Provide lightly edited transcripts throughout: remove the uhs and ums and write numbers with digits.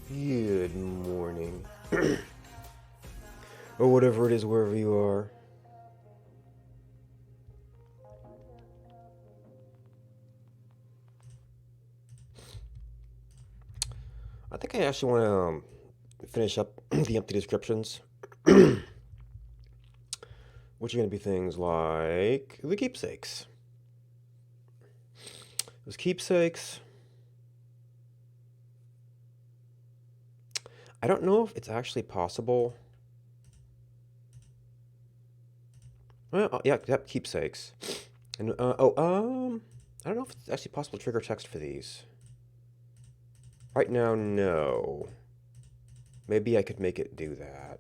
Good morning. Or whatever it is, wherever you are. I think I actually want to finish up the empty descriptions, which are going to be things like the keepsakes. Those keepsakes. I don't know if it's actually possible. Well, yeah, yep, keepsakes. And I don't know if it's actually possible to trigger text for these. Right now, no. Maybe I could make it do that.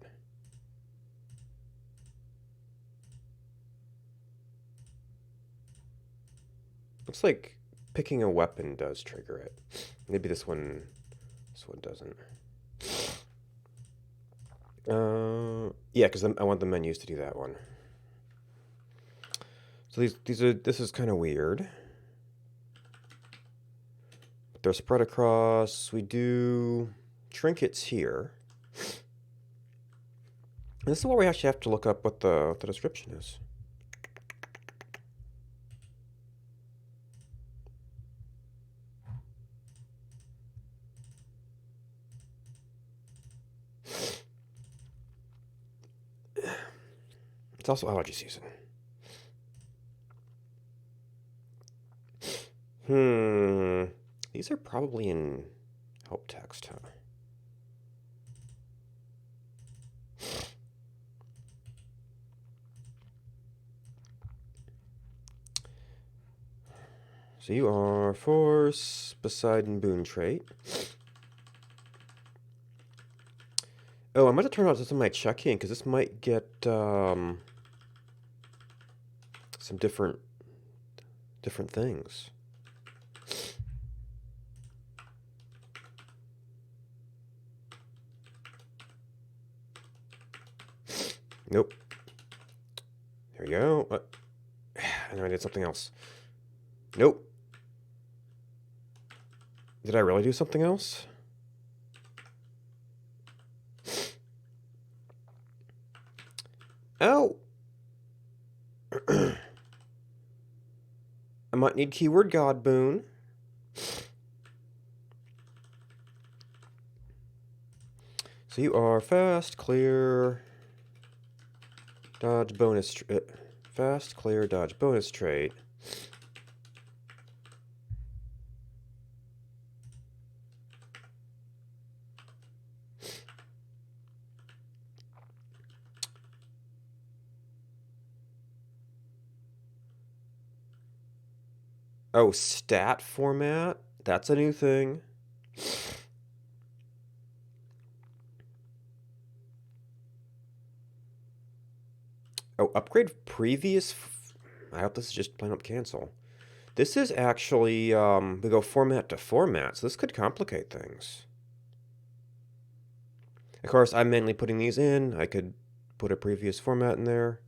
Looks like picking a weapon does trigger it. Maybe this one doesn't. Yeah, because I want the menus to do that one. So this is kind of weird. They're spread across. We do trinkets here. And this is where we actually have to look up what the description is. It's also allergy season. These are probably in help text, huh? So you are Force, Poseidon, Boon trait. Oh, I might have turned on this in my check-in because this might get some different things. Nope. There we go. And then I did something else. Nope. Did I really do something else? Oh! I might need keyword God, Boon. So you are fast, clear, dodge bonus, fast, clear, dodge bonus trait. Oh, stat format? That's a new thing. Oh, upgrade previous. I hope this is just plain up cancel. This is actually, we go format to format, so this could complicate things. Of course, I'm mainly putting these in. I could put a previous format in there.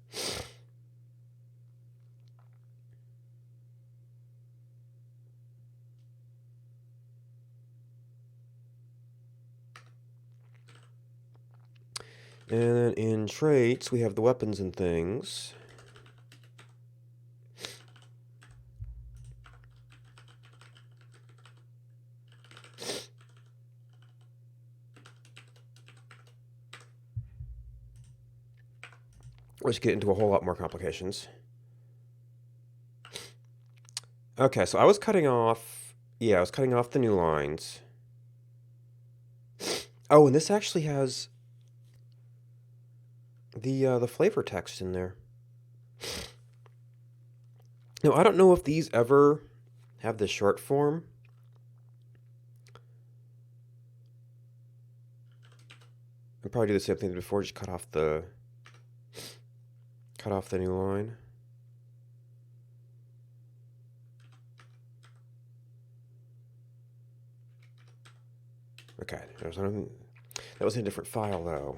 And then in traits, we have the weapons and things. Let's get into a whole lot more complications. Okay, so I was cutting off... Yeah, I was cutting off the new lines. Oh, and this actually has the flavor text in there. Now, I don't know if these ever have the short form. I'll probably do the same thing before, just cut off the new line. Okay, that was in a different file though.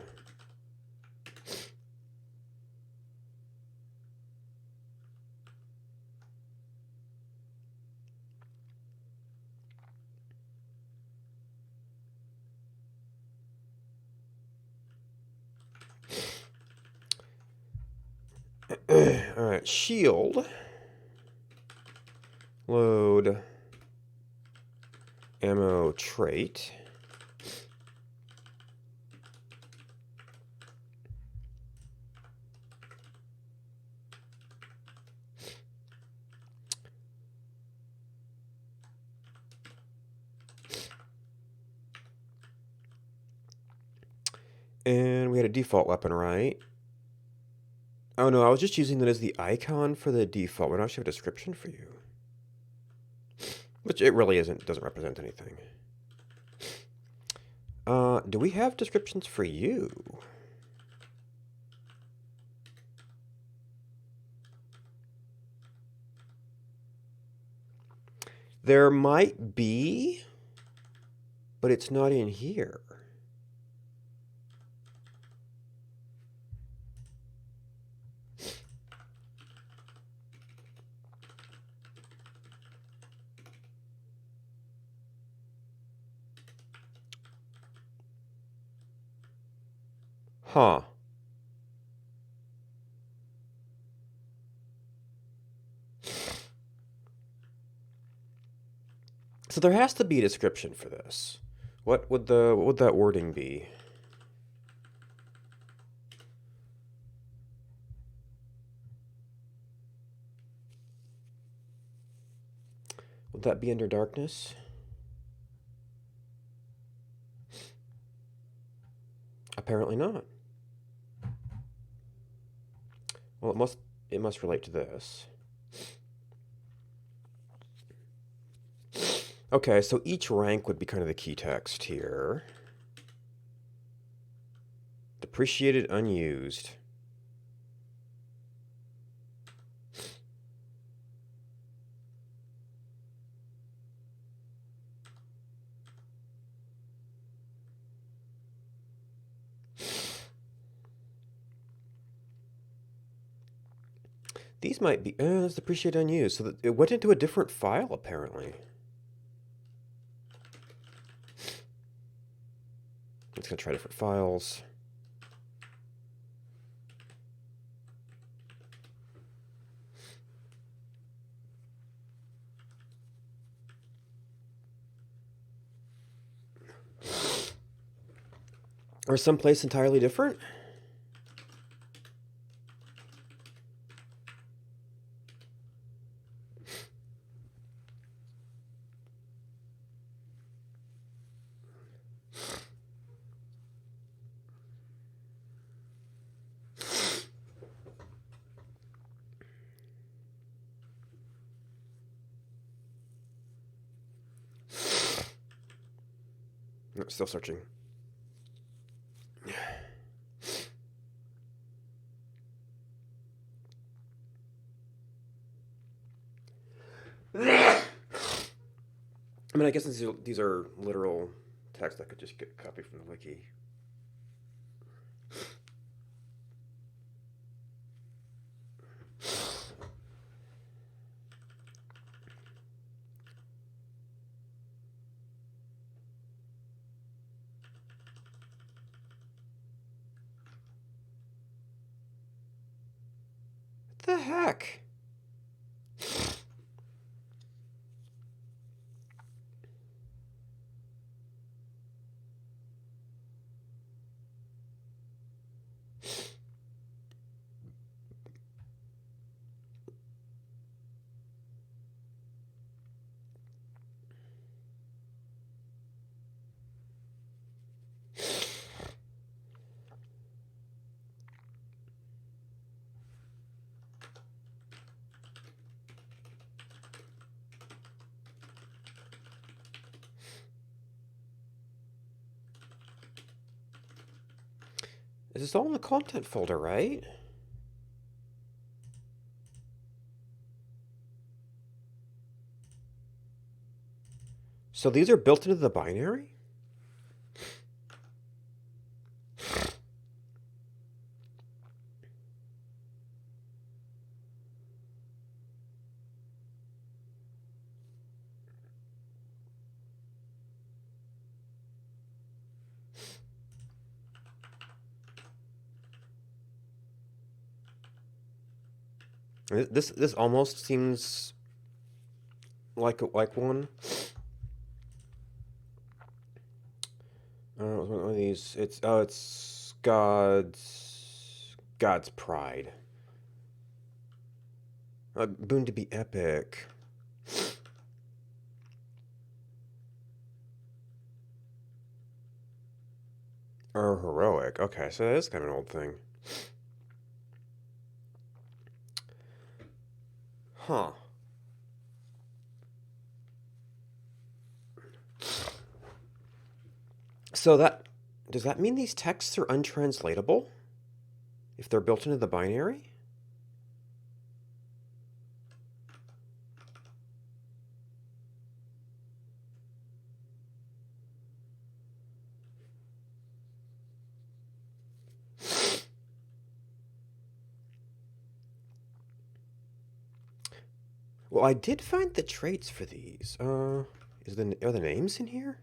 All right, shield. Load. Ammo trait. And we had a default weapon, right? Oh no, I was just using that as the icon for the default. We don't actually have a description for you. Which it really isn't, doesn't represent anything. Do we have descriptions for you? There might be, but it's not in here. Huh. So there has to be a description for this. What would that wording be? Would that be under darkness? Apparently not. Well, it must relate to this. Okay, so each rank would be kind of the key text here. Depreciated, unused. These might be, that's depreciated, unused. So that it went into a different file, apparently. It's gonna try different files. Or someplace entirely different? No, still searching. I mean, I guess these are literal text I could just get a copy from the wiki. What the heck? This is all in the content folder, right? So these are built into the binary? This almost seems like one. One of these. It's God's pride. Boon to be epic. Or heroic. Okay, so that is kind of an old thing. Huh. So does that mean these texts are untranslatable? If they're built into the binary? Well, I did find the traits for these. Are the names in here?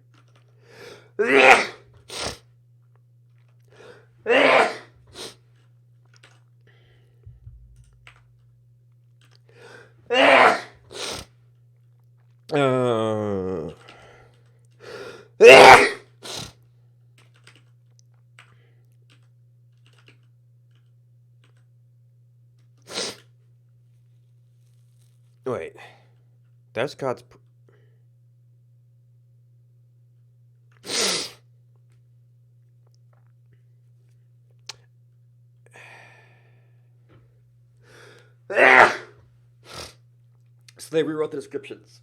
Uh, Wait, that's God's. So they rewrote the descriptions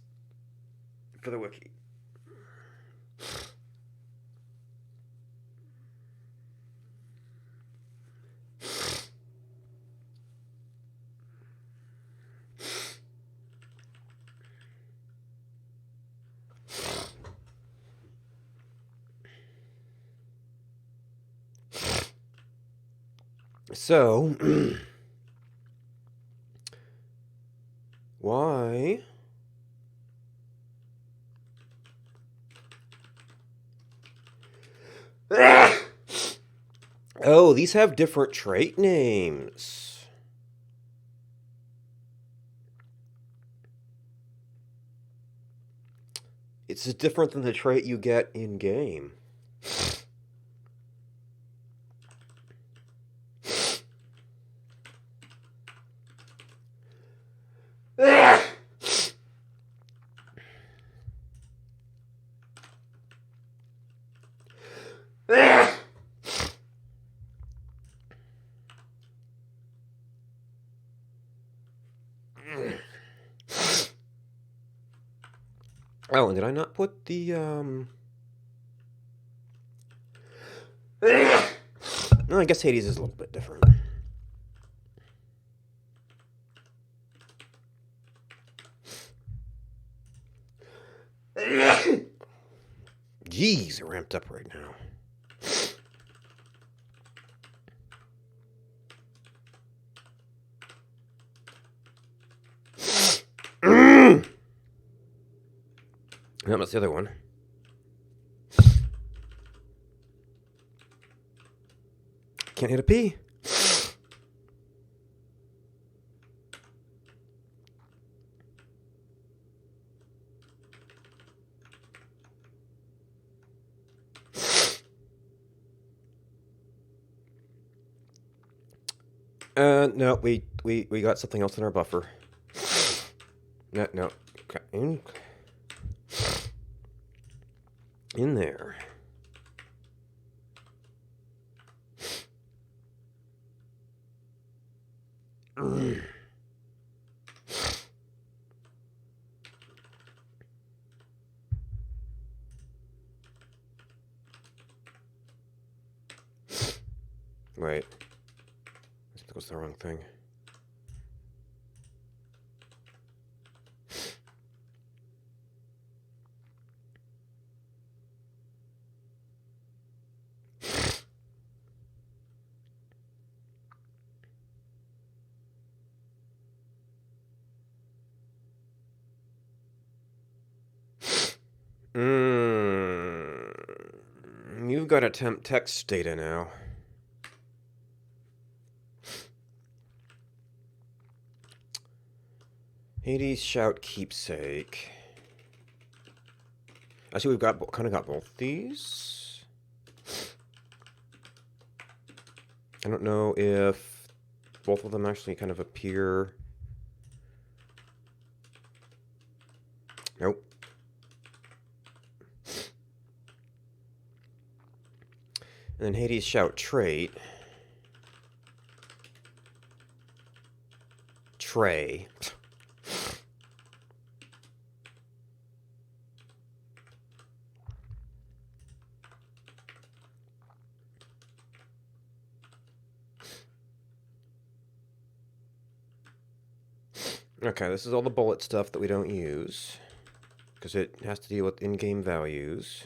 for the wiki. So, why? Oh, these have different trait names. It's different than the trait you get in game. Oh, and did I not put the No, I guess Hades is a little bit different. Jeez, it ramped up right now. No, that's the other one. Can't hit a P. No, we got something else in our buffer. No. In there. Wait. That was the wrong thing. You've got a temp text data now. Hades Shout Keepsake. I see we've got kind of got both these. I don't know if both of them actually kind of appear. Nope. And then Hades Shout Trait. Tray. Okay, this is all the bullet stuff that we don't use, because it has to deal with in-game values.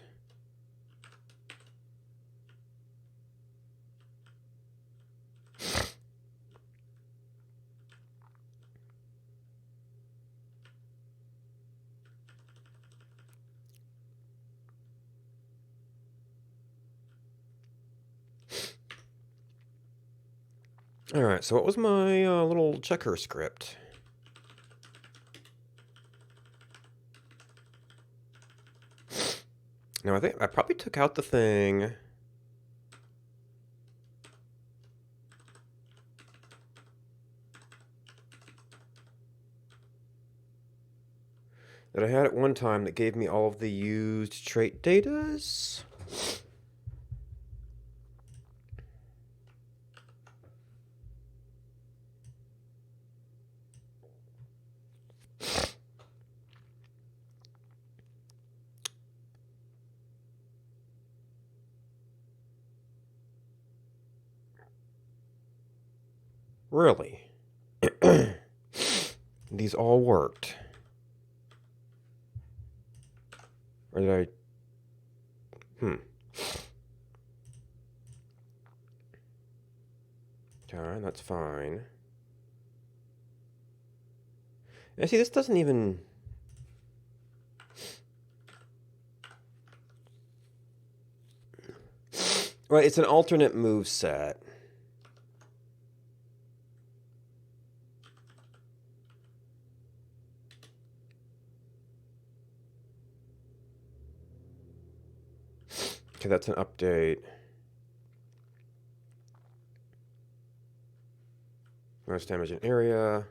Alright, so what was my little checker script? Now, I think I probably took out the thing. That I had at one time that gave me all of the used trait datas. Really? These all worked. Or did I... Okay, that's fine. And see, this doesn't even... Right, it's an alternate move set. Okay, that's an update. Most damage in area.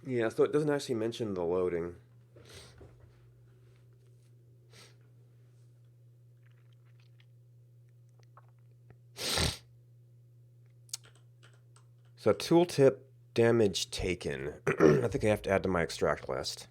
Yeah, so it doesn't actually mention the loading. So tooltip damage taken. I think I have to add to my extract list.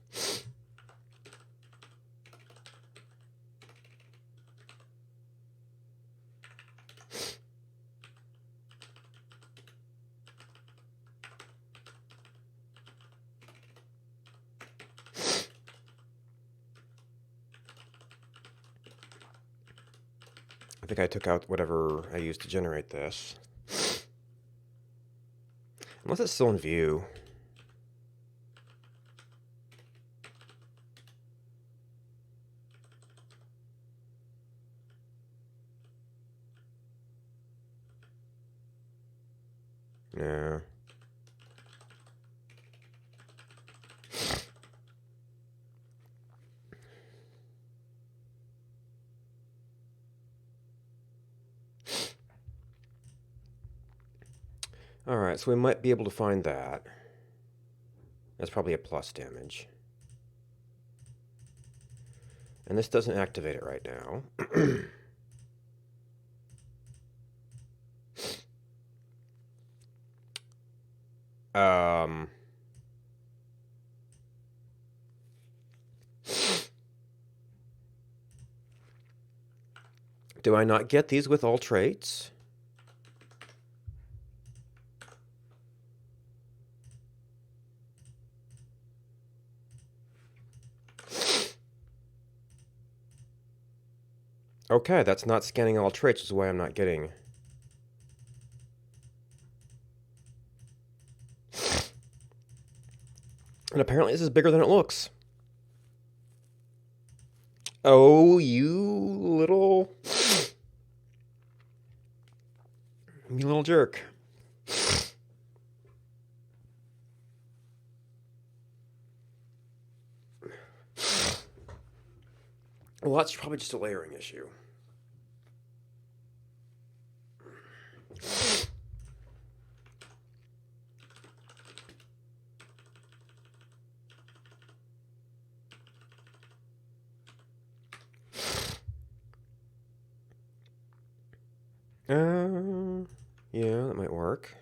I think I took out whatever I used to generate this. Unless it's still in view. Yeah. Alright, so we might be able to find that. That's probably a plus damage. And this doesn't activate it right now. Do I not get these with all traits? Okay, that's not scanning all traits, which is why I'm not getting. And apparently this is bigger than it looks. Oh, you little... You little jerk. Well, that's probably just a layering issue. Yeah, that might work.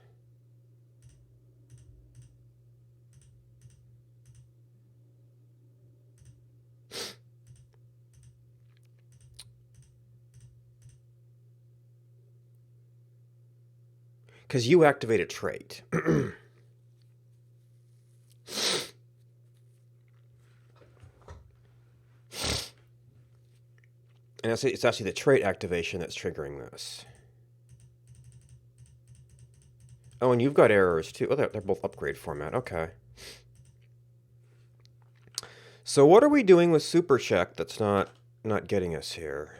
Because you activate a trait. And it's actually the trait activation that's triggering this. Oh, and you've got errors too. Oh, they're both upgrade format. Okay. So what are we doing with super check that's not getting us here?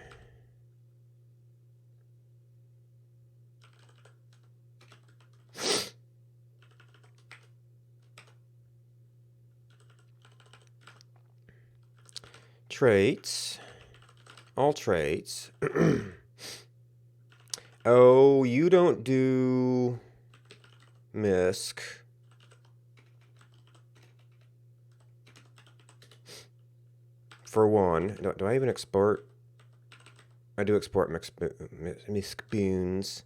Traits. All traits. Oh, you don't do MISC. For one. Do I even export? I do export MISC Boons.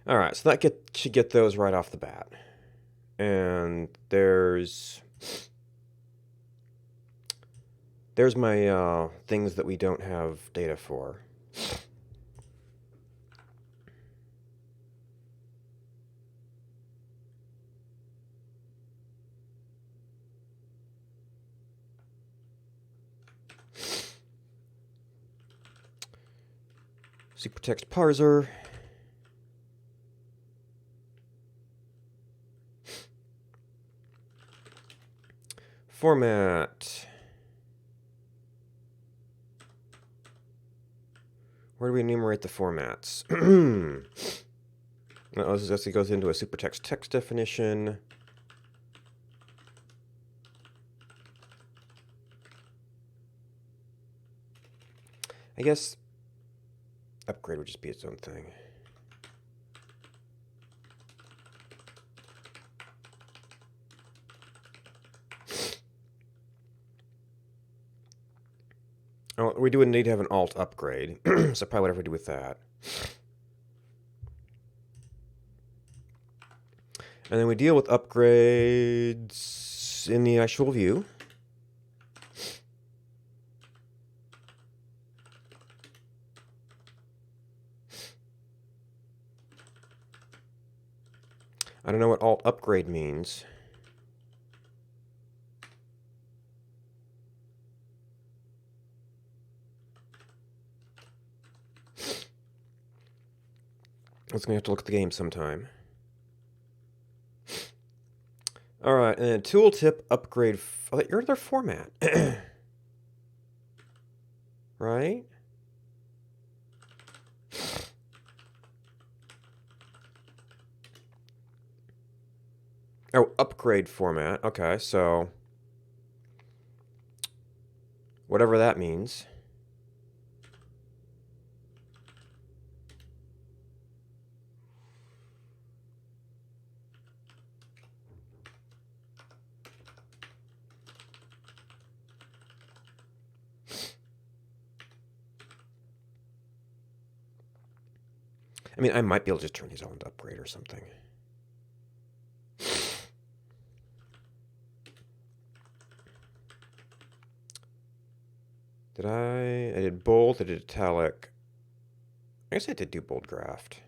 All right, so that should get those right off the bat. And there's my things that we don't have data for. Supertext parser. Format. Where do we enumerate the formats? Oh, this actually goes into a supertext text definition. I guess upgrade would just be its own thing. Oh, we do need to have an alt upgrade, so probably whatever we do with that. And then we deal with upgrades in the actual view. I don't know what alt upgrade means. I was going to have to look at the game sometime. All right, and then tooltip upgrade. You're their format. Right? Oh, upgrade format. Okay, so whatever that means. I mean, I might be able to just turn these all into upgrade or something. I did bold, I did italic. I guess I did do bold graft.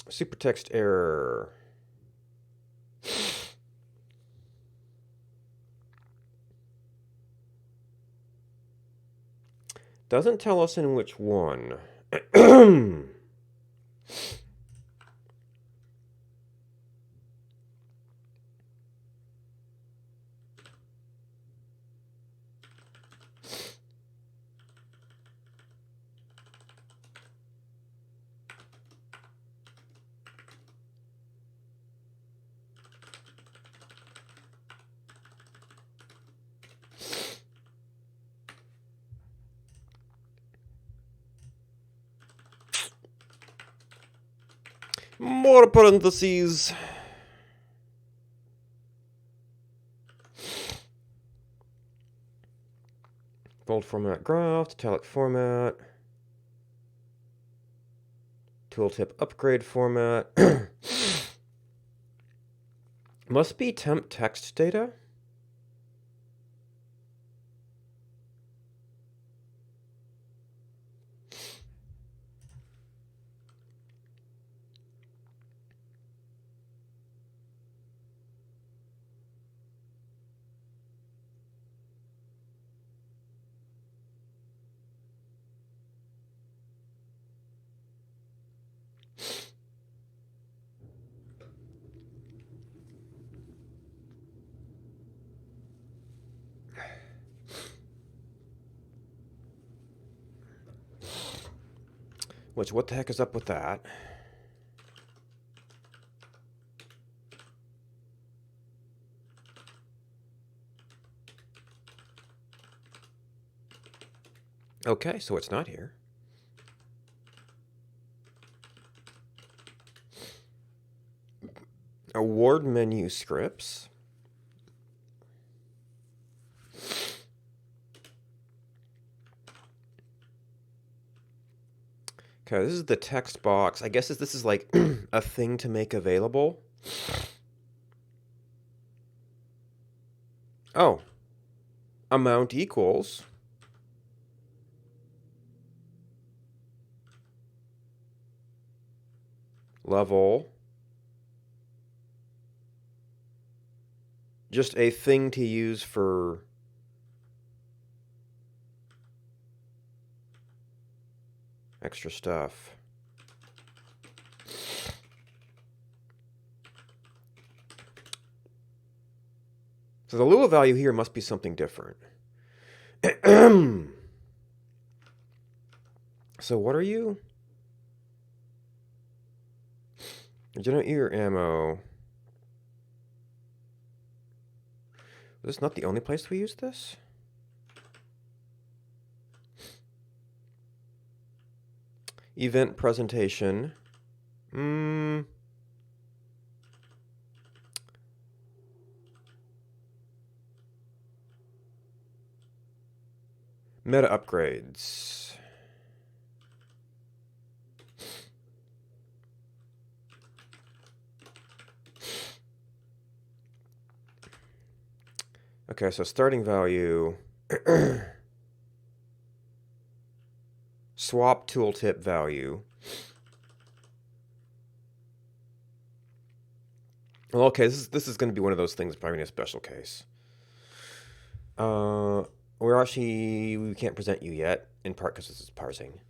Supertext error. Doesn't tell us in which one. More parentheses. Bold format graph, italic format, tooltip upgrade format. Must be temp text data. Which, what the heck is up with that? Okay, so it's not here. Award menu scripts. Okay, this is the text box. I guess this is like a thing to make available. Oh. Amount equals. Level. Just a thing to use for extra stuff. So the Lua value here must be something different. So what are you? Generate your ammo. Is this not the only place we use this? Event presentation. Meta upgrades. Okay, so starting value. Swap tooltip value. Well, okay, this is going to be one of those things, probably in a special case. We can't present you yet, in part because this is parsing.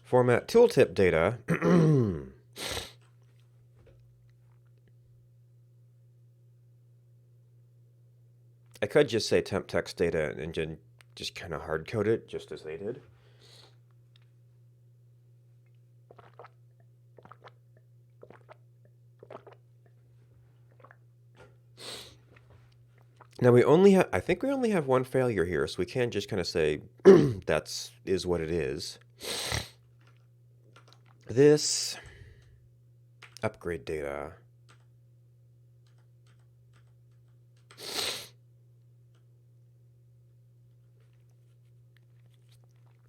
Format tooltip data. I could just say temp text data and just kind of hard code it, just as they did. Now I think we only have one failure here, so we can't just kind of say is what it is. This upgrade data.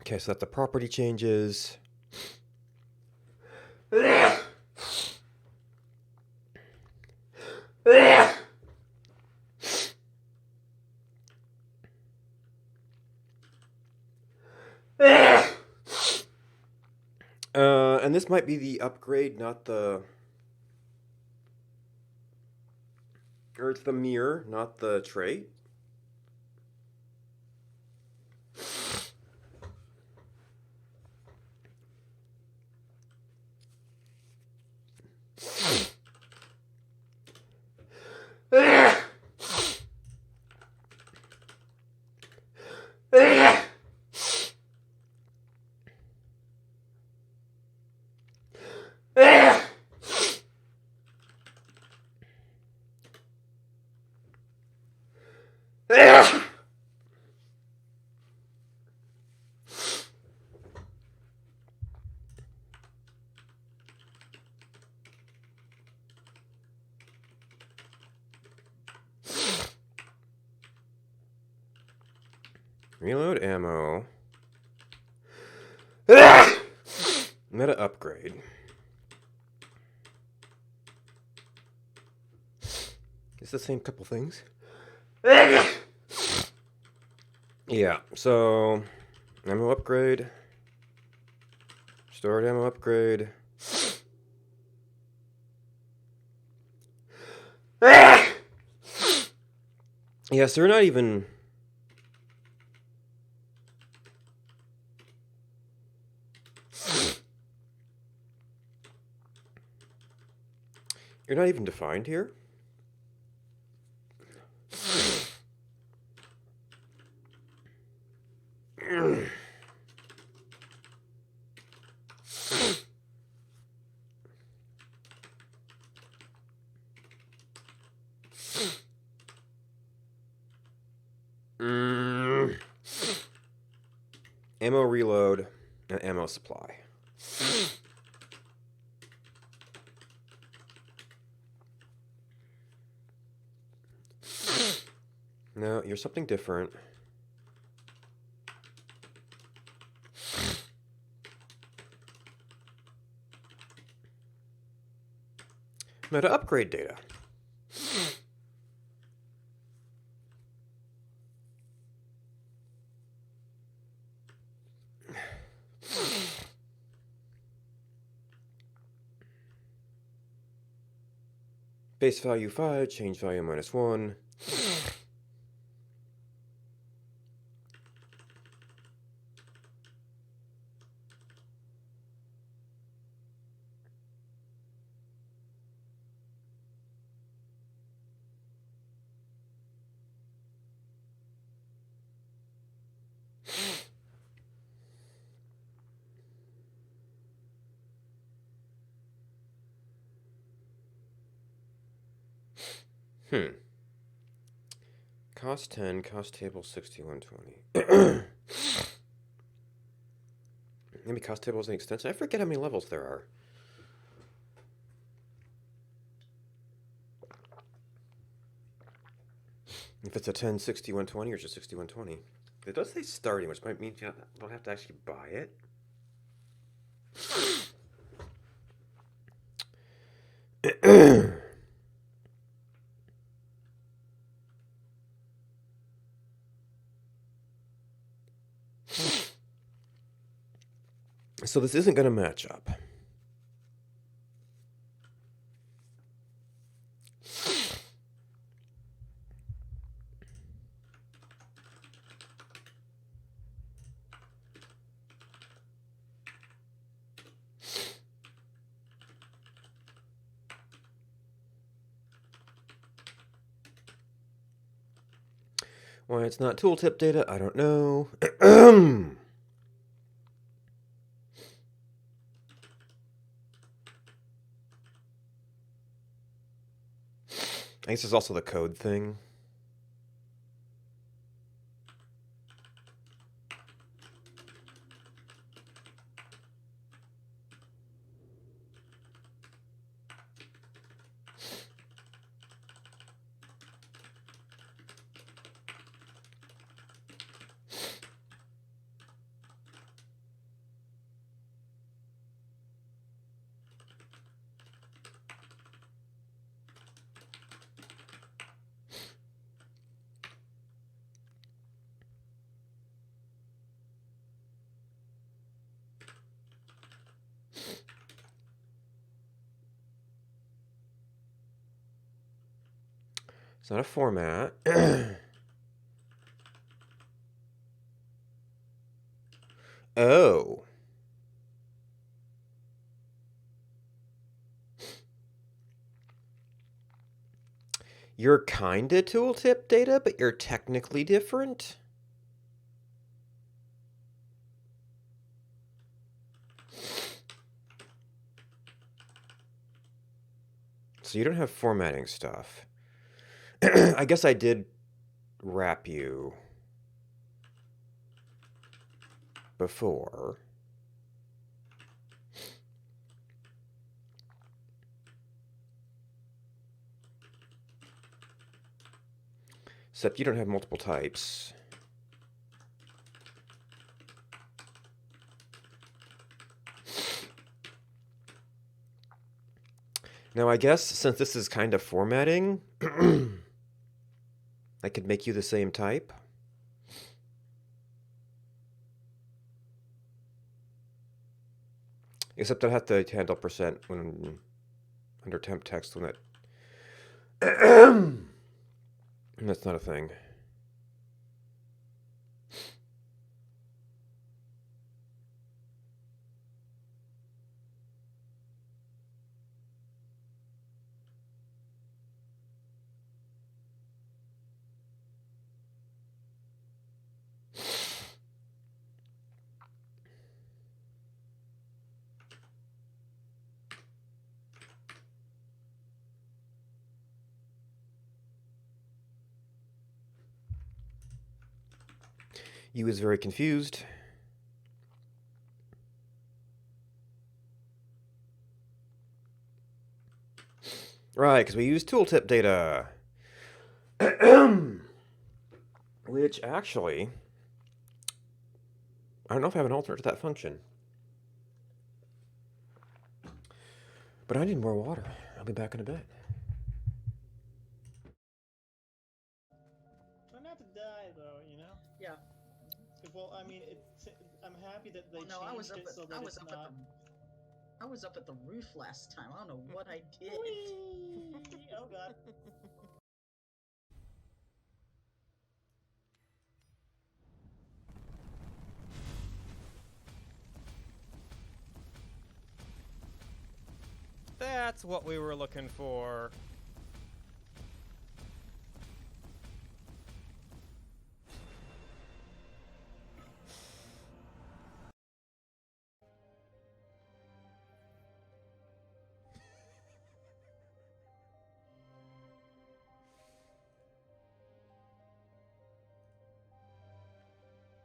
Okay, so that the property changes. And this might be the upgrade, not the... Or it's the mirror, not the trait. Reload ammo. Meta upgrade. It's the same couple things. Yeah, so ammo upgrade. Stored ammo upgrade. Yes, they're not even... You're not even defined here? Ammo reload and ammo supply. No, you're something different. Meta upgrade data. Base value 5, change value -1. Cost 10, cost table 6120. Maybe cost table is an extension. I forget how many levels there are. If it's a 10, 6120 or just 6120. It does say starting, which might mean you don't have to actually buy it. So this isn't going to match up. Why it's not tooltip data, I don't know. I guess there's also the code thing. It's not a format. Oh. You're kinda tooltip data, but you're technically different? So you don't have formatting stuff. I guess I did wrap you before. Except you don't have multiple types. Now, I guess since this is kind of formatting, I could make you the same type. Except I'd have to handle percent when under temp text when that... That's not a thing. You was very confused. Right, because we use tooltip data. Which actually, I don't know if I have an alternate to that function. But I need more water. I'll be back in a bit. Try not to die, though, you know? Yeah. Well, I mean, I'm happy that they No, changed it so that it's not... I was up at the roof last time. I don't know what I did. Whee! Oh, God. That's what we were looking for.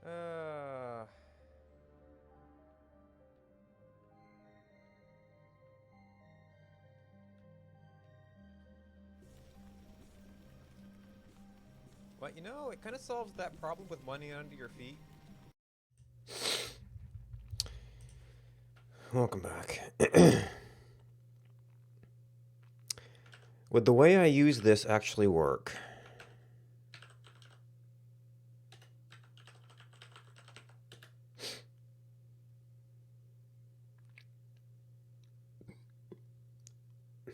Uh... But you know, it kind of solves that problem with money under your feet. Welcome back. Would the way I use this actually work?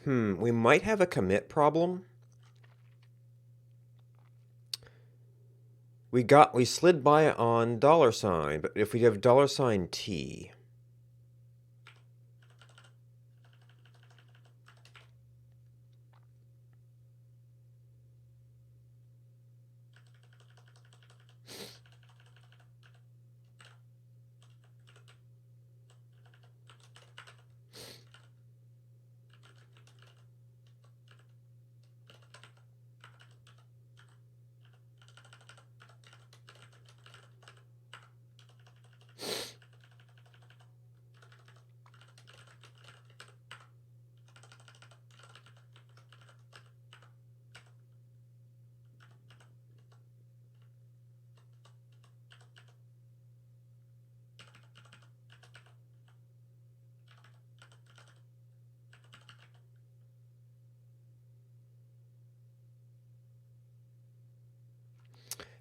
We might have a commit problem. We slid by it on $, but if we have $T.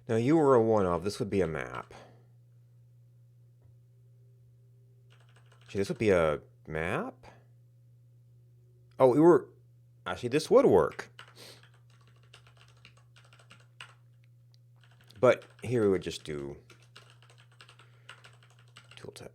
Now you were a one-of. This would be a map. Actually, this would be a map? Oh, we were... Actually, this would work. But here we would just do tooltip.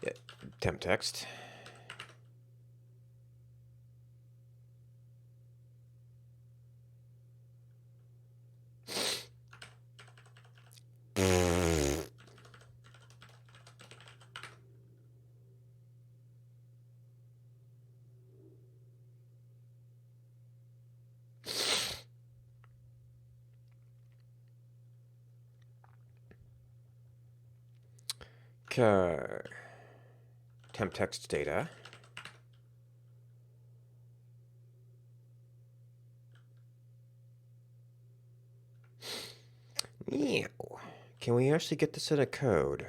Yeah, temp text. Okay. Temp text data. Yeah. Can we actually get this in a code?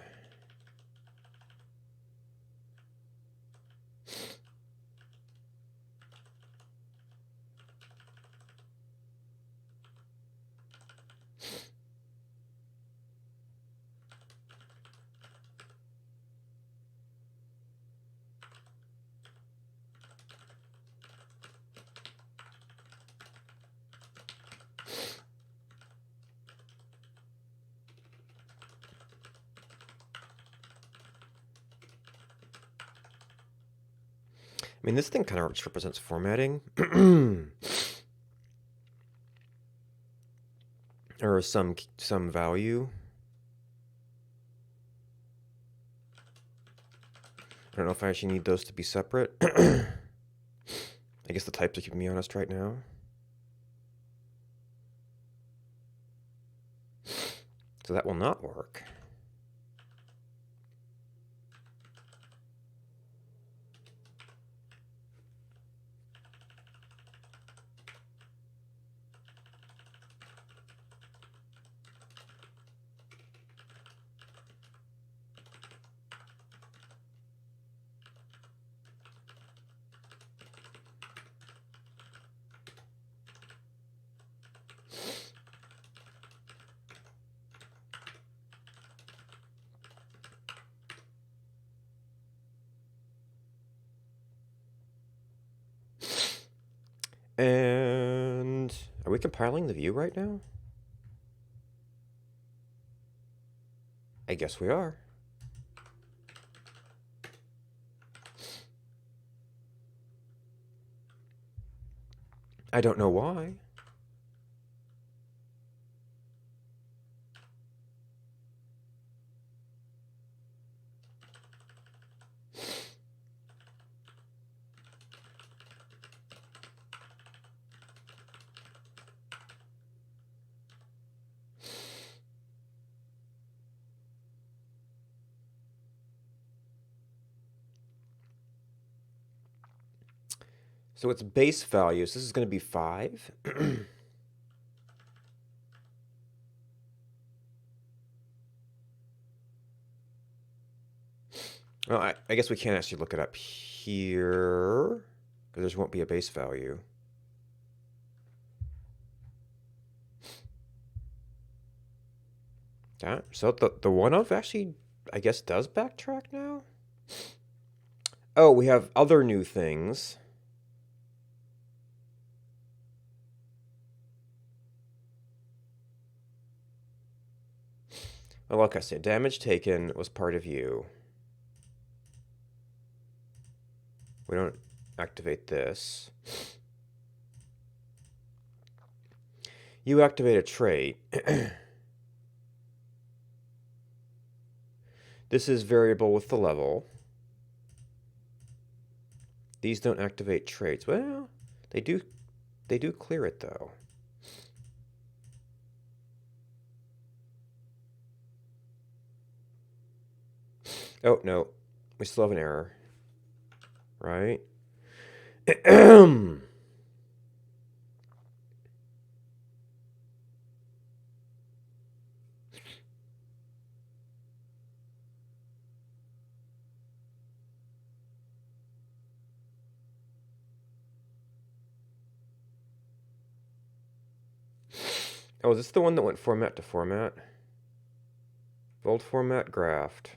I mean, this thing kind of just represents formatting. Or some value. I don't know if I actually need those to be separate. I guess the types are keeping me honest right now. So that will not work. And are we compiling the view right now? I guess we are. I don't know why. So it's base values. This is going to be 5. Well, I guess we can't actually look it up here because there won't be a base value. Yeah, so the one of actually, I guess, does backtrack now? Oh, we have other new things. Well, like I said, damage taken was part of you. We don't activate this. You activate a trait. This is variable with the level. These don't activate traits. Well, they do clear it though. Oh, no. We still have an error. Right? Oh, is this the one that went format to format? Bold format, graphed.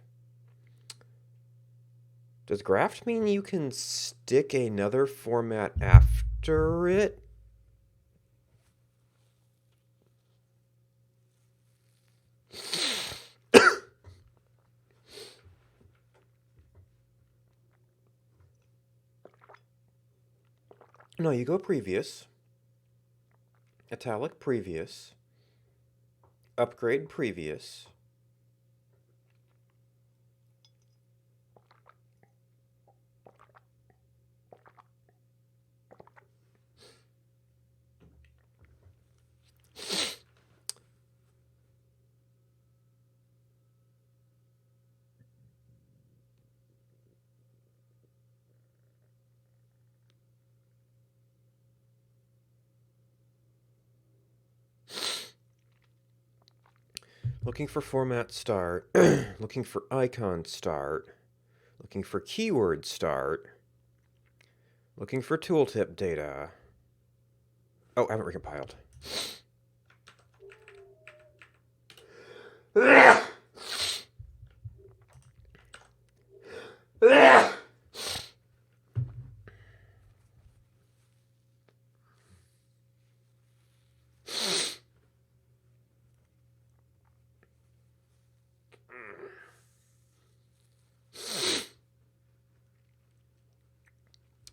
Does graphed mean you can stick another format after it? No, you go previous, italic previous, upgrade previous. Looking for format start, looking for icon start, looking for keyword start, looking for tooltip data. Oh, I haven't recompiled.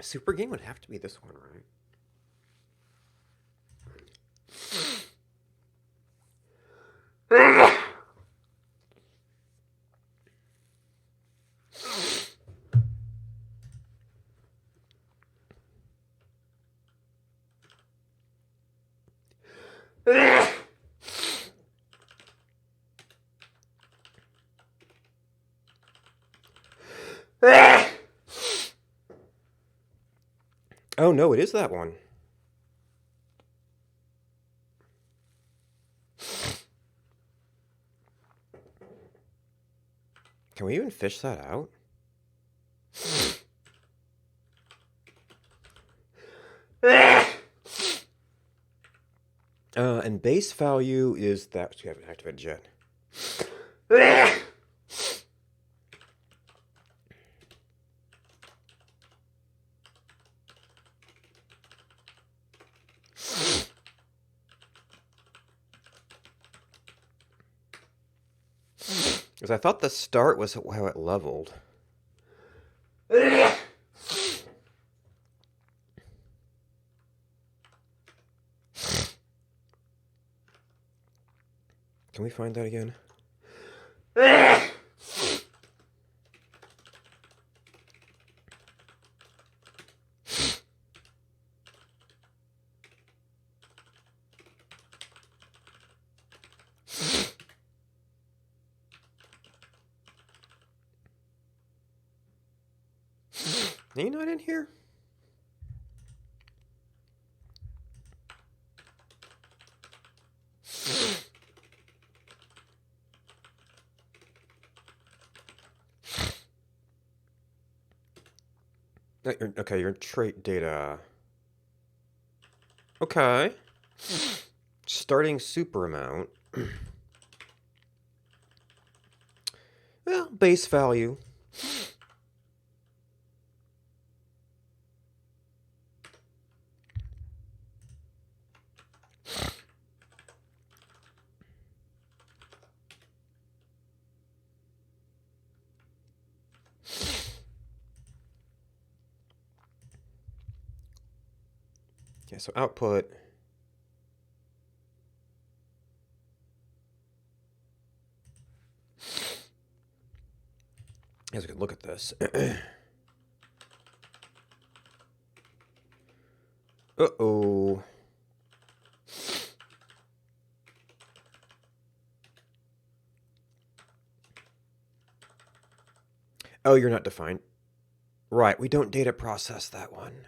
Super game would have to be this one, right? Oh no, it is that one. Can we even fish that out? And base value is that we haven't activated yet. Because I thought the start was how it leveled. Can we find that again? Are you not in here? Okay, you're in trait data. Okay. Starting super amount. Well, base value. Okay, so output. As we can look at this. Uh-oh. Oh, you're not defined. Right, we don't data process that one.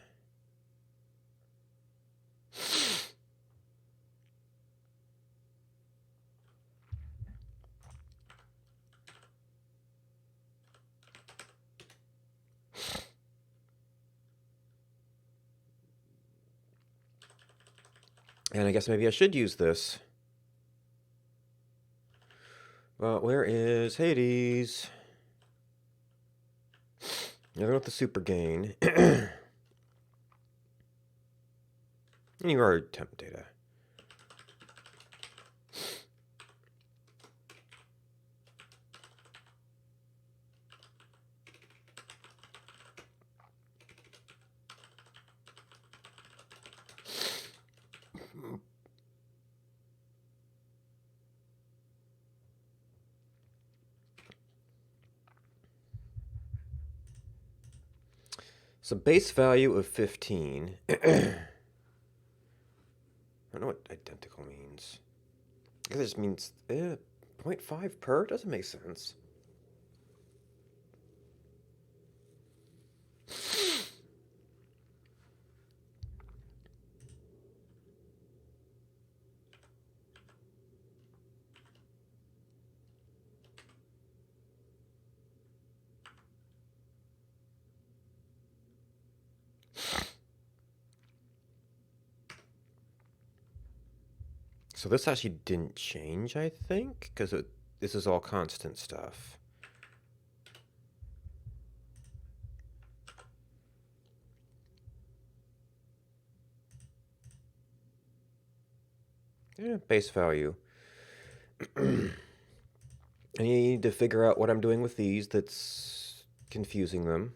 And I guess maybe I should use this. Where is Hades? They're with the super gain. You are temp data. So base value of 15. I don't know what identical means. I guess it just means 0.5 per? Doesn't make sense. So this actually didn't change, I think, because this is all constant stuff. Yeah, base value. I need to figure out what I'm doing with these that's confusing them.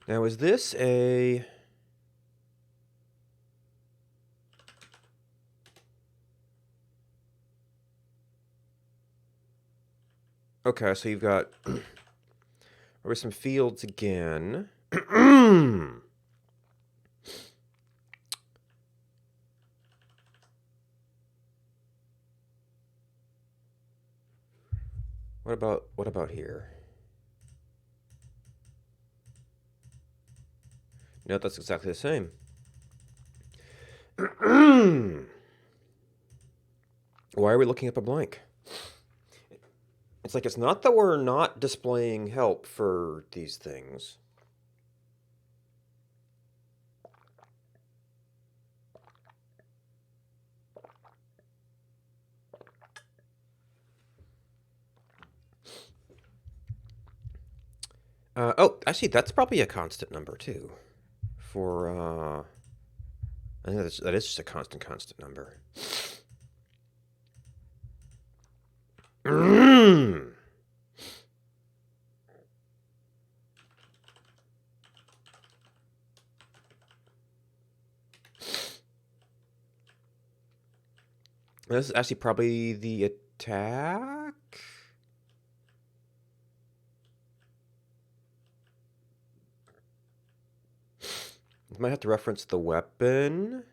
Now, is this a... Okay, so you've got... Over some fields again. What about here? No, that's exactly the same. Why are we looking up a blank? It's like it's not that we're not displaying help for these things. Oh, actually, that's probably a constant number too. For I think that is just a constant number. This is actually probably the attack. Might have to reference the weapon.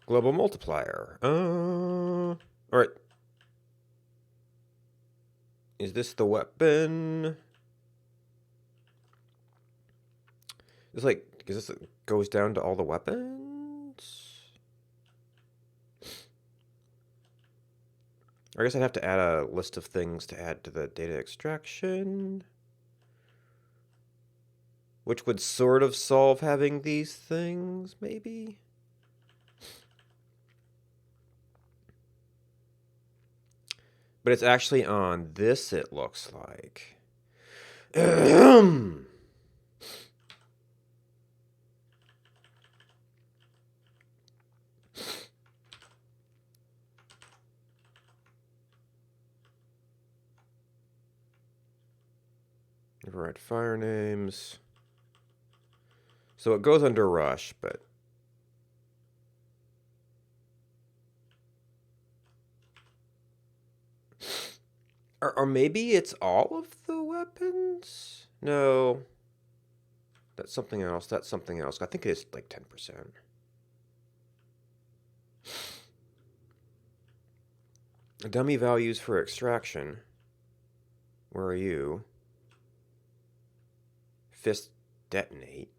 Global multiplier. All right. Is this the weapon? It's like, because this goes down to all the weapons? I guess I'd have to add a list of things to add to the data extraction. Which would sort of solve having these things, maybe? But it's actually on this, it looks like. Override fire names. So it goes under rush, but... Or maybe it's all of the weapons? No. That's something else. That's something else. I think it's like 10%. Dummy values for extraction. Where are you? Fist detonate.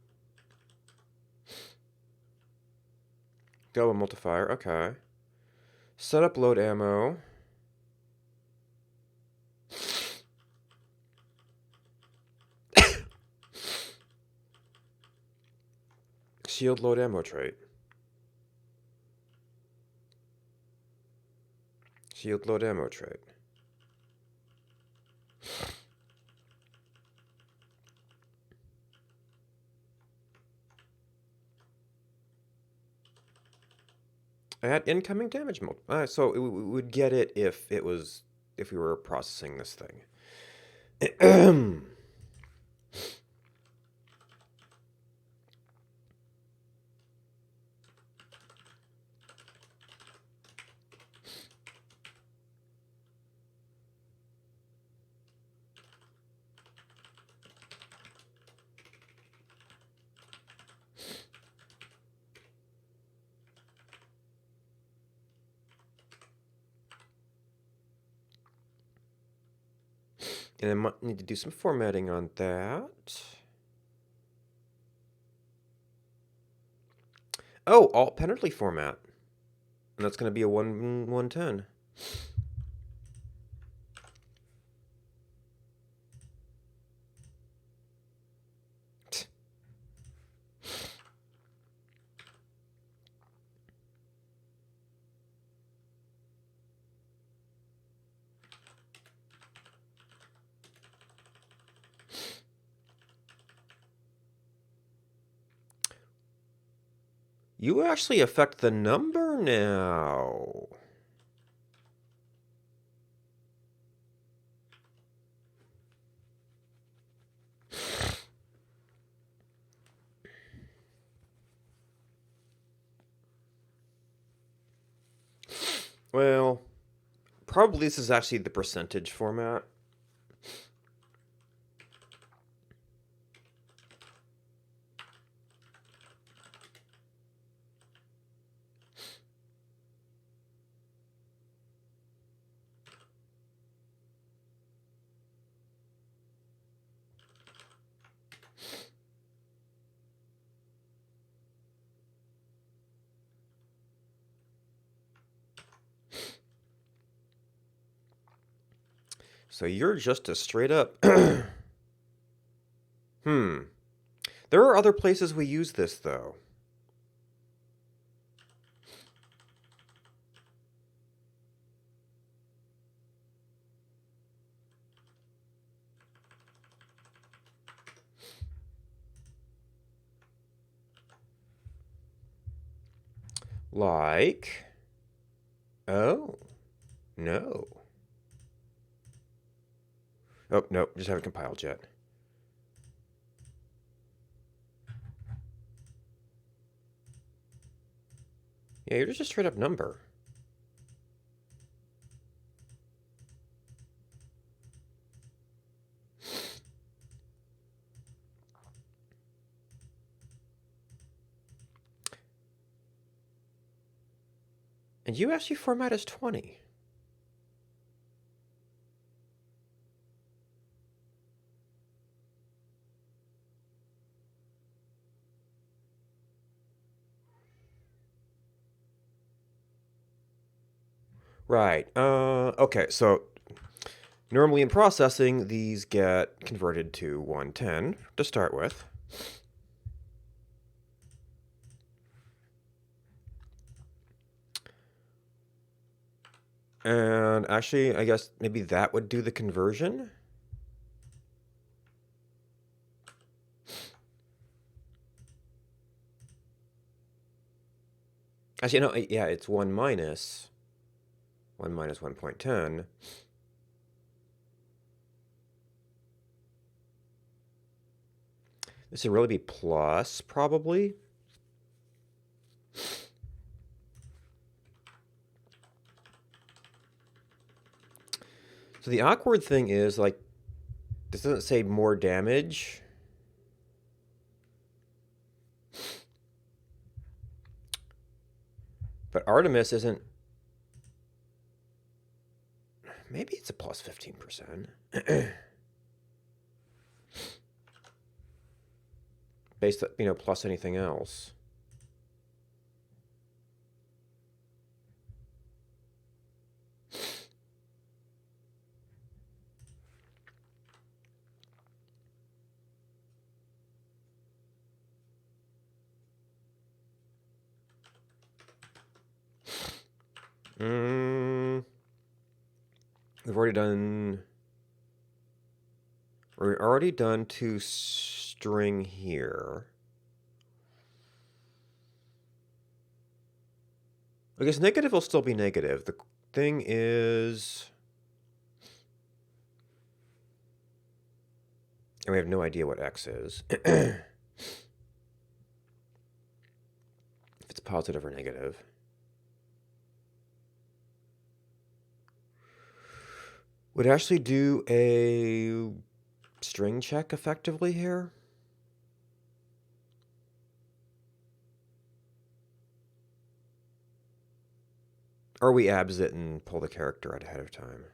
Double multiplier, okay. Setup load ammo. Shield load ammo trait. Shield load ammo trait. Add incoming damage so we would get it if we were processing this thing. And I might need to do some formatting on that. Oh, alt penalty format. And that's going to be a 110. You actually affect the number now. Well, probably this is actually the percentage format. So you're just a straight up... There are other places we use this, though. Like... Oh. No. Oh, no, just haven't compiled yet. Yeah, you're just a straight up number. And you actually format as 20. Right. Okay, so normally in processing, these get converted to 110 to start with. And actually, I guess maybe that would do the conversion. Actually, no, yeah, it's 1 minus 1.10. This would really be plus, probably. So the awkward thing is, like, this doesn't say more damage. But Artemis isn't... Maybe it's a plus 15%. Based, plus anything else. We've already done... We're already done to string here. I guess negative will still be negative. The thing is... And we have no idea what x is. If it's positive or negative. Would actually do a string check effectively here. Or we abs it and pull the character out ahead of time.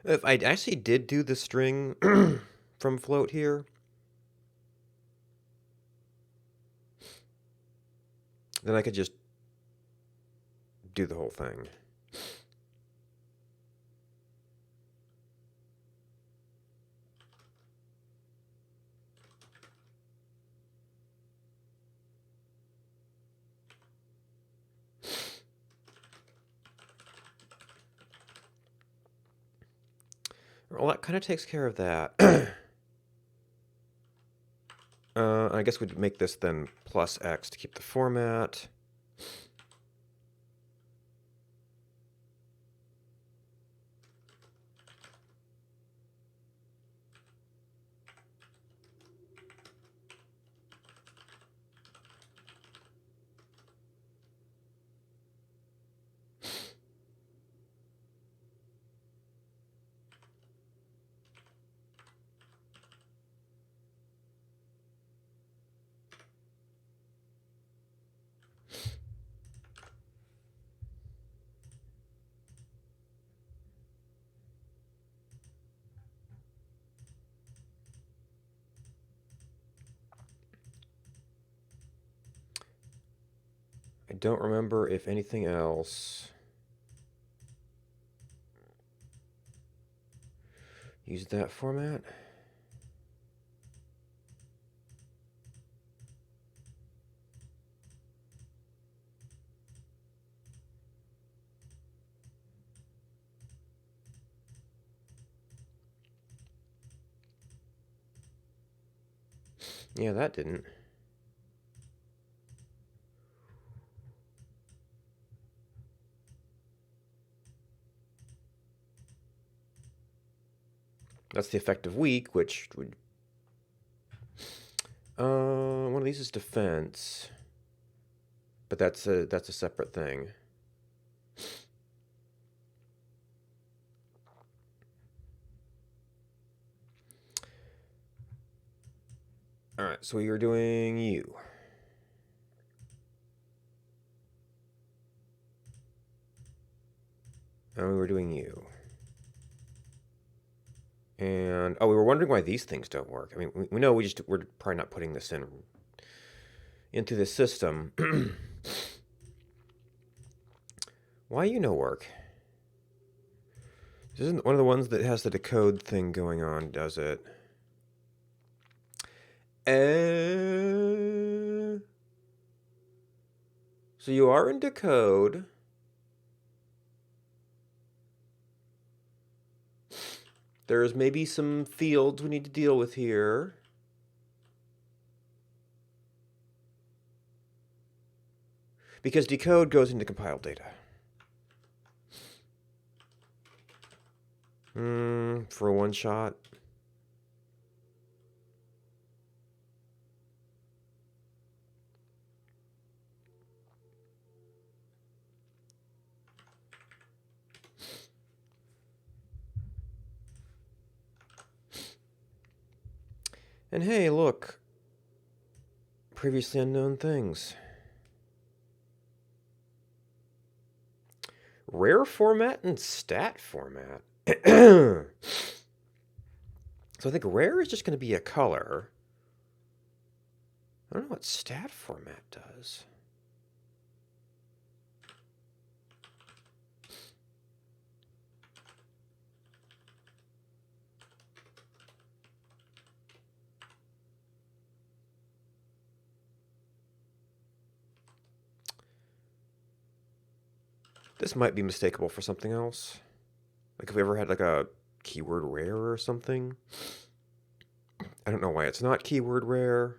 If I actually did do the string from float here, then I could just do the whole thing. Well, that kind of takes care of that. I guess we'd make this then plus X to keep the format. I don't remember if anything else used that format. Yeah, that didn't. That's the effective weak, which would... one of these is defense. But that's a separate thing. Alright, so you're doing you. And we were doing you. And, oh, we were wondering why these things don't work. I mean, we know we're probably not putting this into the system. Why you no work? This isn't one of the ones that has the decode thing going on, does it? So you are in decode. There's maybe some fields we need to deal with here. Because decode goes into compiled data. For a one shot. And hey, look. Previously unknown things. Rare format and stat format. So I think rare is just going to be a color. I don't know what stat format does. This might be mistakable for something else. Like if we ever had like a keyword rare or something. I don't know why it's not keyword rare.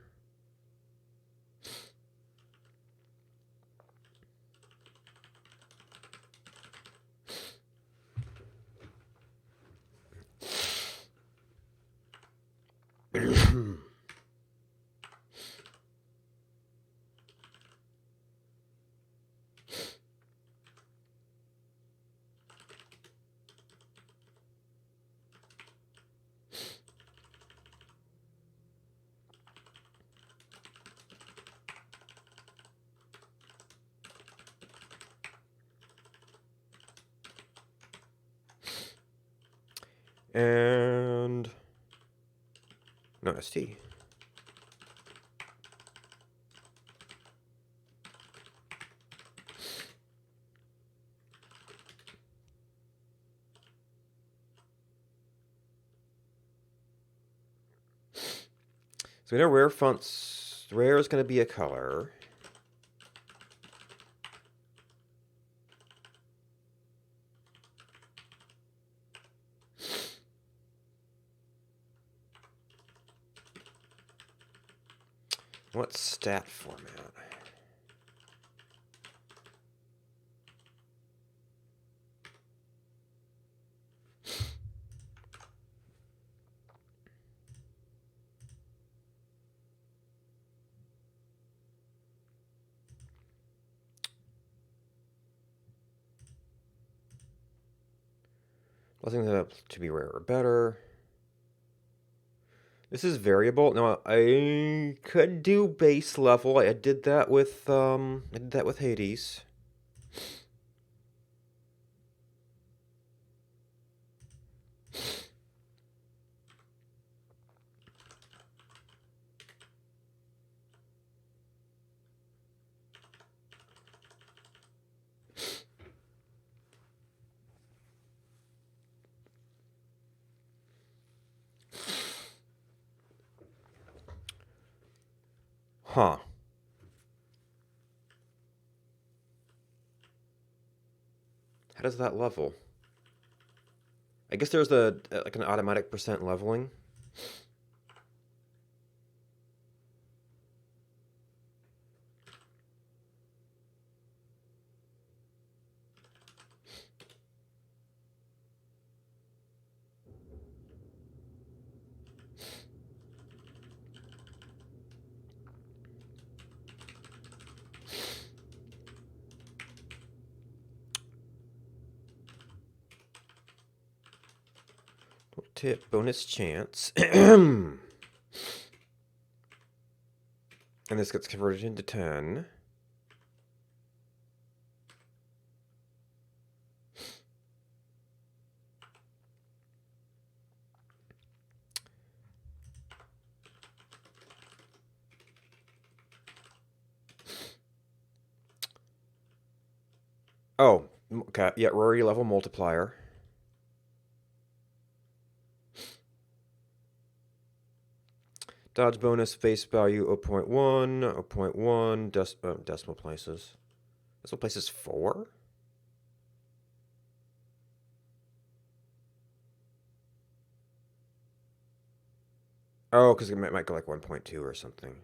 And no ST. So we know rare fonts, rare is going to be a color. What stat format? Blessing that up to be rare or better. This is variable. Now I could do base level. I did that with Hades. Huh. How does that level? I guess there's like an automatic percent leveling. Tip bonus chance. And this gets converted into 10. Oh, okay. Yeah, rarity level multiplier. Dodge bonus face value 0.1, 0.1, decimal places. Decimal places 4? Oh, because it might go like 1.2 or something.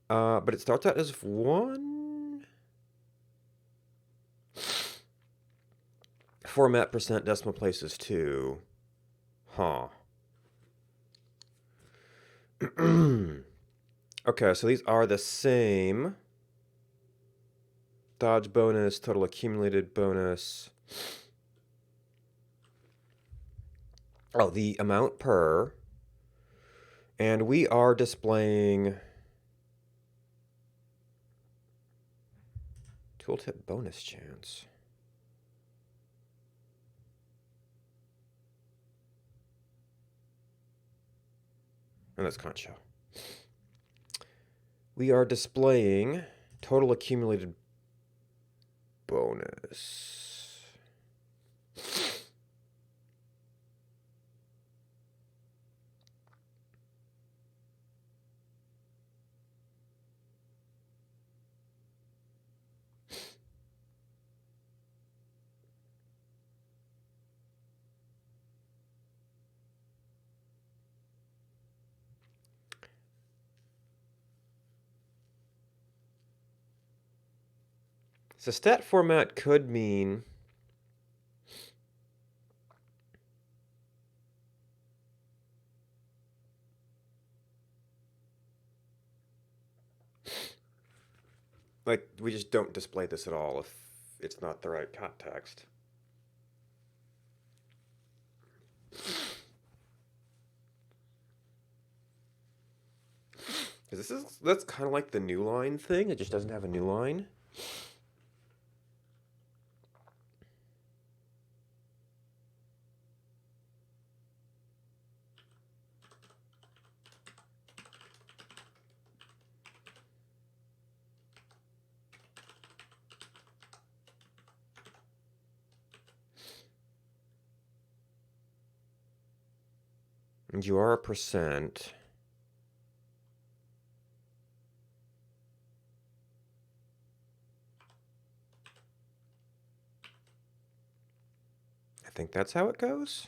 But it starts out as 1? Format percent decimal places too. Huh. Okay, so these are the same. Dodge bonus, total accumulated bonus. Oh, the amount per. And we are displaying tooltip bonus chance. And that's concho. We are displaying total accumulated bonus. So stat format could mean like we just don't display this at all if it's not the right context. Because that's kind of like the new line thing. It just doesn't have a new line. And you are a percent. I think that's how it goes.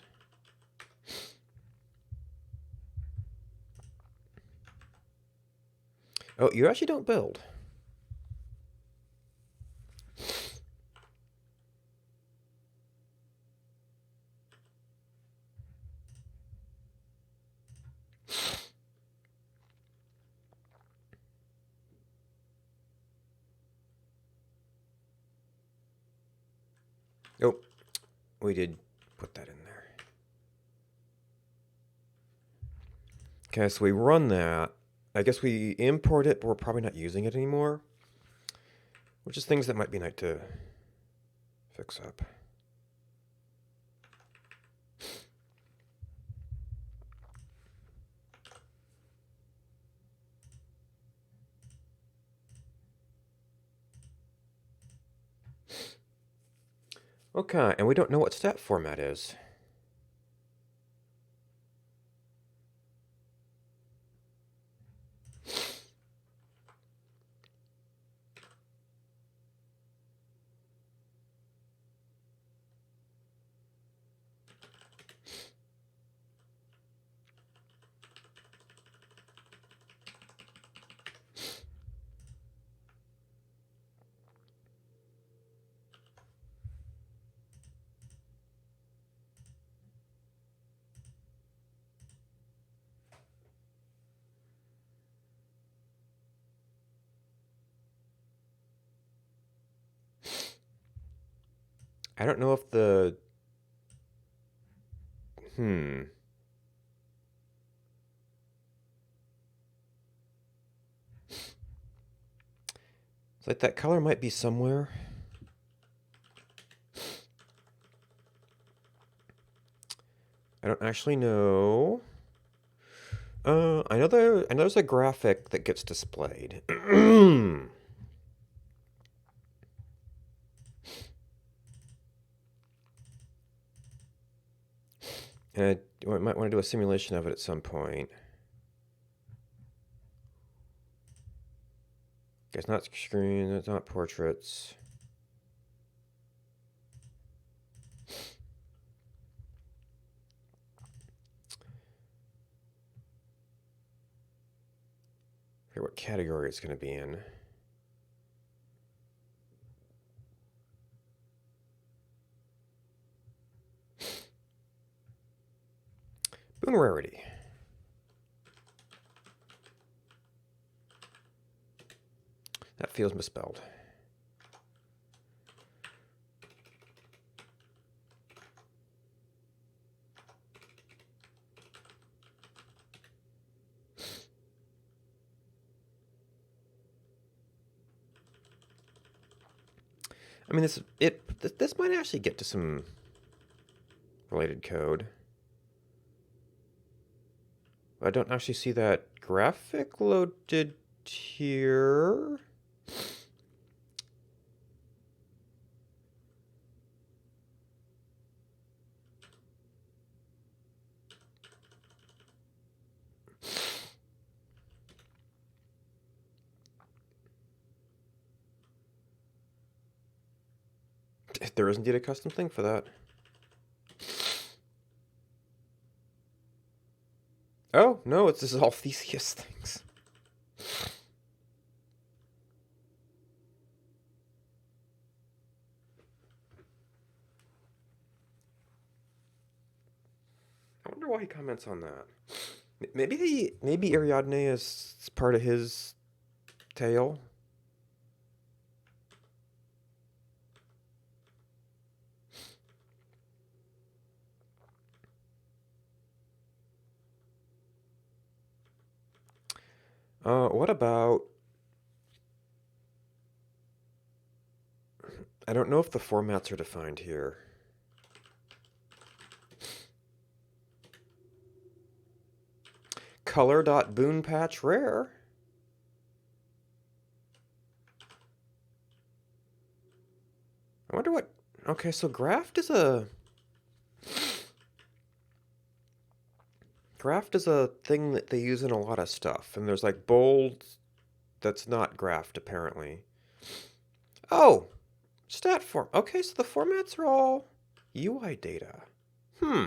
Oh, you actually don't build. Oh, we did put that in there. Okay, so we run that. I guess we import it, but we're probably not using it anymore. Which is things that might be nice to fix up. Okay, and we don't know what stat format is. I don't know if the... It's like that color might be somewhere. I don't actually know. I know there's a graphic that gets displayed. And I might want to do a simulation of it at some point. It's not screen, it's not portraits. I forget what category it's going to be in. Boon rarity. That feels misspelled. I mean, this might actually get to some related code. I don't actually see that graphic loaded here. There is indeed a custom thing for that. Oh, no, this is all Theseus things. I wonder why he comments on that. Maybe Ariadne is part of his tale. What about... I don't know if the formats are defined here. Color.boonpatch_rare. I wonder what... Okay, so Graft is a thing that they use in a lot of stuff. And there's like bold that's not Graft, apparently. Oh! Stat form. Okay, so the formats are all UI data. Hmm.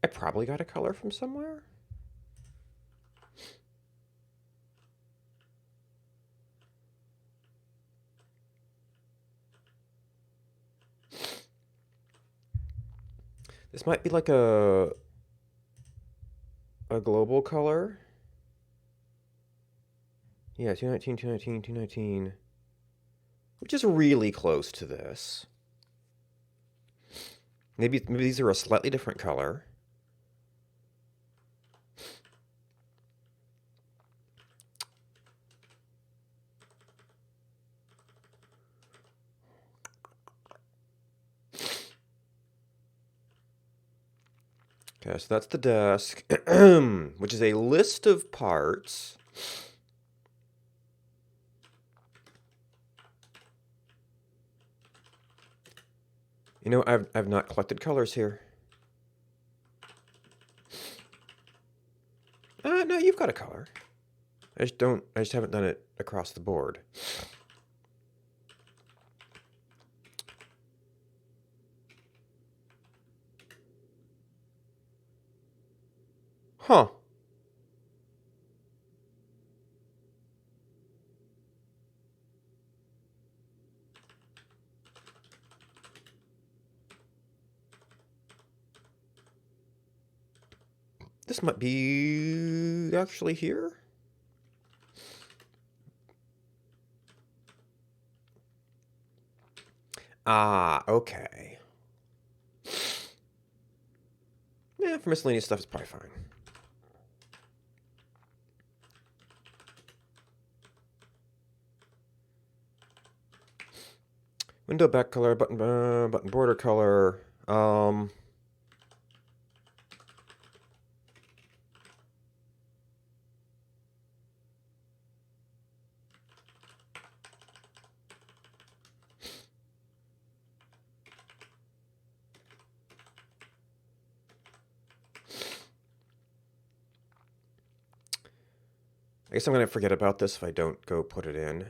I probably got a color from somewhere. This might be like a global color. Yeah, 219, 219, 219. Which is really close to this. Maybe these are a slightly different color. Okay, so that's the desk, which is a list of parts. You know, I've not collected colors here. No, you've got a color. I just haven't done it across the board. Huh. This might be actually here. Ah, okay. Yeah, for miscellaneous stuff, it's probably fine. Window back color, button border color. I guess I'm going to forget about this if I don't go put it in.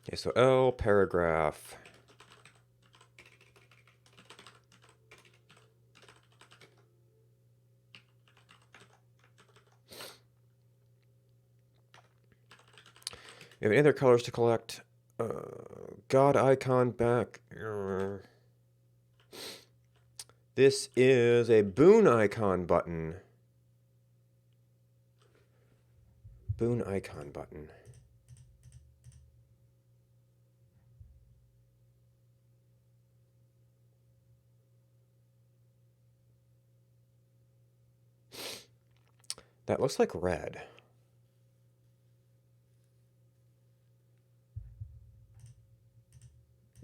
Okay, so L, paragraph. You have any other colors to collect? God icon back. This is a Boon icon button. Boon icon button. That looks like red.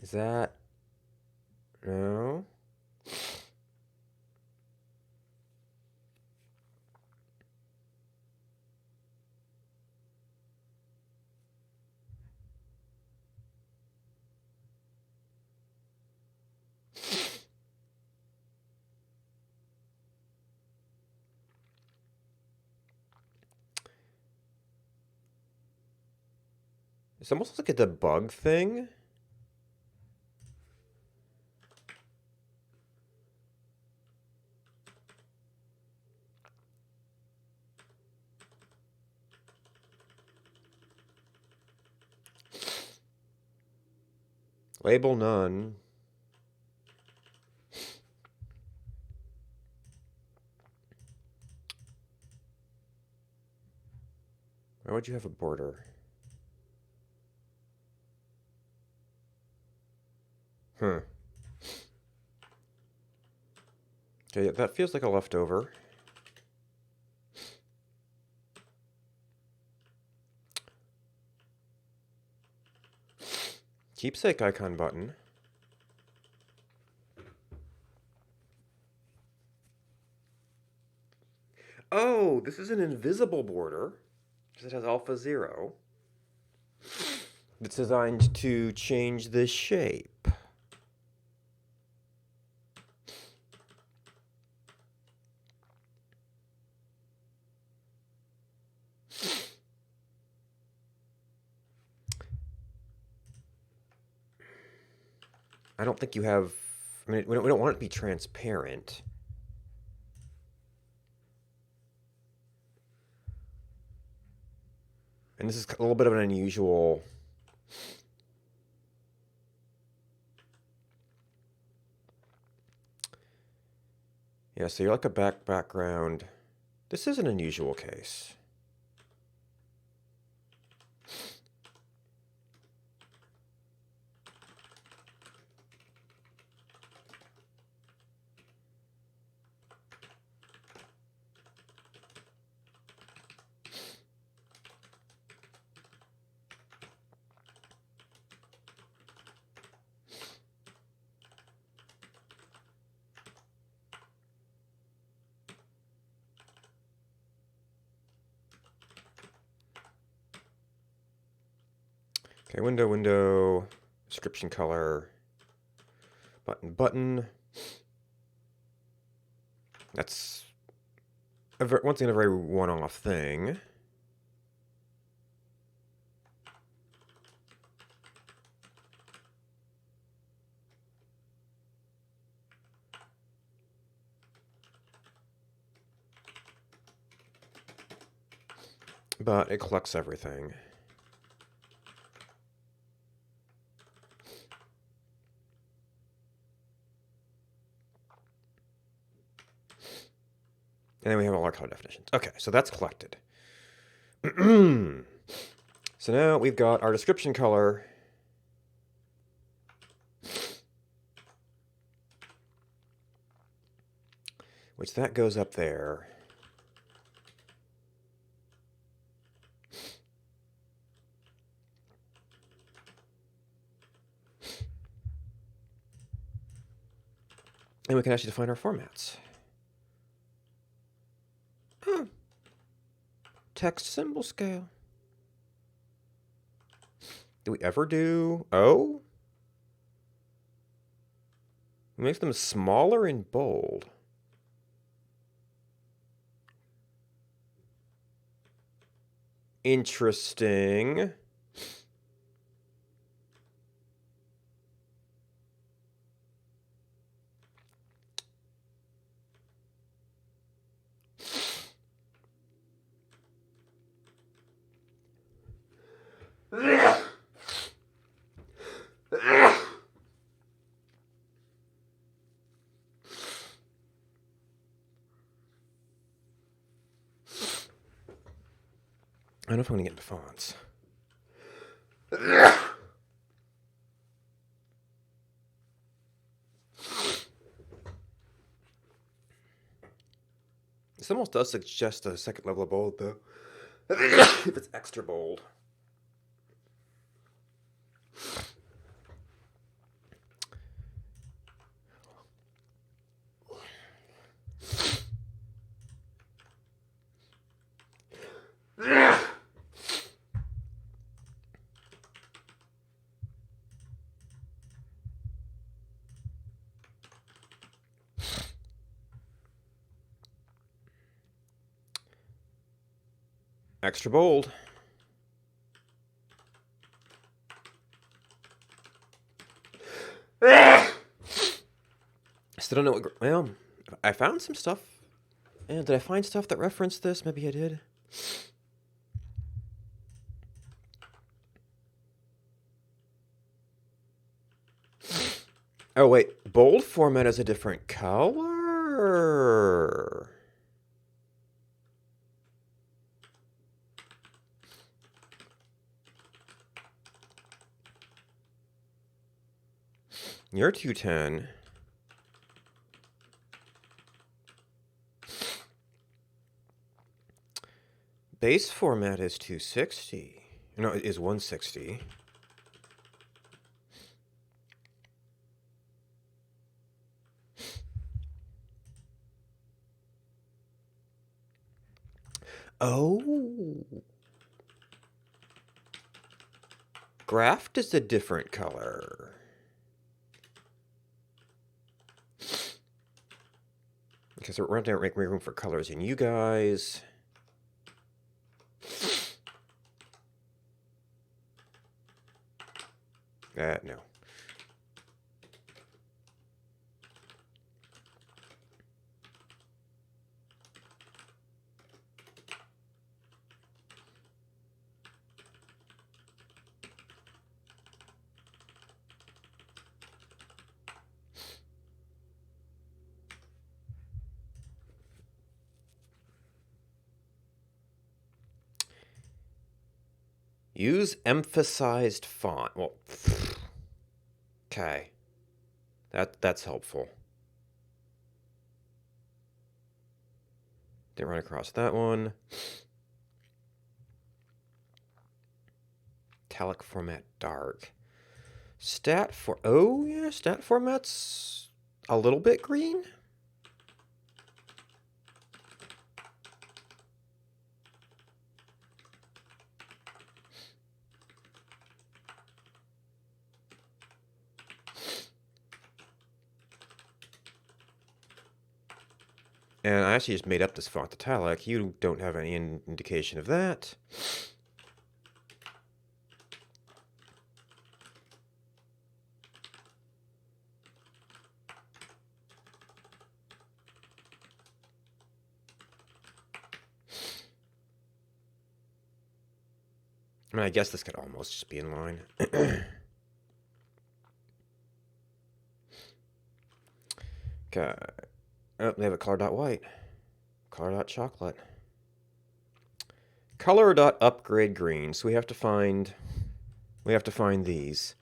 Is that... No? It's almost like a debug thing. Label none. Why would you have a border? Huh. Okay, that feels like a leftover. Keepsake icon button. Oh, this is an invisible border because it has alpha 0. It's designed to change the shape. I don't think you have... I mean, we don't want it to be transparent. And this is a little bit of an unusual... Yeah, so you're like a background. This is an unusual case. Okay, window, description color, button. That's, once again, a very one-off thing. But it collects everything. And then we have all our color definitions. Okay, so that's collected. So now we've got our description color. Which that goes up there. And we can actually define our formats. Oh. Text symbol scale. Do we ever do O? It makes them smaller and bold. Interesting. I don't know if I'm gonna get into fonts. This almost does suggest a second level of bold, though. If it's extra bold. Extra bold. Still don't know what. Well, I found some stuff. And did I find stuff that referenced this? Maybe I did. Oh, wait. Bold format is a different color. You're 210. Base format is 260. No, it is 160. Oh. Graft is a different color. Because we're going to make room for colors in you guys. No. Use emphasized font. Well, okay. That's helpful. Didn't run across that one. Italic format dark. Stat for oh yeah, stat format's a little bit green. And I actually just made up this font italic. You don't have any indication of that. I mean, I guess this could almost just be in line. Okay. Oh, they have a color.white. Color.chocolate. Color.upgrade green. So we have to find these.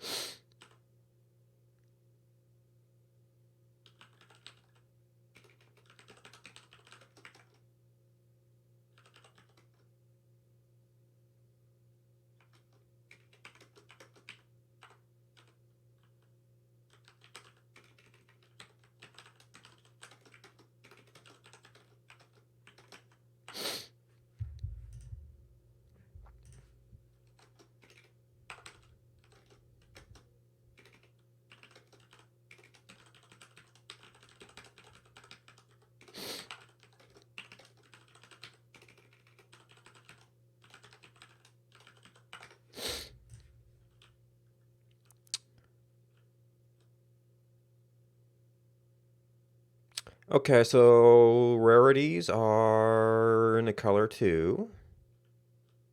Okay, so rarities are in the color too.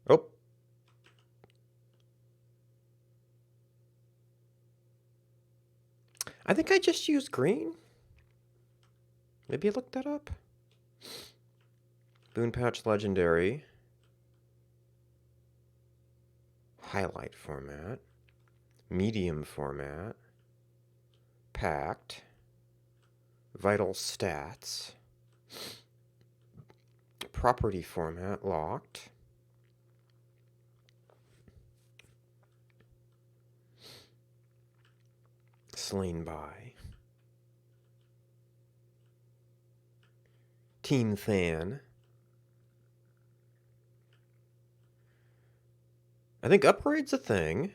Oh. I think I just used green. Maybe I looked that up. Boon Patch Legendary. Highlight format. Medium format. Packed. Vital stats. Property format locked. Slain by. Team Than. I think upgrade's a thing.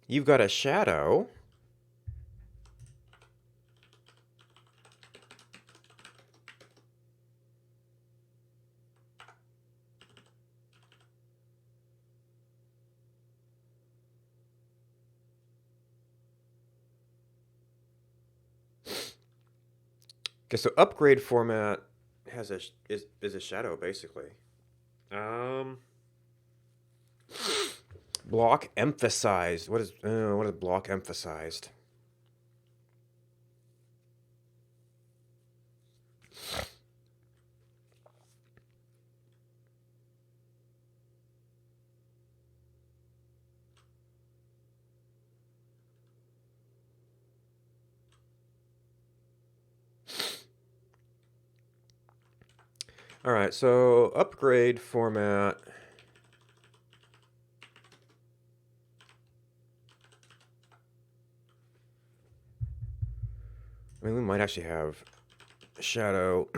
You've got a shadow. Okay, so upgrade format has is a shadow basically. Block emphasized. What is block emphasized? All right, so upgrade format. I mean, we might actually have shadow.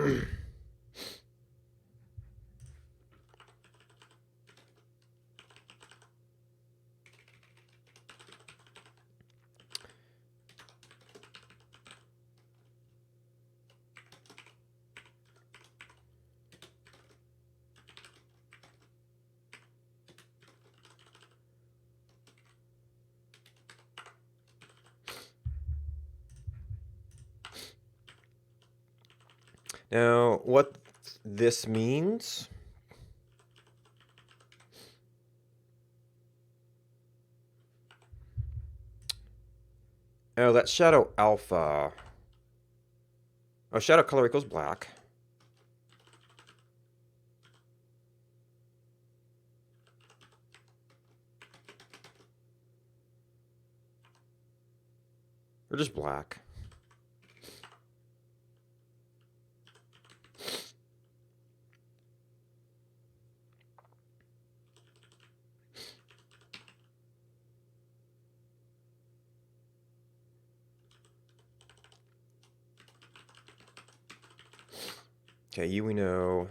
Now, what this means? Oh, that's shadow alpha. Oh, shadow color equals black. Or just black. Okay, you we know.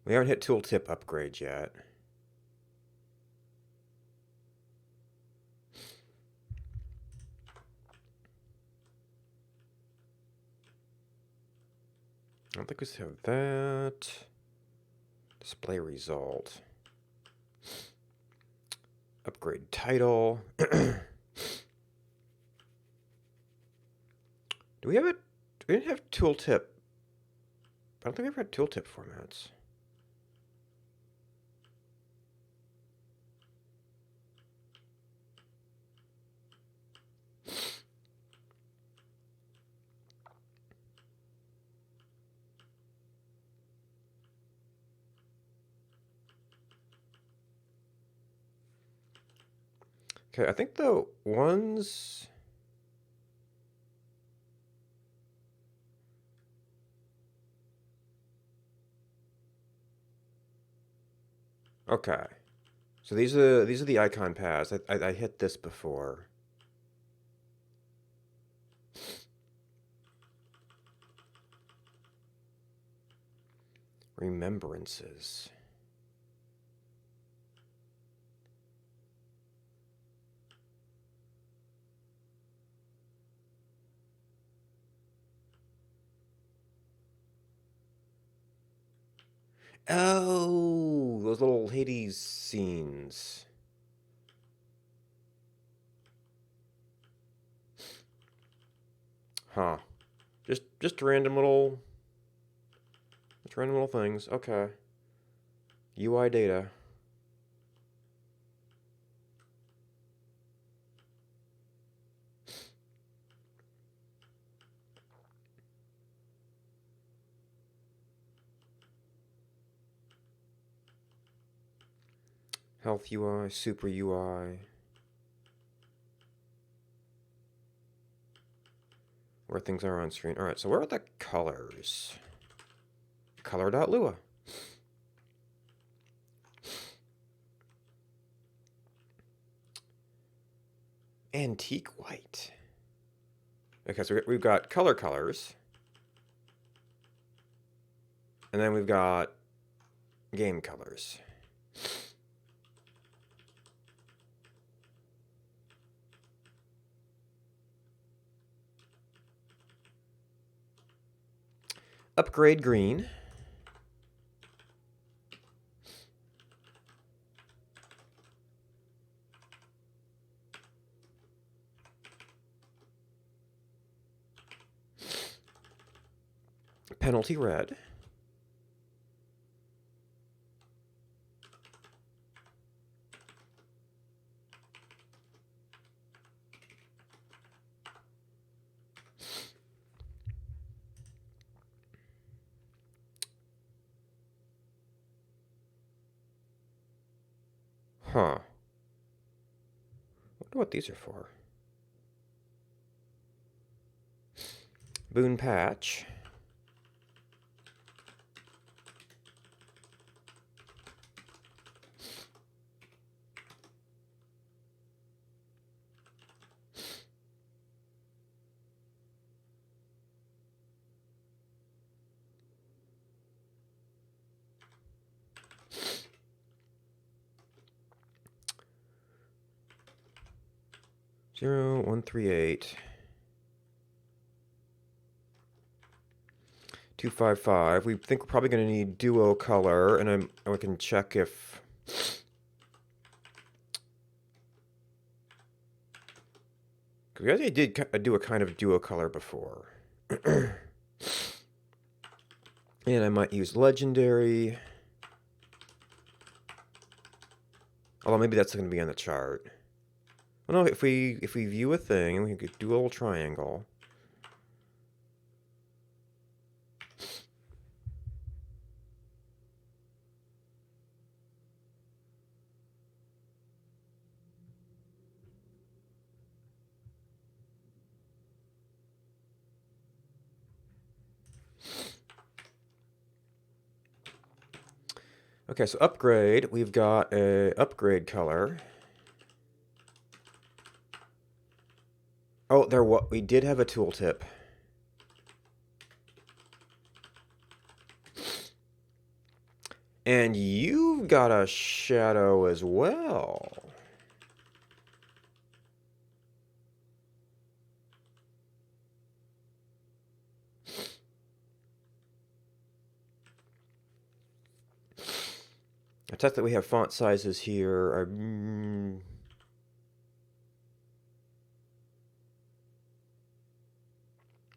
We haven't hit tooltip upgrade yet. I don't think we have that. Display result. Upgrade title. Do we have it? We didn't have tooltip. I don't think we ever had tooltip formats. Okay, I think the ones. Okay, so these are the icon paths. I hit this before. Remembrances. Oh, those little Hades scenes. Huh. Just random little things. Okay. UI data. Health UI, Super UI. Where things are on screen. Alright, so where are the colors? Color.lua. Antique white. Okay, so we've got colors. And then we've got game colors. Upgrade green. Penalty red. Huh. Wonder what these are for. Boon patch. Zero, 138. 255. We think we're probably going to need duo color, and we can check if we already did do a kind of duo color before. And I might use legendary. Although maybe that's going to be on the chart. Well, no, if we view a thing, we could do a little triangle. Okay, so upgrade, we've got a upgrade color. Oh, we did have a tooltip. And you've got a shadow as well. I test that we have font sizes here.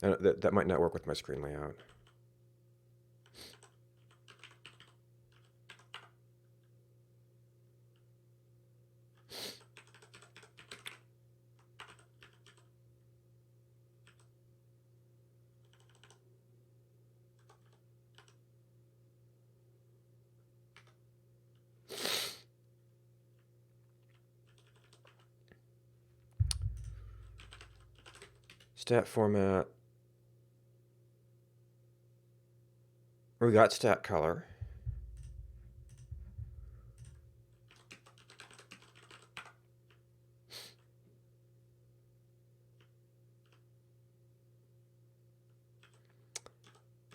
That might not work with my screen layout. Stat format. We got stat color.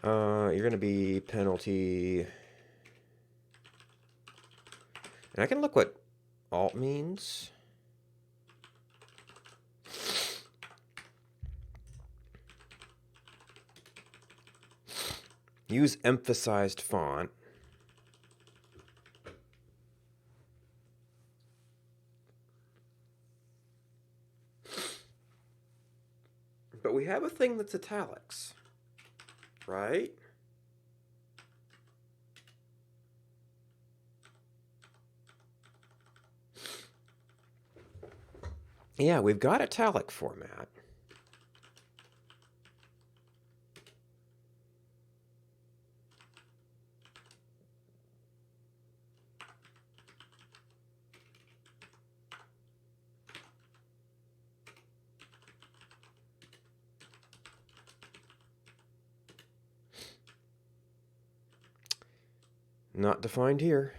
You're going to be penalty. And I can look what alt means. Use emphasized font. But we have a thing that's italics, right? Yeah, we've got italic format. Not defined here.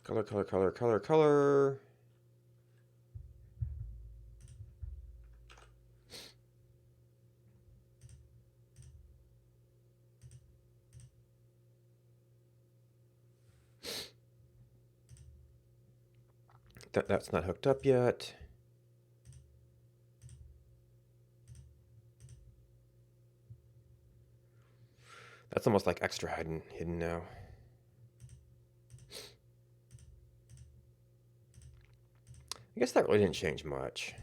Color, color, color, color, color. That's not hooked up yet. That's almost like extra hidden now. I guess that really didn't change much.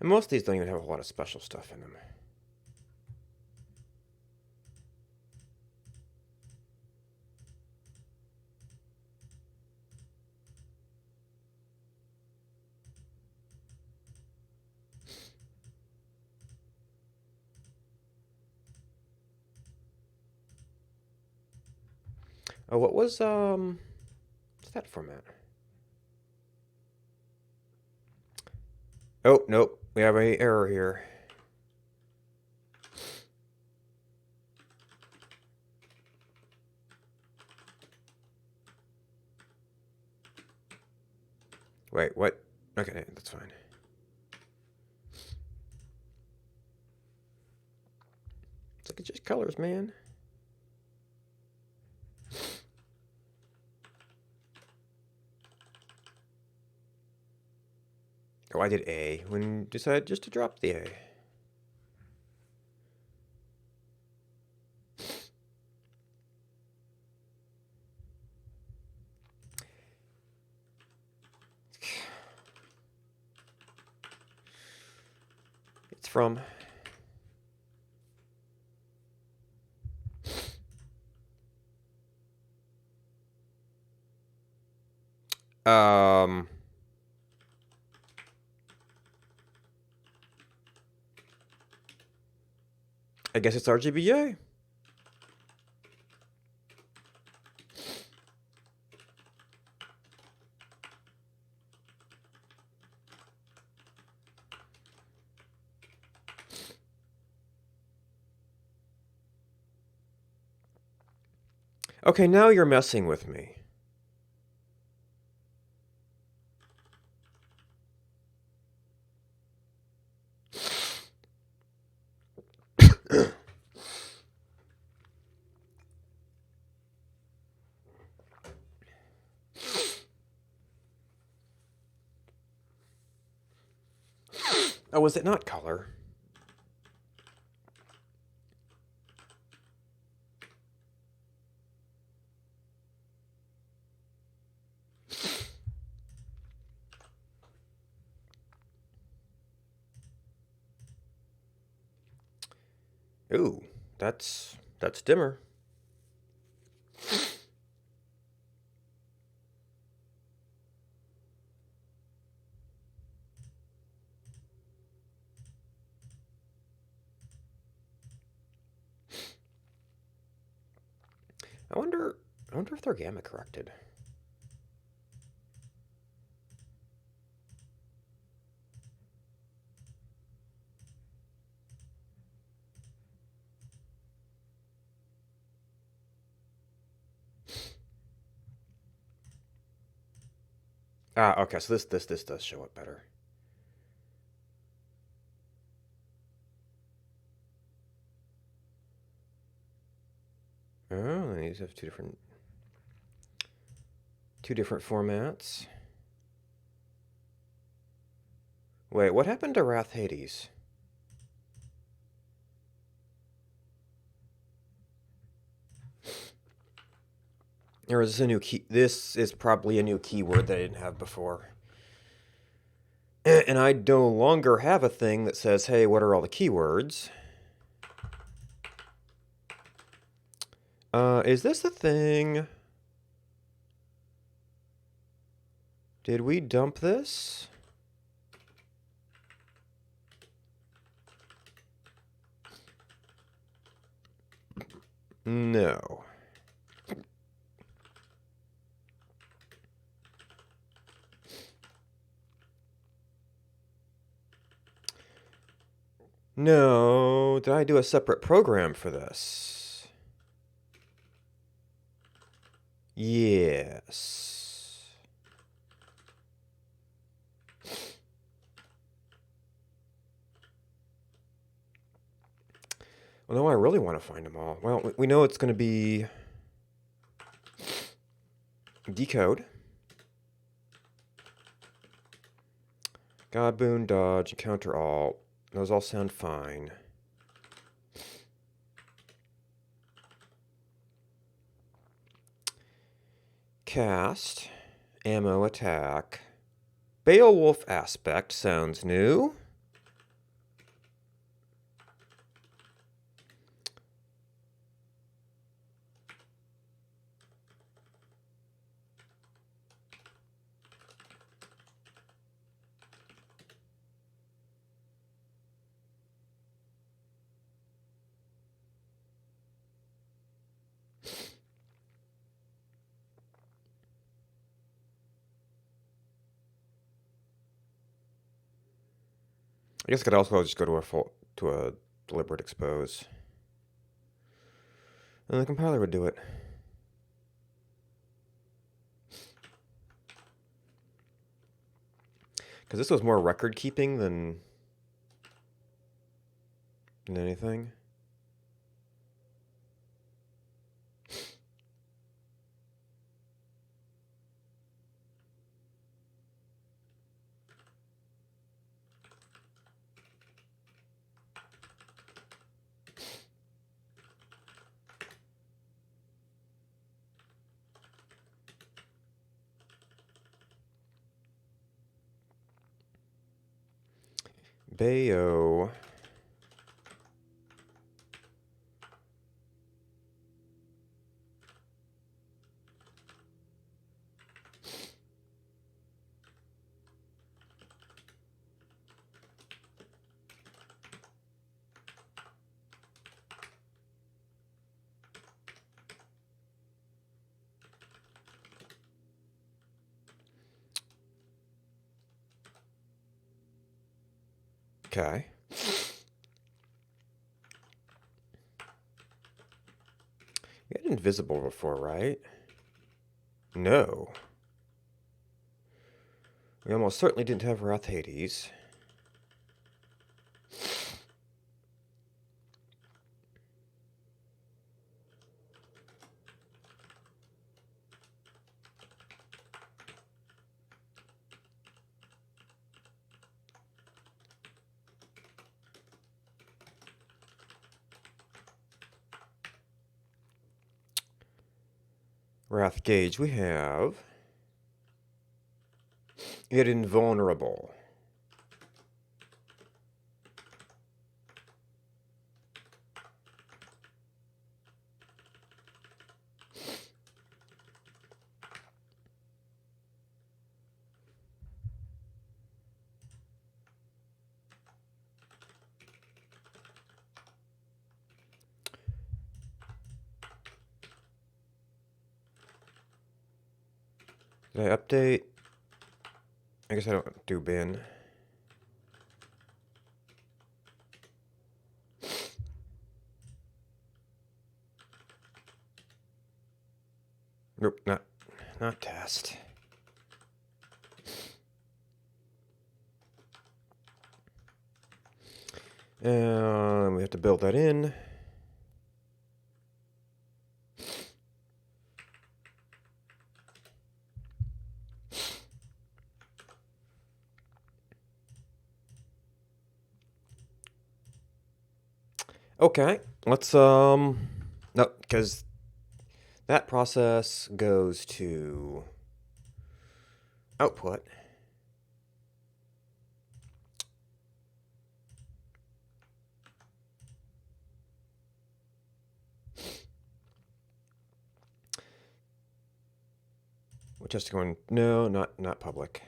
And most of these don't even have a lot of special stuff in them. Oh, what's that format? Oh, nope. We have an error here. Wait, what? Okay, that's fine. It's like it's just colors, man. Oh, I did A when decided just to drop the A. It's from um I guess it's RGBA. Okay, now you're messing with me. Oh, was it not color? Ooh, that's dimmer. I wonder if they're gamma corrected. Ah, okay, so this does show up better. Oh, these have two different formats. Wait, what happened to Wrath Hades? Or is this a new key? This is probably a new keyword that I didn't have before. And I no longer have a thing that says, hey, what are all the keywords? Is this the thing? Did we dump this? No. No. Did I do a separate program for this? Yes. Well, no, I really want to find them all. Well, we know it's going to be decode, God, Boon, dodge, counter alt. Those all sound fine. Cast, ammo, attack. Beowulf aspect sounds new. I guess I could also just go to a deliberate expose. And the compiler would do it. Because this was more record keeping than anything. Bayo. Okay. We had invisible before, right? No. We almost certainly didn't have Wrath Hades. Wrath Gauge we have. Yet invulnerable. Did I update? I guess I don't do bin. Nope, not test. And we have to build that in. Okay, let's no, because That process goes to output. Which has to go in, no, not public.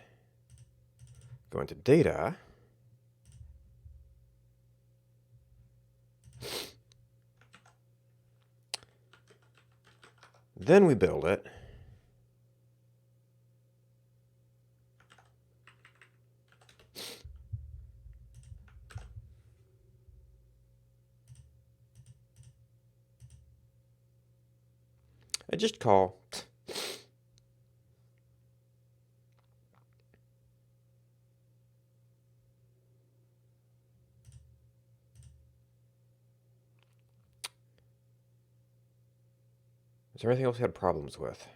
Go into data. Then we build it. I just call. Is there anything else we had problems with?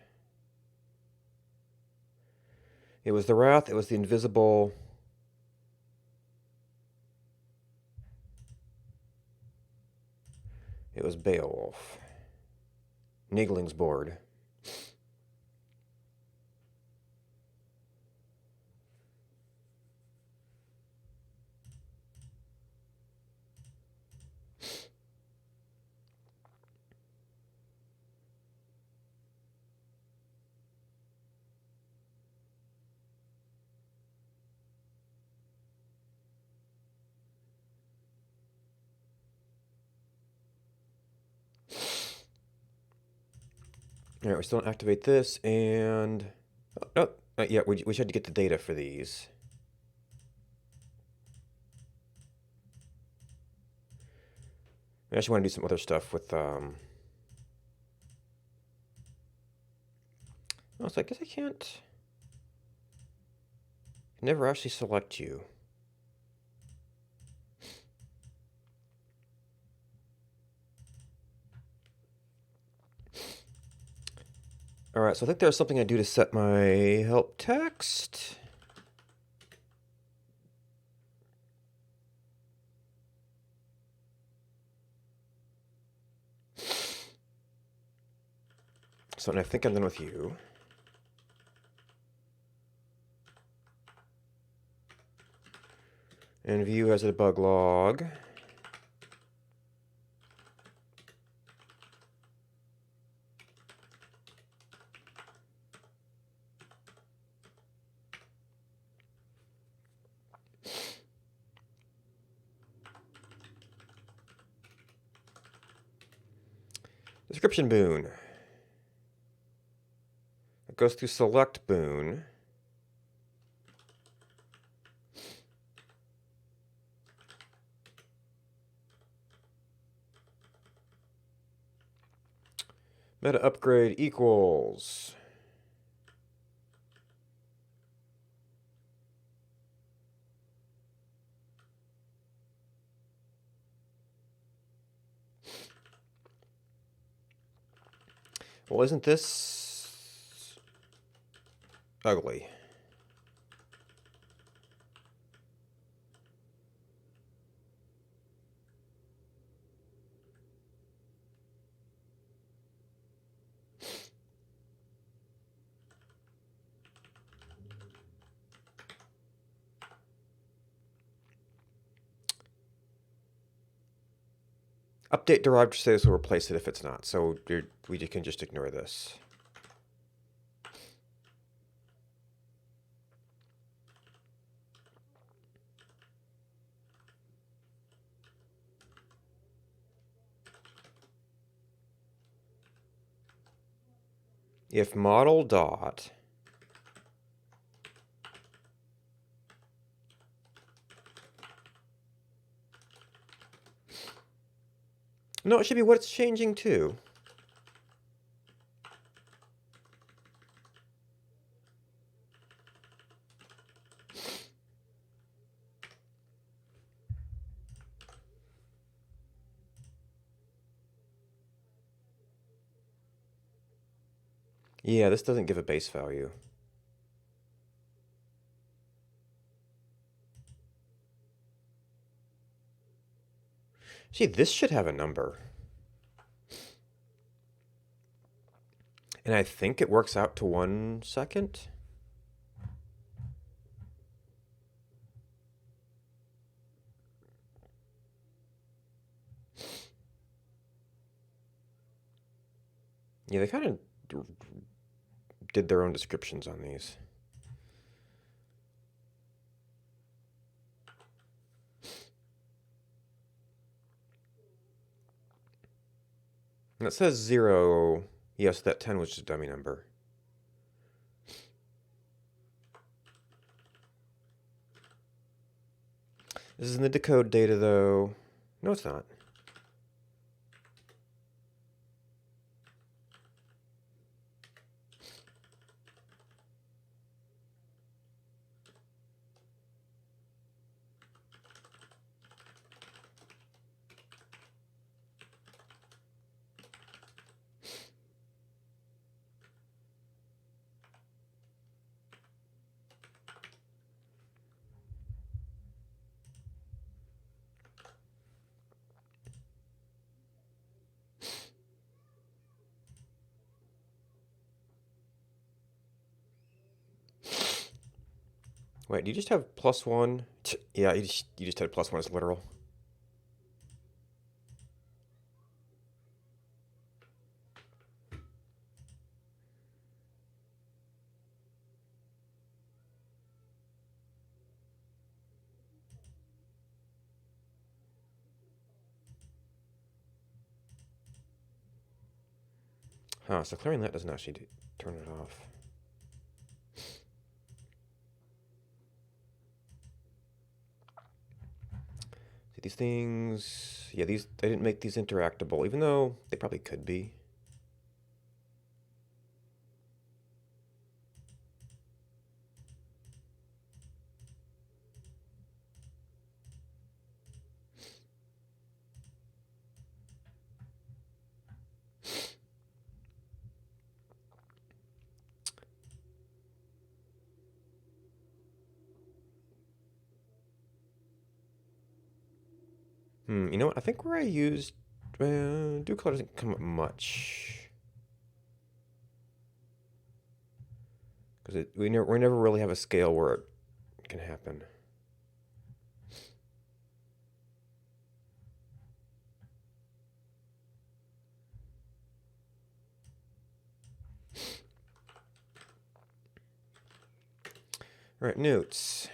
It was the Wrath, it was the Invisible. It was Beowulf. Nigling's board. All right, we still don't activate this, and yeah, we should have to get the data for these. I actually want to do some other stuff with Oh, so I guess I can't. Never actually select you. All right, so I think there's something I do to set my help text. So I think I'm done with you. And view as a debug log. Description Boon. It goes to select Boon. Meta upgrade equals. Well, isn't this ugly? Update derived status will replace it if it's not, so we can just ignore this. If model dot no, it should be what it's changing to. Yeah, this doesn't give a base value. See, this should have a number. And I think it works out to 1 second. Yeah, they kind of did their own descriptions on these. And it says 0. Yes, that 10 was just a dummy number. This is in the decode data, though. No, it's not. Wait, do you just have +1? Yeah, you just had +1 as literal. Huh, so clearing that doesn't actually turn it off. See, these things... Yeah, these I didn't make these interactable, even though they probably could be. You know what? I think where I used... do color doesn't come up much. Because we never really have a scale where it can happen. All right, notes.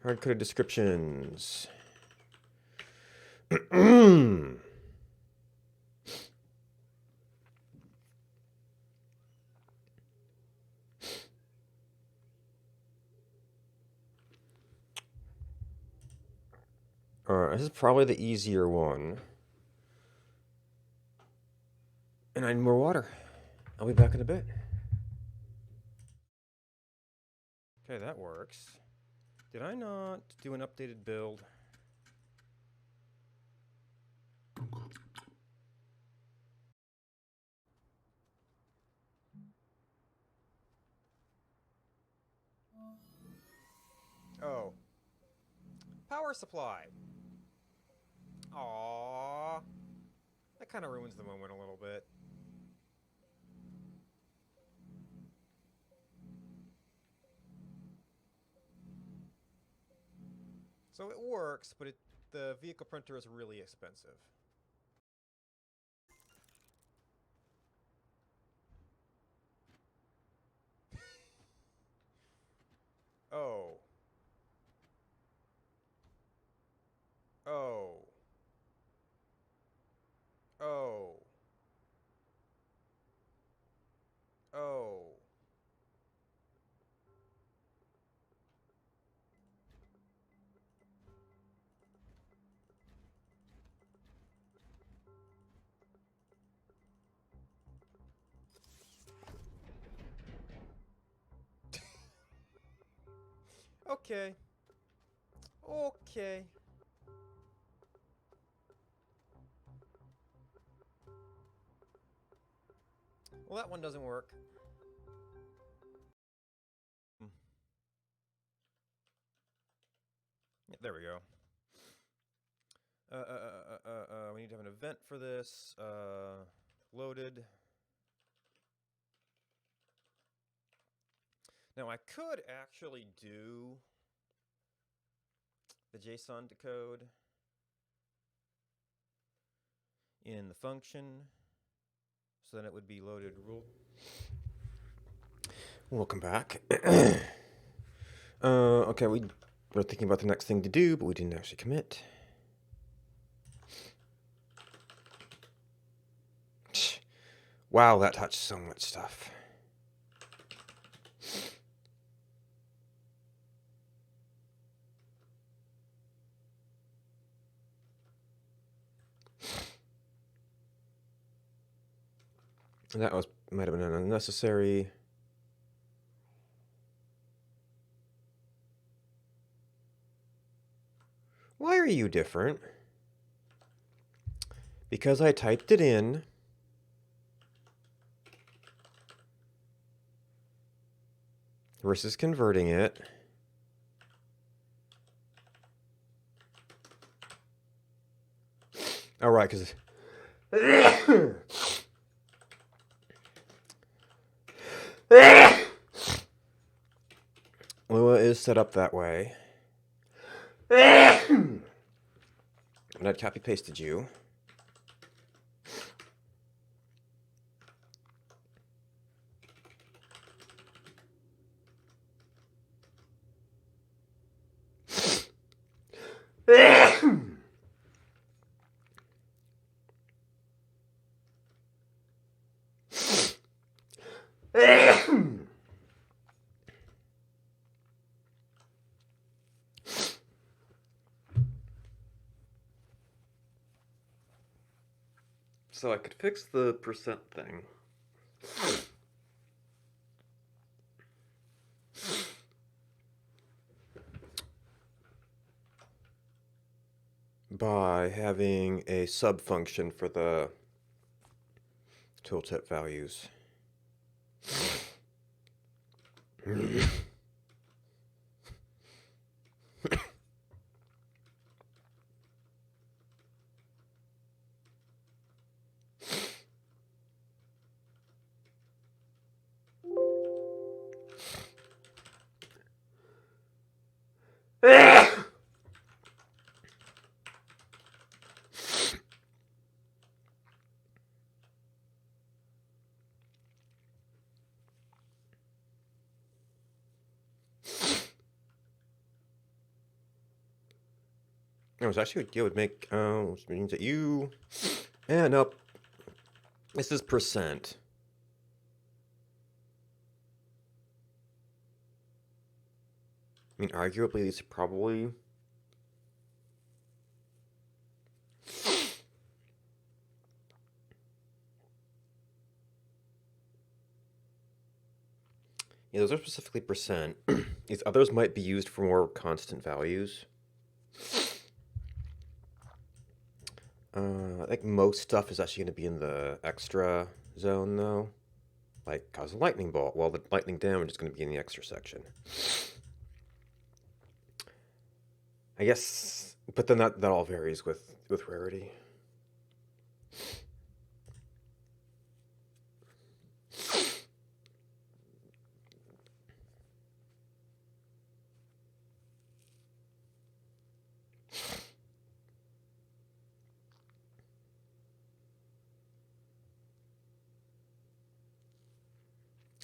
Hard-coded descriptions. Alright, this is probably the easier one. And I need more water. I'll be back in a bit. Okay, that works. Did I not do an updated build? Oh. Power supply. Aww. That kind of ruins the moment a little bit. So it works, but the vehicle printer is really expensive. Oh. Oh. Oh. Oh. Okay. Okay. Well, that one doesn't work. Yeah, there we go. We need to have an event for this. Loaded. Now I could actually do the JSON decode in the function, so then it would be loaded rule. Welcome back. Okay, we were thinking about the next thing to do, but we didn't actually commit. Wow, that touched so much stuff. That might have been unnecessary. Why are you different? Because I typed it in. Versus converting it. All right, because Lua is set up that way. And I'd copy pasted you. So I could fix the percent thing. By having a sub-function for the tooltip values. It was actually it would make which means that you nope. This is percent. I mean, arguably these are probably yeah, those are specifically percent. These others might be used for more constant values. I think most stuff is actually going to be in the extra zone, though. Like, cause a lightning bolt. Well, the lightning damage is going to be in the extra section. I guess, but then that all varies with rarity.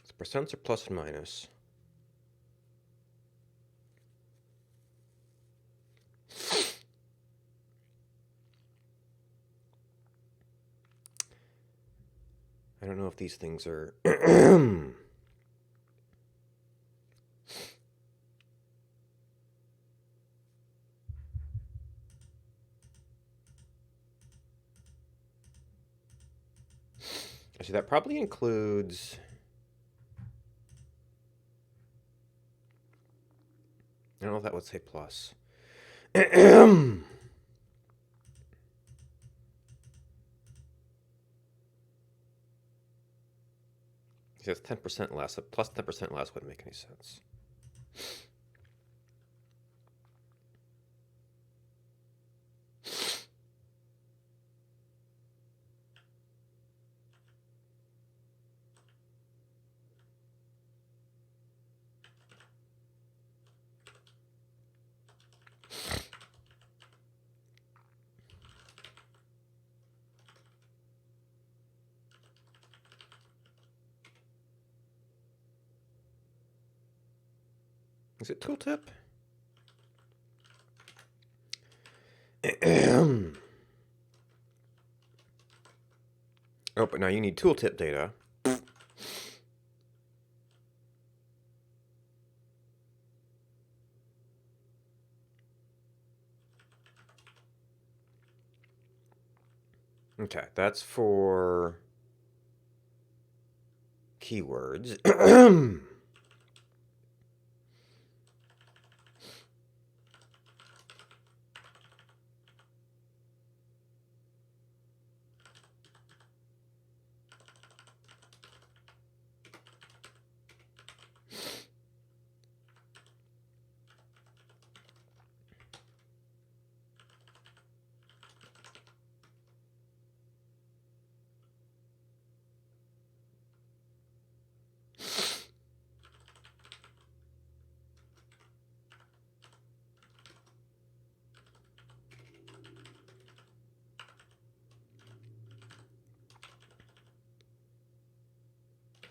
So percents are plus and minus. I don't know if these things are actually, that probably includes I don't know if that would say plus. Because 10% less, plus 10% less wouldn't make any sense. Is it tooltip? Oh, but now you need tooltip data. Okay, that's for keywords.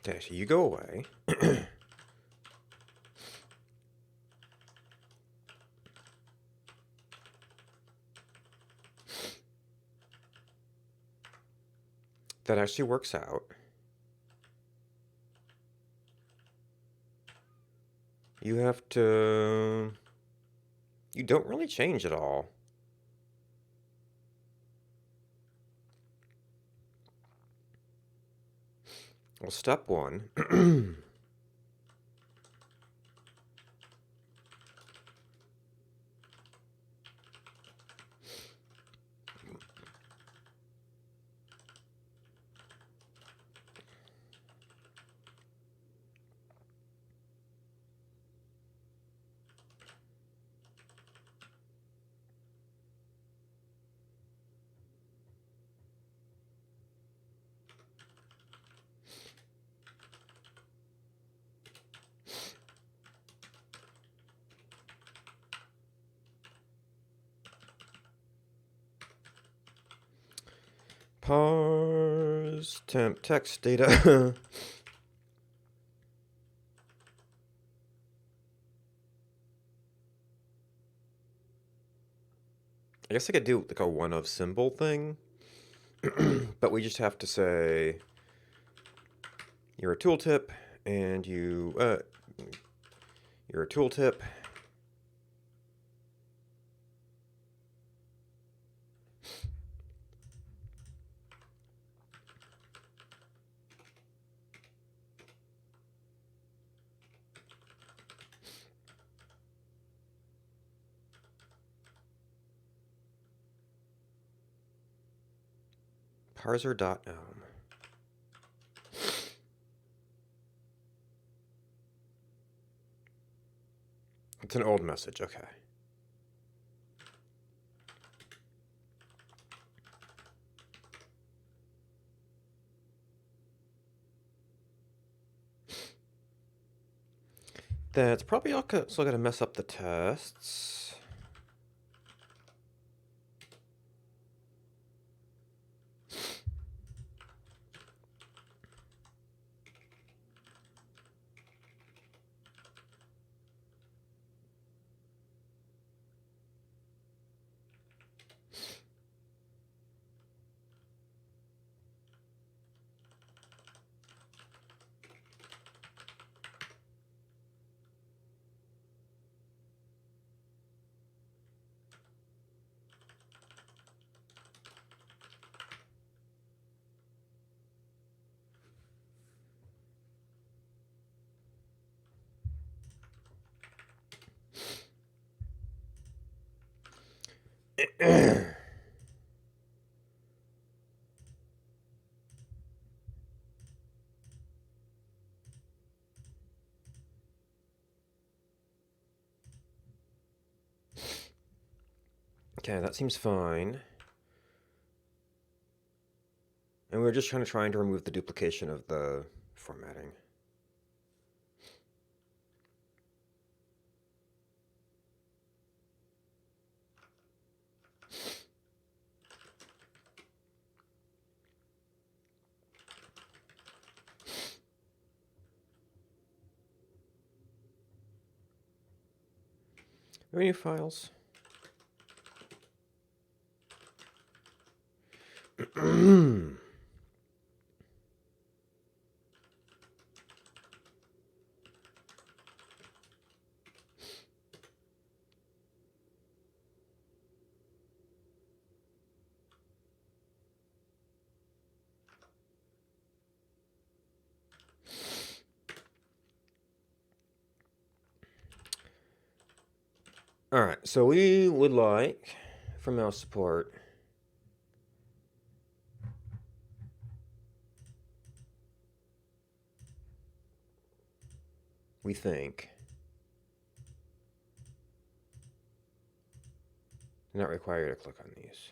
Okay, so you go away. That actually works out. You have to... You don't really change at all. Well, step one. Parse temp text data. I guess I could do like a one of symbol thing, but we just have to say you're a tooltip and you're a tooltip. Parser.gnome. It's an old message, okay. That's probably also going to mess up the tests. Okay, that seems fine. And we're just trying to remove the duplication of the formatting. Are any files? Alright, so we would like, for mouse support, we think, not require you to click on these.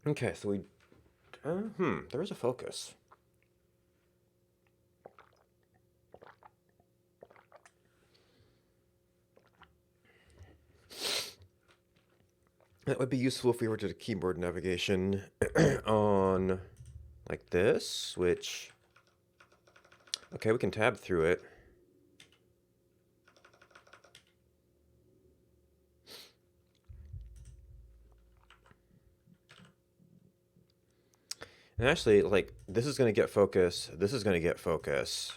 Okay, so we, there is a focus. That would be useful if we were to do keyboard navigation on like this, which, okay, we can tab through it. And actually, like, this is going to get focus, this is going to get focus.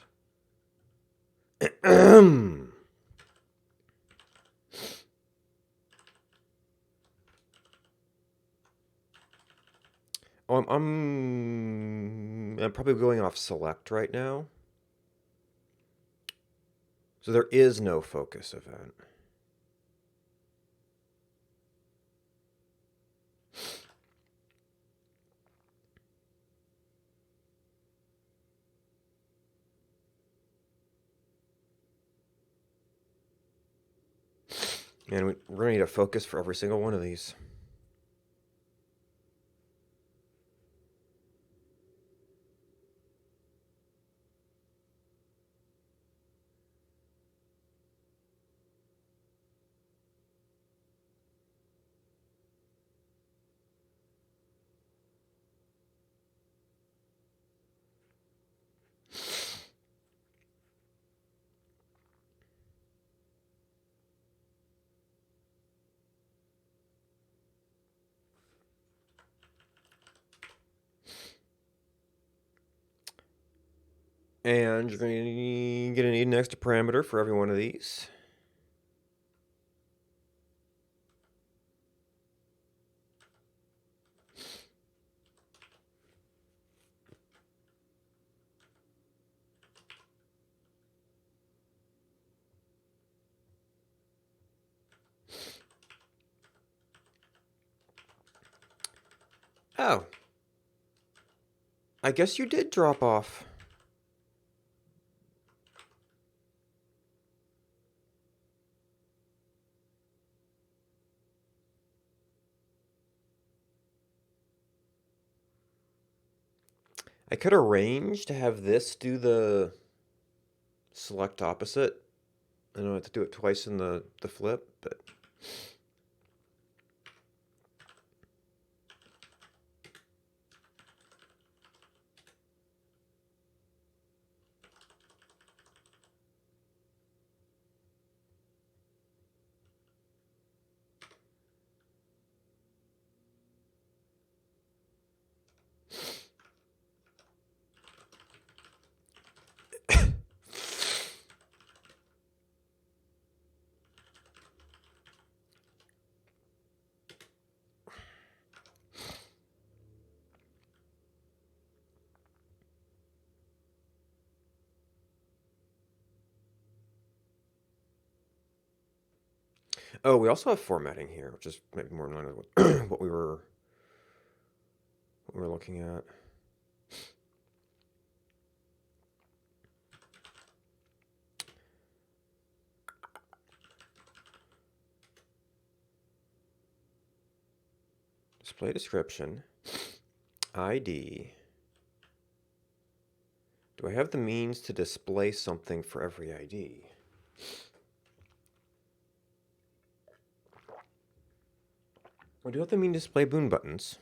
Oh, I'm probably going off select right now. So there is no focus event. And we're going to need a focus for every single one of these. And you're going to need an extra parameter for every one of these. Oh. I guess you did drop off. I could arrange to have this do the select opposite. I don't have to do it twice in the flip, but... Oh, we also have formatting here, which is maybe more in line with what we were looking at. Display description, ID, Do I have the means to display something for every ID? I do have the means to display Boon buttons.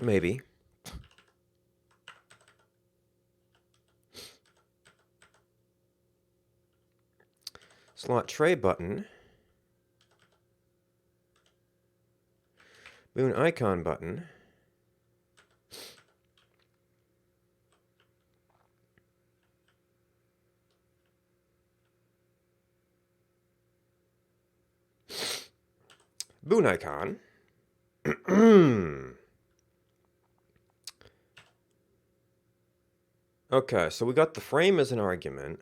Maybe. Slot tray button. Boon icon button. Boon icon. Okay, so we got the frame as an argument.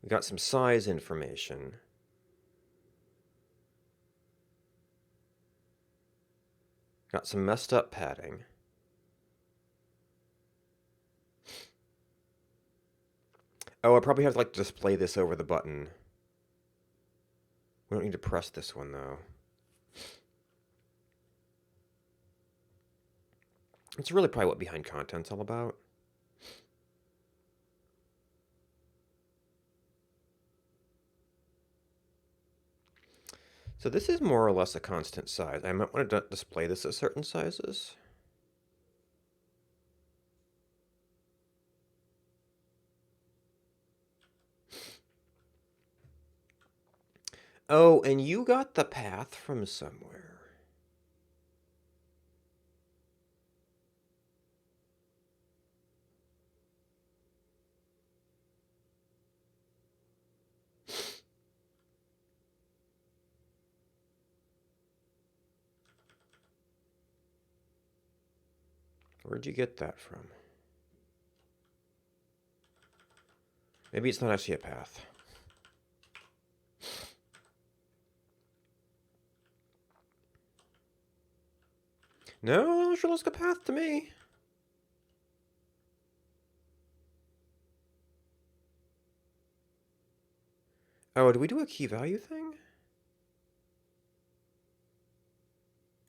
We got some size information. Got some messed up padding. Oh, I probably have to like display this over the button. We don't need to press this one though. It's really probably what behind content's all about. So this is more or less a constant size. I might want to display this at certain sizes. Oh, and you got the path from somewhere. Where'd you get that from? Maybe it's not actually a path. No, it sure looks like a path to me. Oh, do we do a key value thing?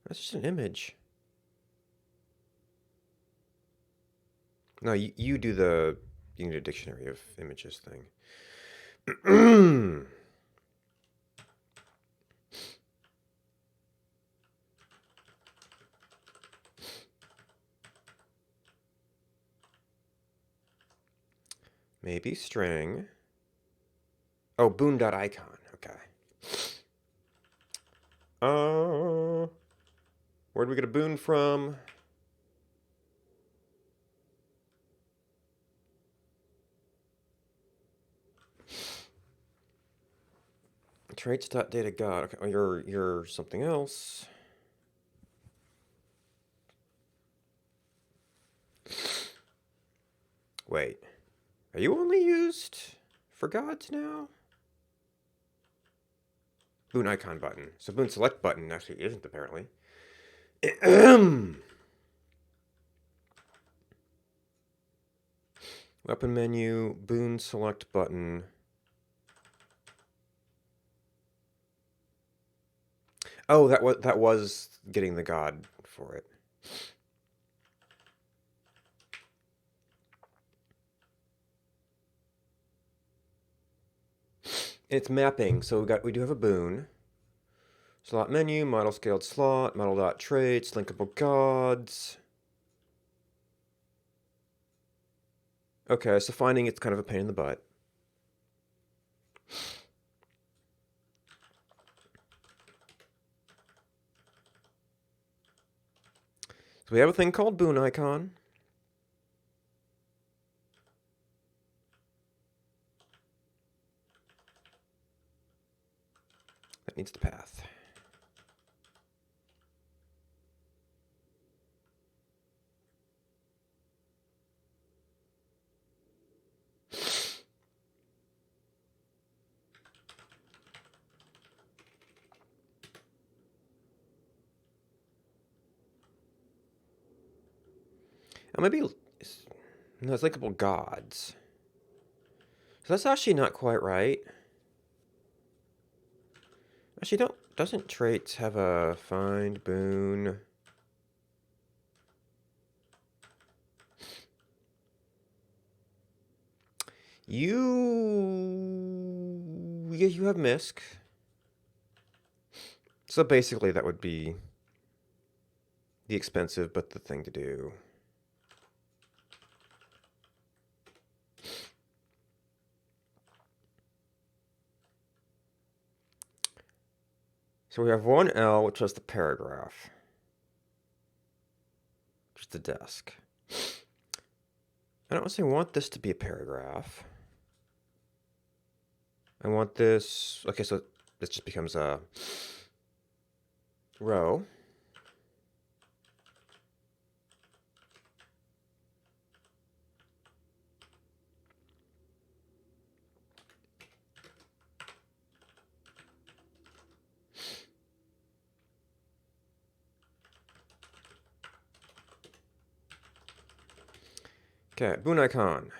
That's just an image. No, you do the you need a dictionary of images thing. Maybe string. Oh, boon.icon. Okay. Where'd we get a boon from? Traits.datagod. Okay, oh, you're something else. Wait. Are you only used for gods now? Boon icon button. So boon select button actually isn't apparently. Weapon menu, boon select button. Oh, that was getting the god for it. It's mapping, so we do have a boon. Slot menu, model scaled slot, model.traits, linkable gods. Okay, so finding it's kind of a pain in the butt. So we have a thing called boon icon. That needs the path. Oh, maybe no, it's linkable gods. So that's actually not quite right. Actually, doesn't traits have a find boon? You have misc. So basically that would be the expensive but the thing to do. So we have 1L, which is the paragraph. Just the desk. I don't necessarily want this to be a paragraph. I want this... Okay, so this just becomes a row. Okay, Boon icon.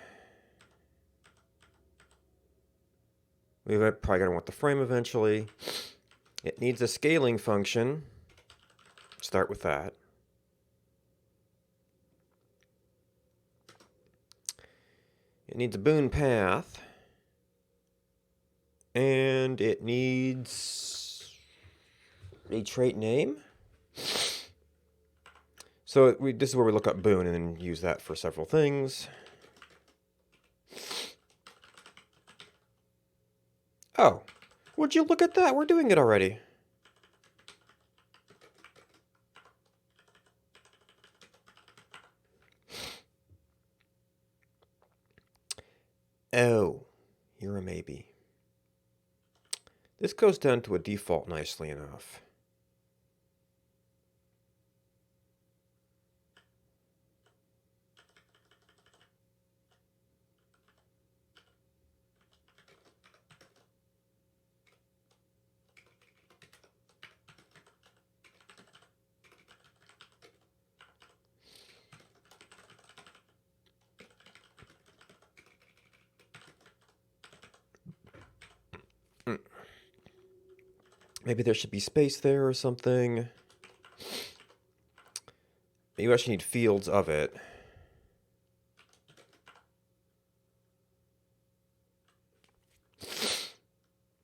We're probably going to want the frame eventually. It needs a scaling function. Start with that. It needs a Boon path. And it needs a trait name. So this is where we look up Boon and then use that for several things. Oh, would you look at that? We're doing it already. Oh, you're a maybe. This goes down to a default nicely enough. Maybe there should be space there or something. You actually need fields of it.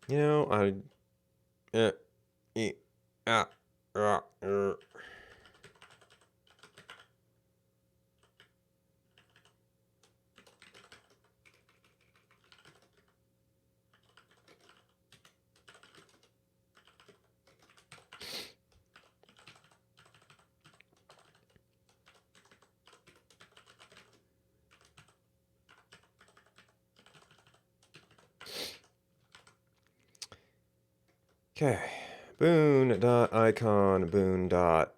You know, ah, Okay, boon.icon, boon.name.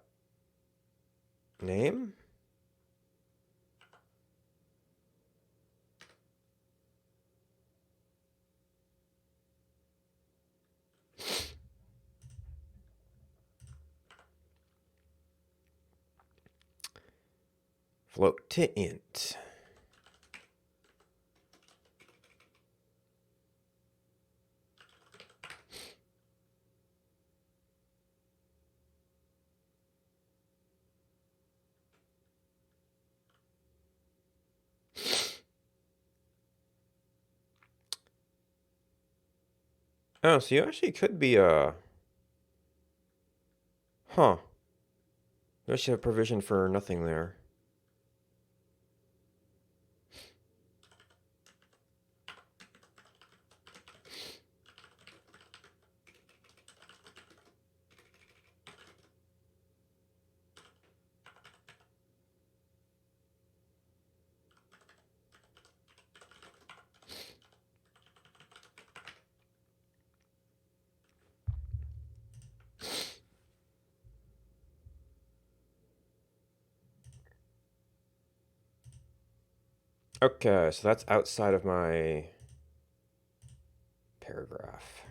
Float to int. Oh, so you actually could be a... Huh. You actually have provision for nothing there. Okay, so that's outside of my paragraph.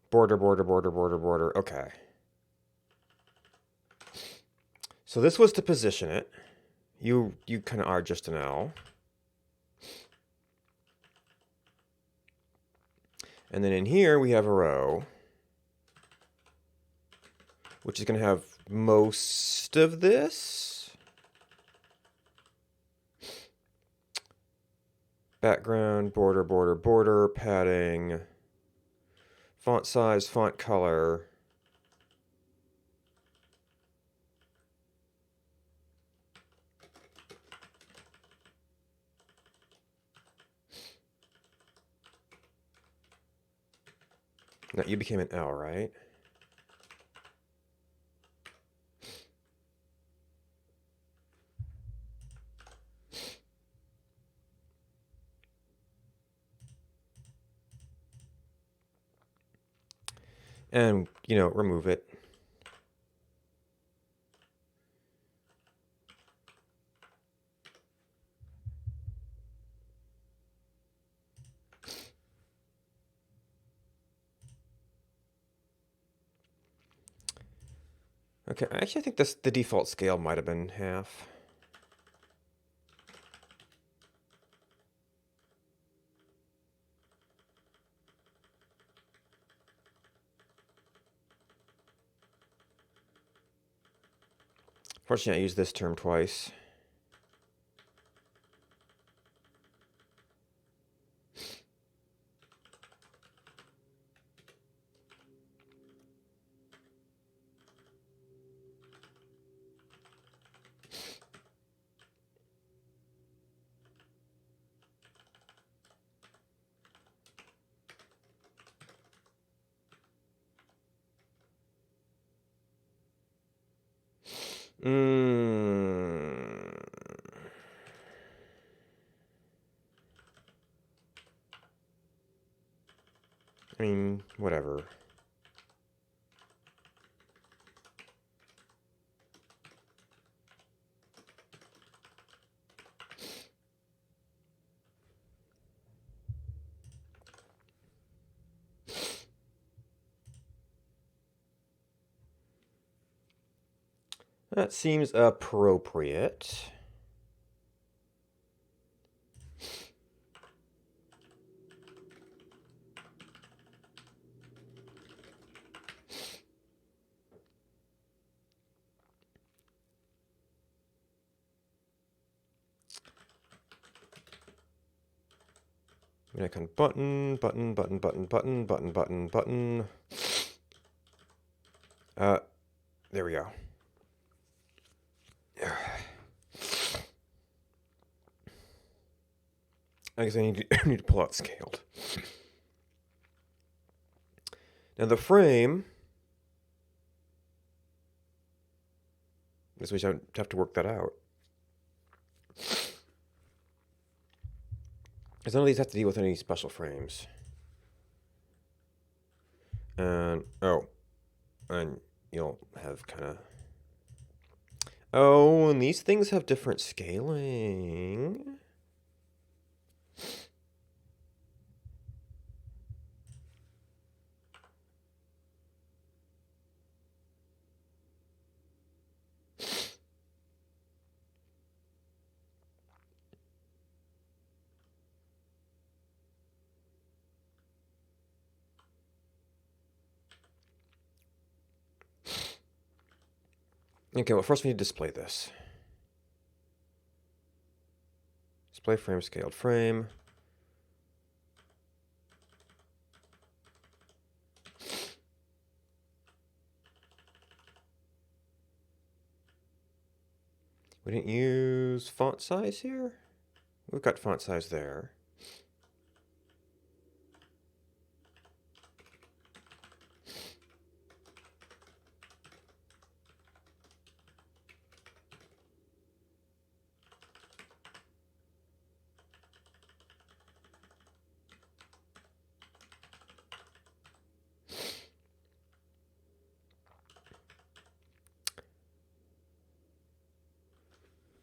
Border, border, border, border, border. Okay. So this was to position it. You kind of are just an L. And then in here we have a row, which is going to have most of this. Background, border, border, border, padding, font size, font color. Now you became an L, right? And, you know, remove it. Okay, actually I think the default scale might have been half. Fortunately, I used this term twice. Mm. I mean, whatever. That seems appropriate. Icon button, button, button, button, button, button, button, button. There we go. I guess I need to, I need to pull out scaled. Now the frame, I guess we should have to work that out. Because none of these have to deal with any special frames. And, oh, and you'll have kind of... Oh, and these things have different scaling. Okay, well, first we need to display this. Display frame, scaled frame. We didn't use font size here? We've got font size there.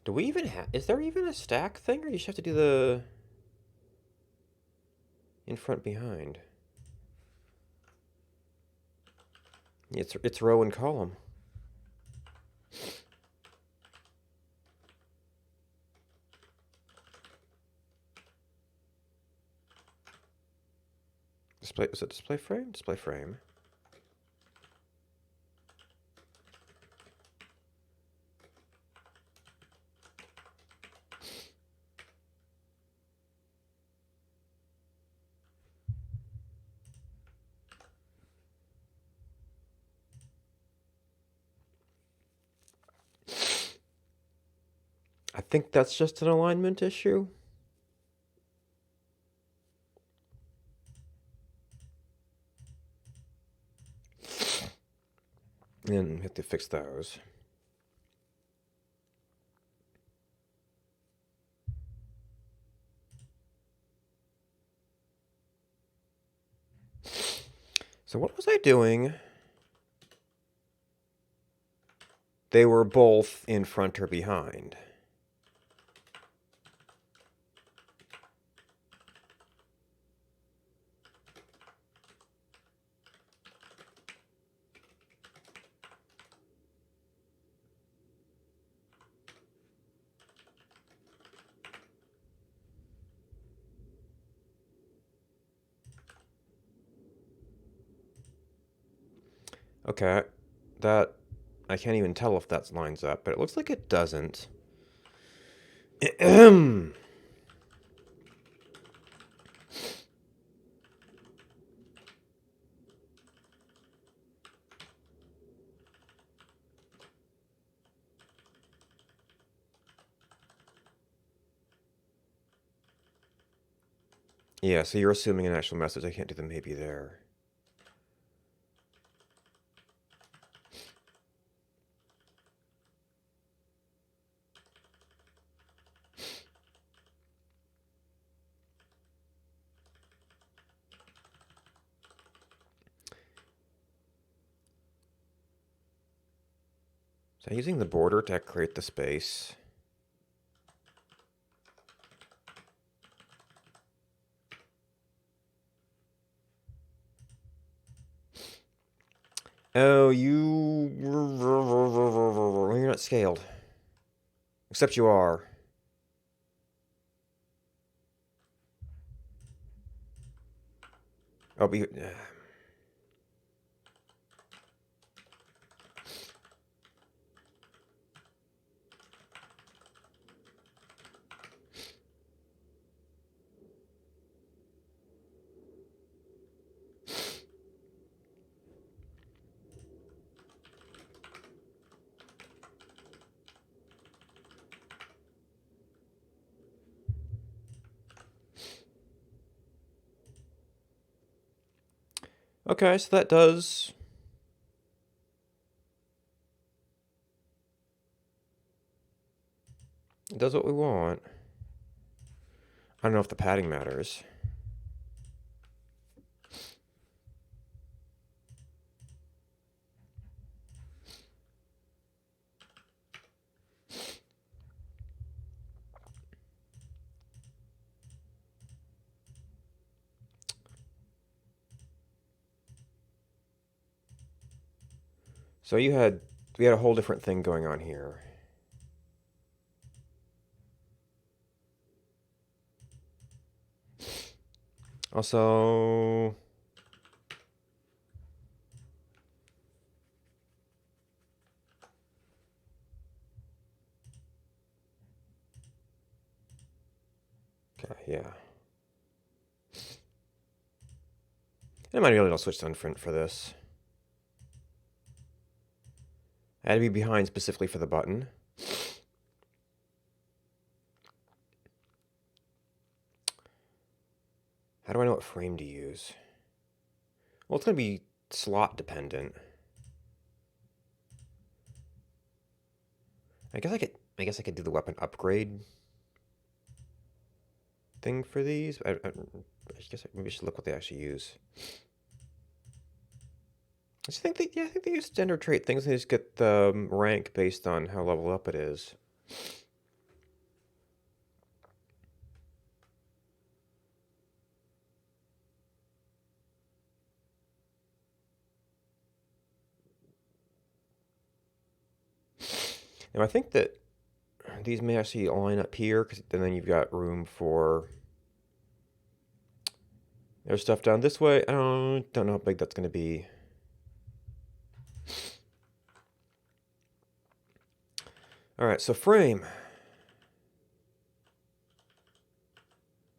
Do we even have... Is there even a stack thing, or you just have to do the... in front, behind? It's row and column. Display, is it display frame? Display frame. I think that's just an alignment issue. And we have to fix those. So what was I doing? They were both in front or behind. Okay, that I can't even tell if that lines up, but it looks like it doesn't. Yeah, so you're assuming an actual message. I can't do the maybe there. So I'm using the border to create the space. Oh, you're not scaled. Except you are. Oh, but you... Okay, so that does... It does what we want. I don't know if the padding matters. So we had a whole different thing going on here. Also... Okay, yeah. I might really not switch to unprint for this. I had to be behind specifically for the button. How do I know what frame to use? Well, it's going to be slot dependent. I guess I could do the weapon upgrade thing for these. I guess maybe I should look what they actually use. I think they use standard trait things. They just get the rank based on how leveled up it is. Now I think that these may actually line up here, because then you've got room for There's stuff down this way. I don't know how big that's going to be. All right, so frame.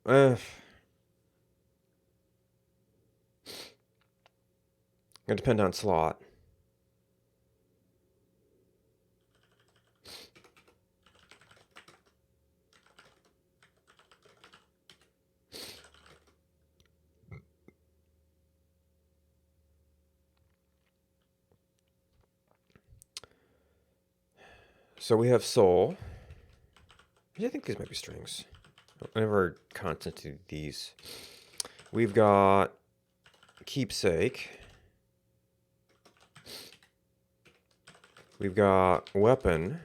Gonna depend on slot. So we have soul. I think these might be strings. I never constituted these. We've got keepsake. We've got weapon.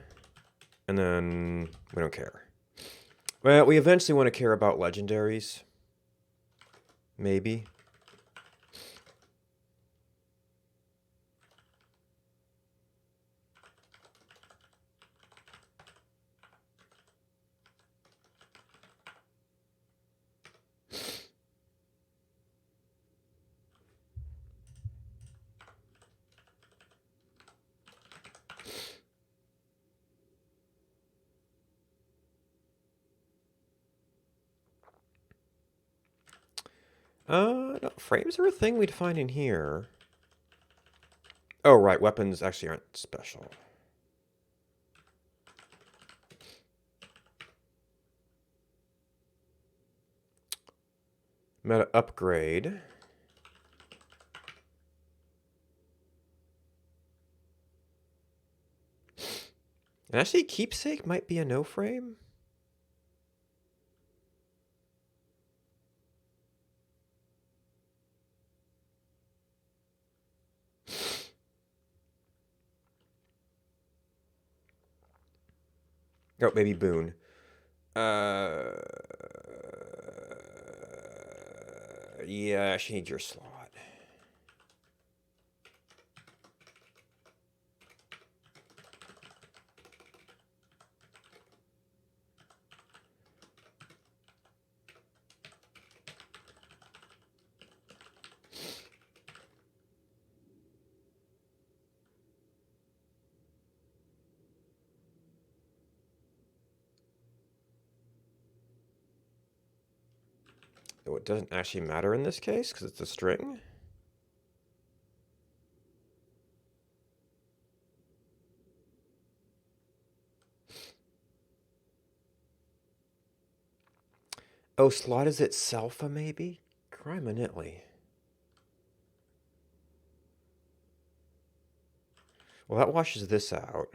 And then we don't care. Well, we eventually want to care about legendaries. Maybe. No, frames are a thing we define in here. Oh, right, weapons actually aren't special. Meta upgrade. And actually, keepsake might be a no frame. Oh, maybe Boon. Yeah, she needs your slot. Oh, it doesn't actually matter in this case because it's a string. Oh, slot is itself a maybe? Criminally. Well, that washes this out.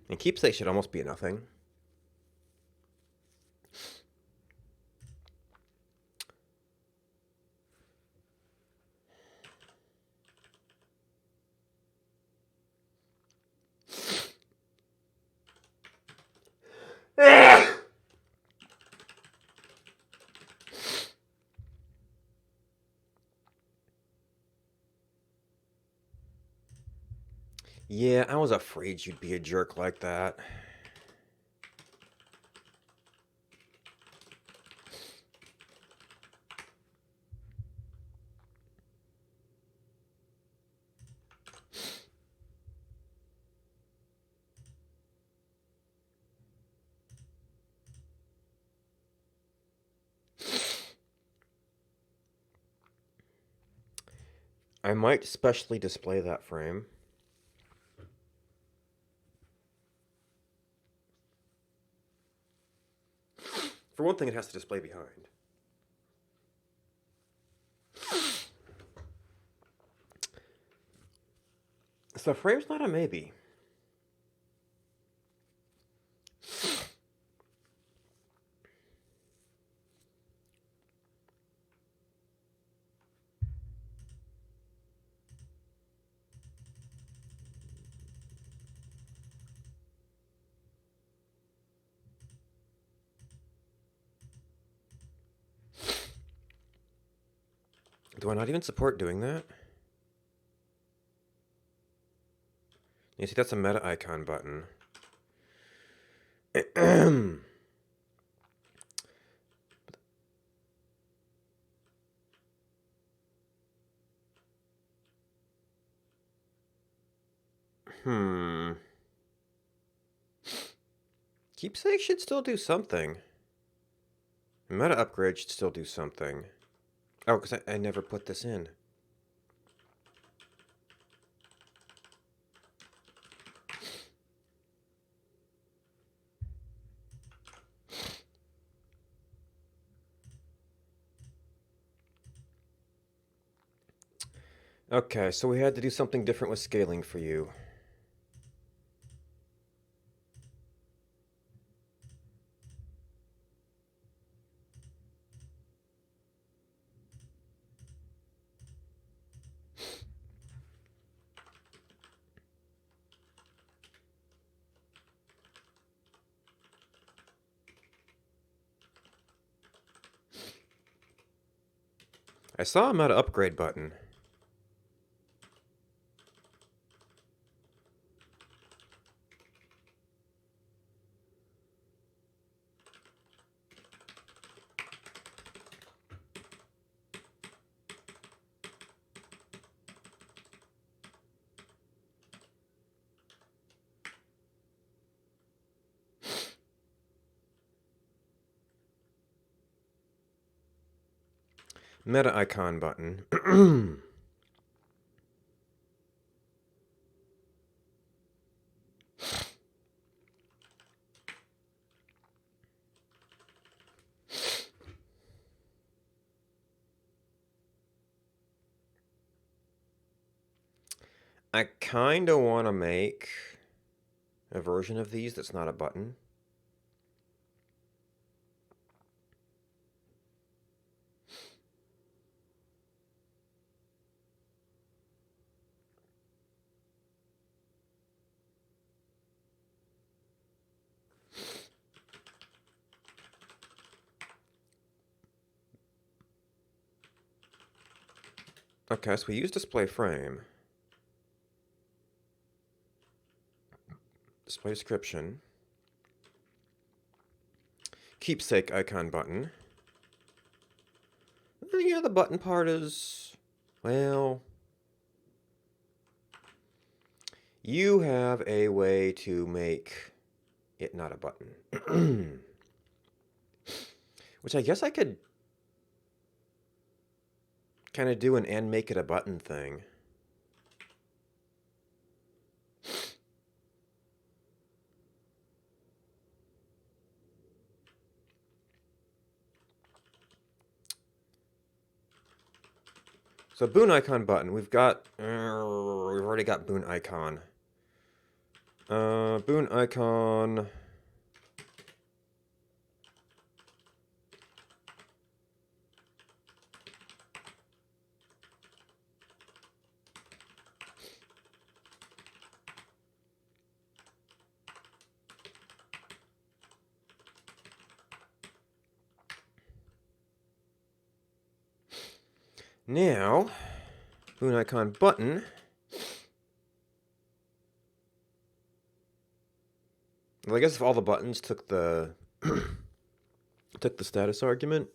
And keepsake should almost be a nothing. Yeah, I was afraid you'd be a jerk like that. I might specially display that frame. For one thing, it has to display behind. So frame's not a maybe. Do I not even support doing that? You see, that's a meta icon button. Keepsake should still do something. Meta upgrade should still do something. Oh, because I never put this in. Okay, so we had to do something different with scaling for you. I saw a meta upgrade button. Meta icon button. I kind of want to make a version of these that's not a button. Okay, so we use display frame. Display description. Keepsake icon button. Yeah, the button part is, well, you have a way to make it not a button. Which I guess I could kind of do an and make it a button thing. So Boon icon button, we've already got Boon icon. Boon icon. Now, Boon icon button. Well, I guess if all the buttons took the took the status argument.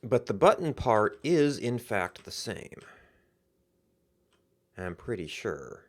But the button part is in fact the same. I'm pretty sure.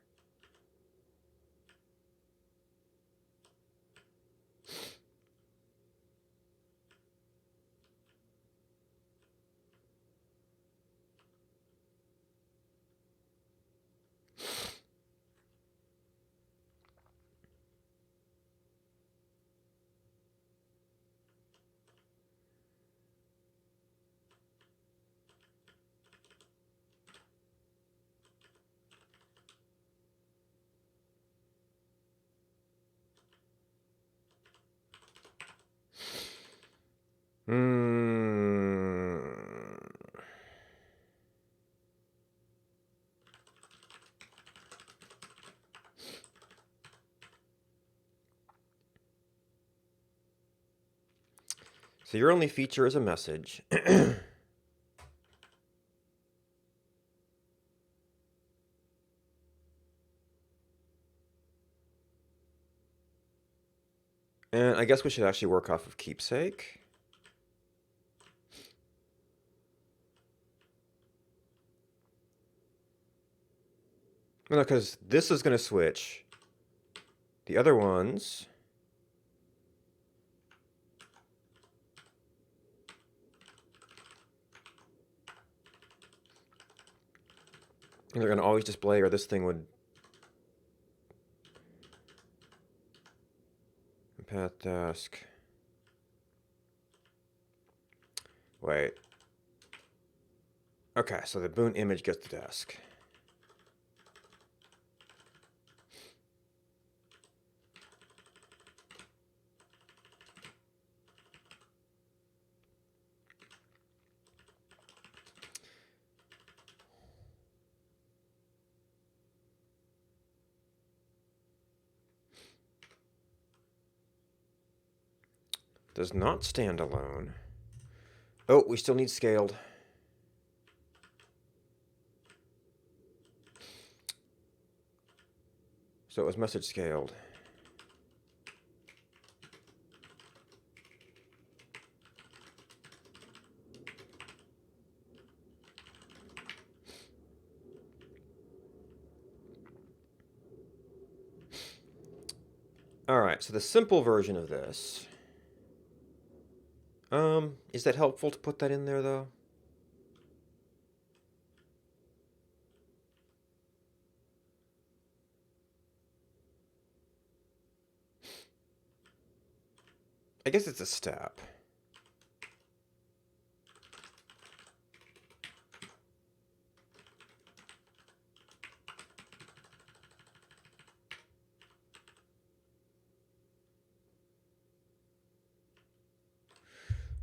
So your only feature is a message. And I guess we should actually work off of keepsake. No, because this is going to switch. The other ones... they're going to always display, or this thing would... path task. Wait. Okay, so the Boon image gets the desk. Does not stand alone. Oh, we still need scaled. So it was message scaled. Alright, so the simple version of this. Is that helpful to put that in there, though? I guess it's a step.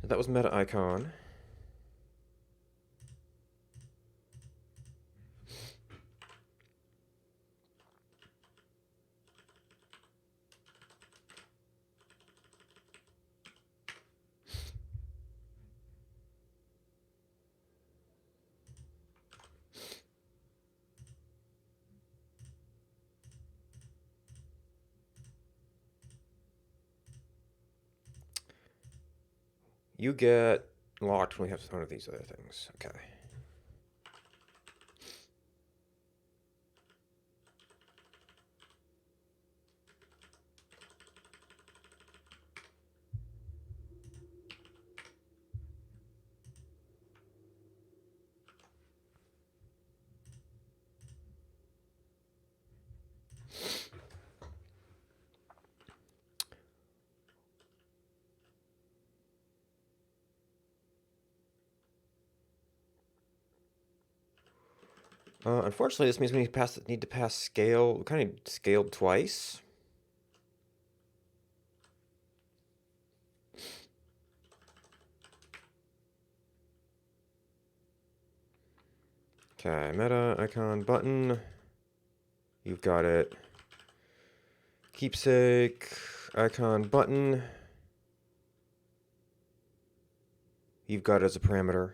That was meta icon. You get locked when we have one of these other things. Okay. Unfortunately, this means we need to pass scale. We kind of scaled twice. Okay, meta icon button. You've got it. Keepsake icon button. You've got it as a parameter.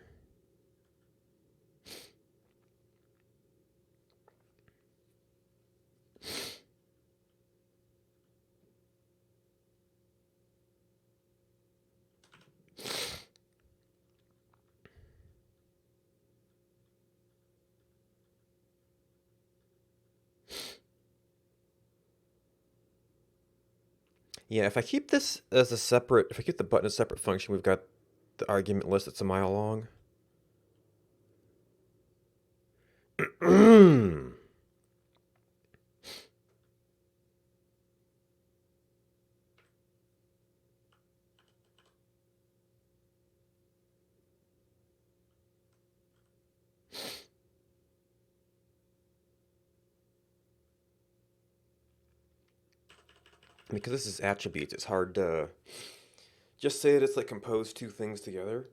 Yeah, if I keep this as a separate, if I keep the button as a separate function, we've got the argument list that's a mile long. Because this is attributes, it's hard to just say that it's like compose two things together.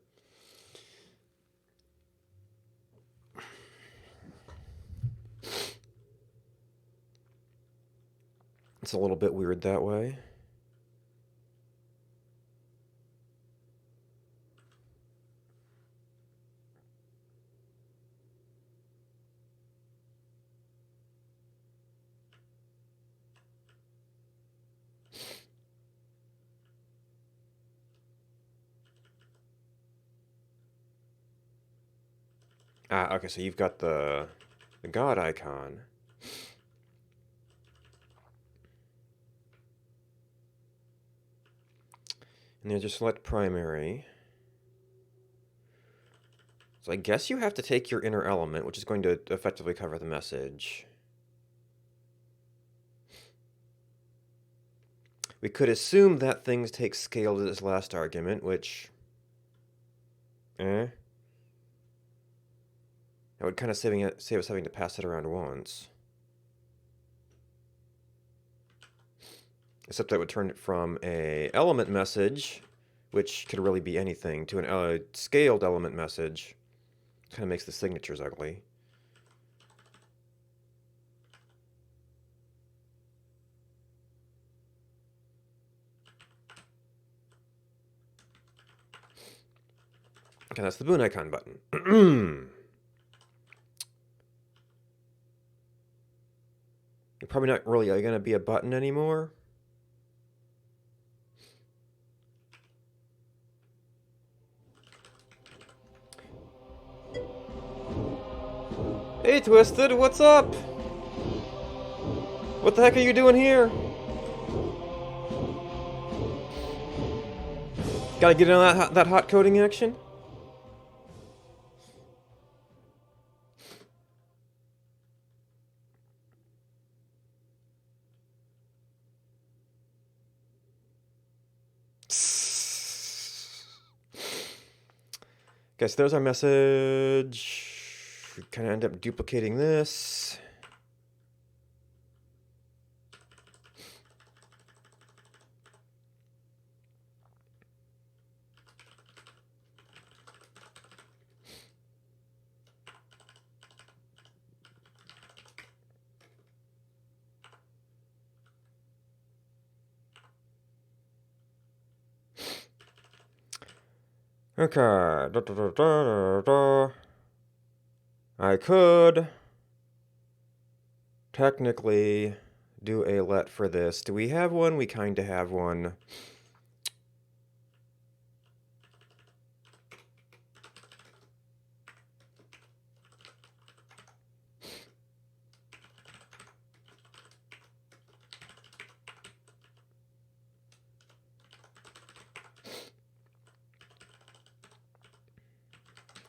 It's a little bit weird that way. Ah, okay, so you've got the god icon. And there's your select primary. So I guess you have to take your inner element, which is going to effectively cover the message. We could assume that things take scale to this last argument, which... That would kind of save us having to pass it around once. Except that would turn it from a element message, which could really be anything, to an scaled element message. Kind of makes the signatures ugly. Okay, that's the Boon icon button. You're probably not really going to be a button anymore. Hey, Twisted, what's up? What the heck are you doing here? Gotta get in on that hot coding action? Okay, so there's our message. We kind of end up duplicating this. Okay. I could technically do a let for this. Do we have one? We kind of have one.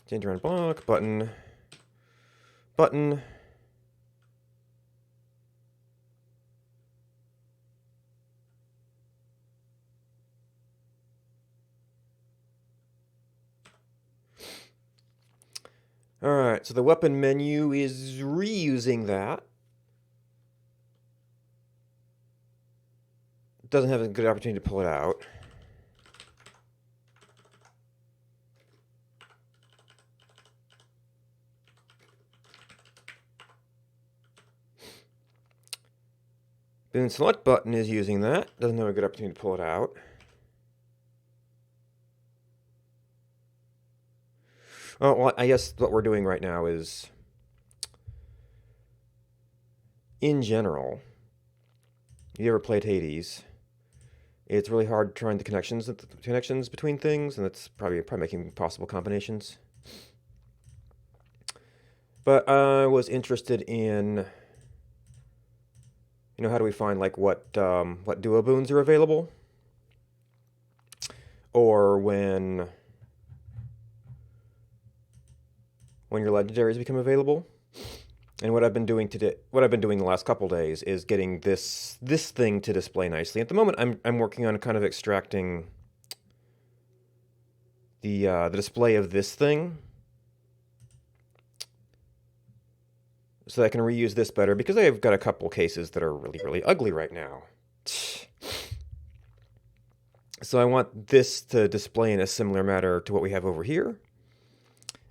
Change around block, button, button. Alright, so the weapon menu is reusing that. Doesn't have a good opportunity to pull it out. Boon select button is using that. Doesn't have a good opportunity to pull it out. Oh, well, I guess what we're doing right now is, in general, if you ever played Hades, it's really hard trying the connections between things, and that's probably making possible combinations. But I was interested in, how do we find like what duo boons are available, or when your legendaries become available. And what I've been doing the last couple days is getting this thing to display nicely. At the moment, I'm working on kind of extracting the display of this thing, so that I can reuse this better, because I've got a couple cases that are really, really ugly right now. So I want this to display in a similar manner to what we have over here,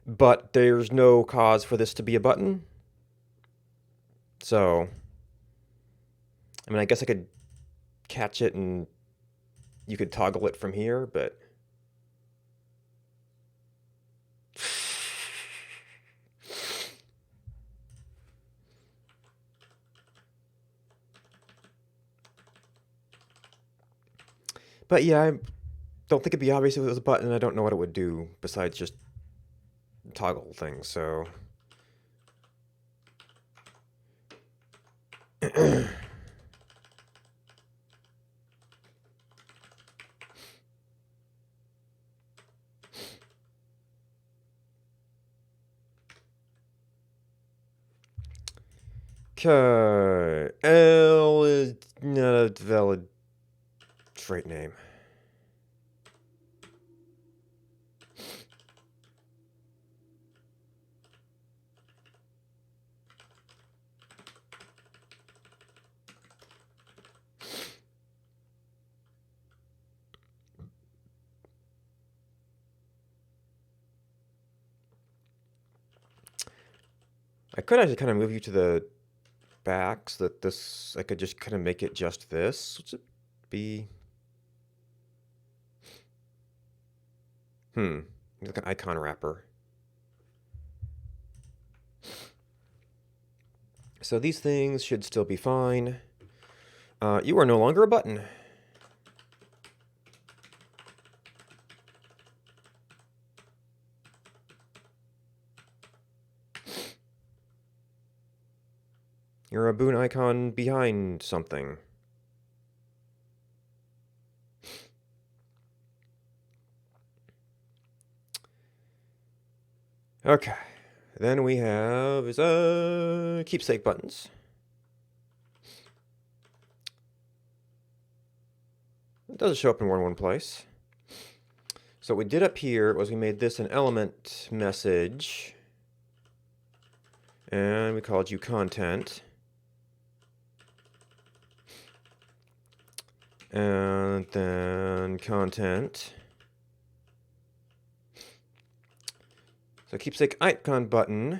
but there's no cause for this to be a button. So, I mean, I guess I could catch it and you could toggle it from here, but... But yeah, I don't think it'd be obvious if it was a button. I don't know what it would do besides just toggle things, so... Okay, L is not a valid trait name. I could actually kind of move you to the back so that this, I could just kind of make it just this. What's it be? Like an icon wrapper. So these things should still be fine. You are no longer a button. You're a Boon icon behind something. Okay. Then we have keepsake buttons. It doesn't show up in more than one place. So what we did up here was we made this an element message. And we called you content. And then content. So keepsake icon button.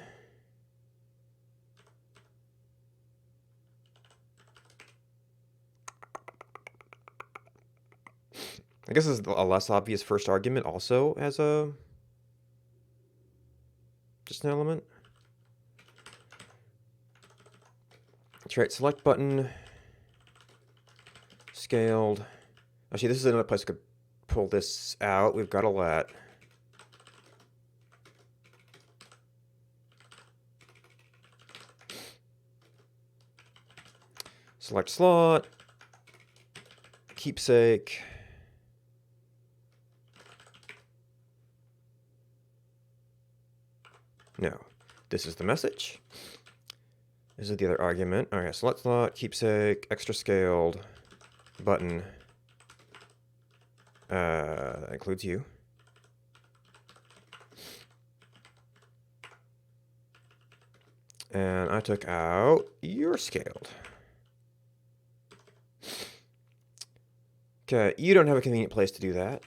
I guess this is a less obvious first argument also as a just an element. That's right, select button. Scaled. Actually, this is another place I could pull this out. We've got a let. Select slot. Keepsake. No. This is the message. This is the other argument. All right, select slot, keepsake, extra scaled, button. That includes you. And I took out your scaled. Okay, you don't have a convenient place to do that.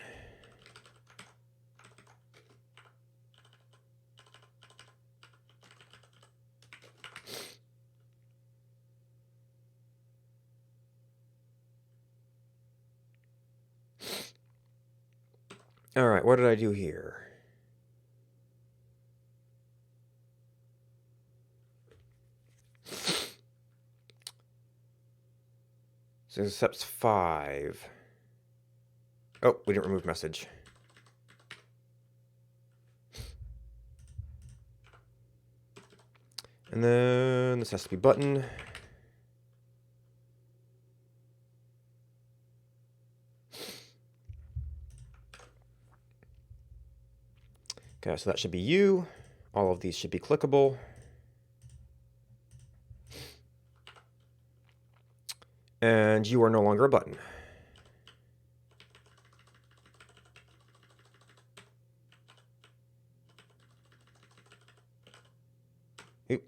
All right, what did I do here? So this accepts 5. Oh, we didn't remove message. And then this has to be button. Okay, so that should be you. All of these should be clickable. And you are no longer a button. Oop.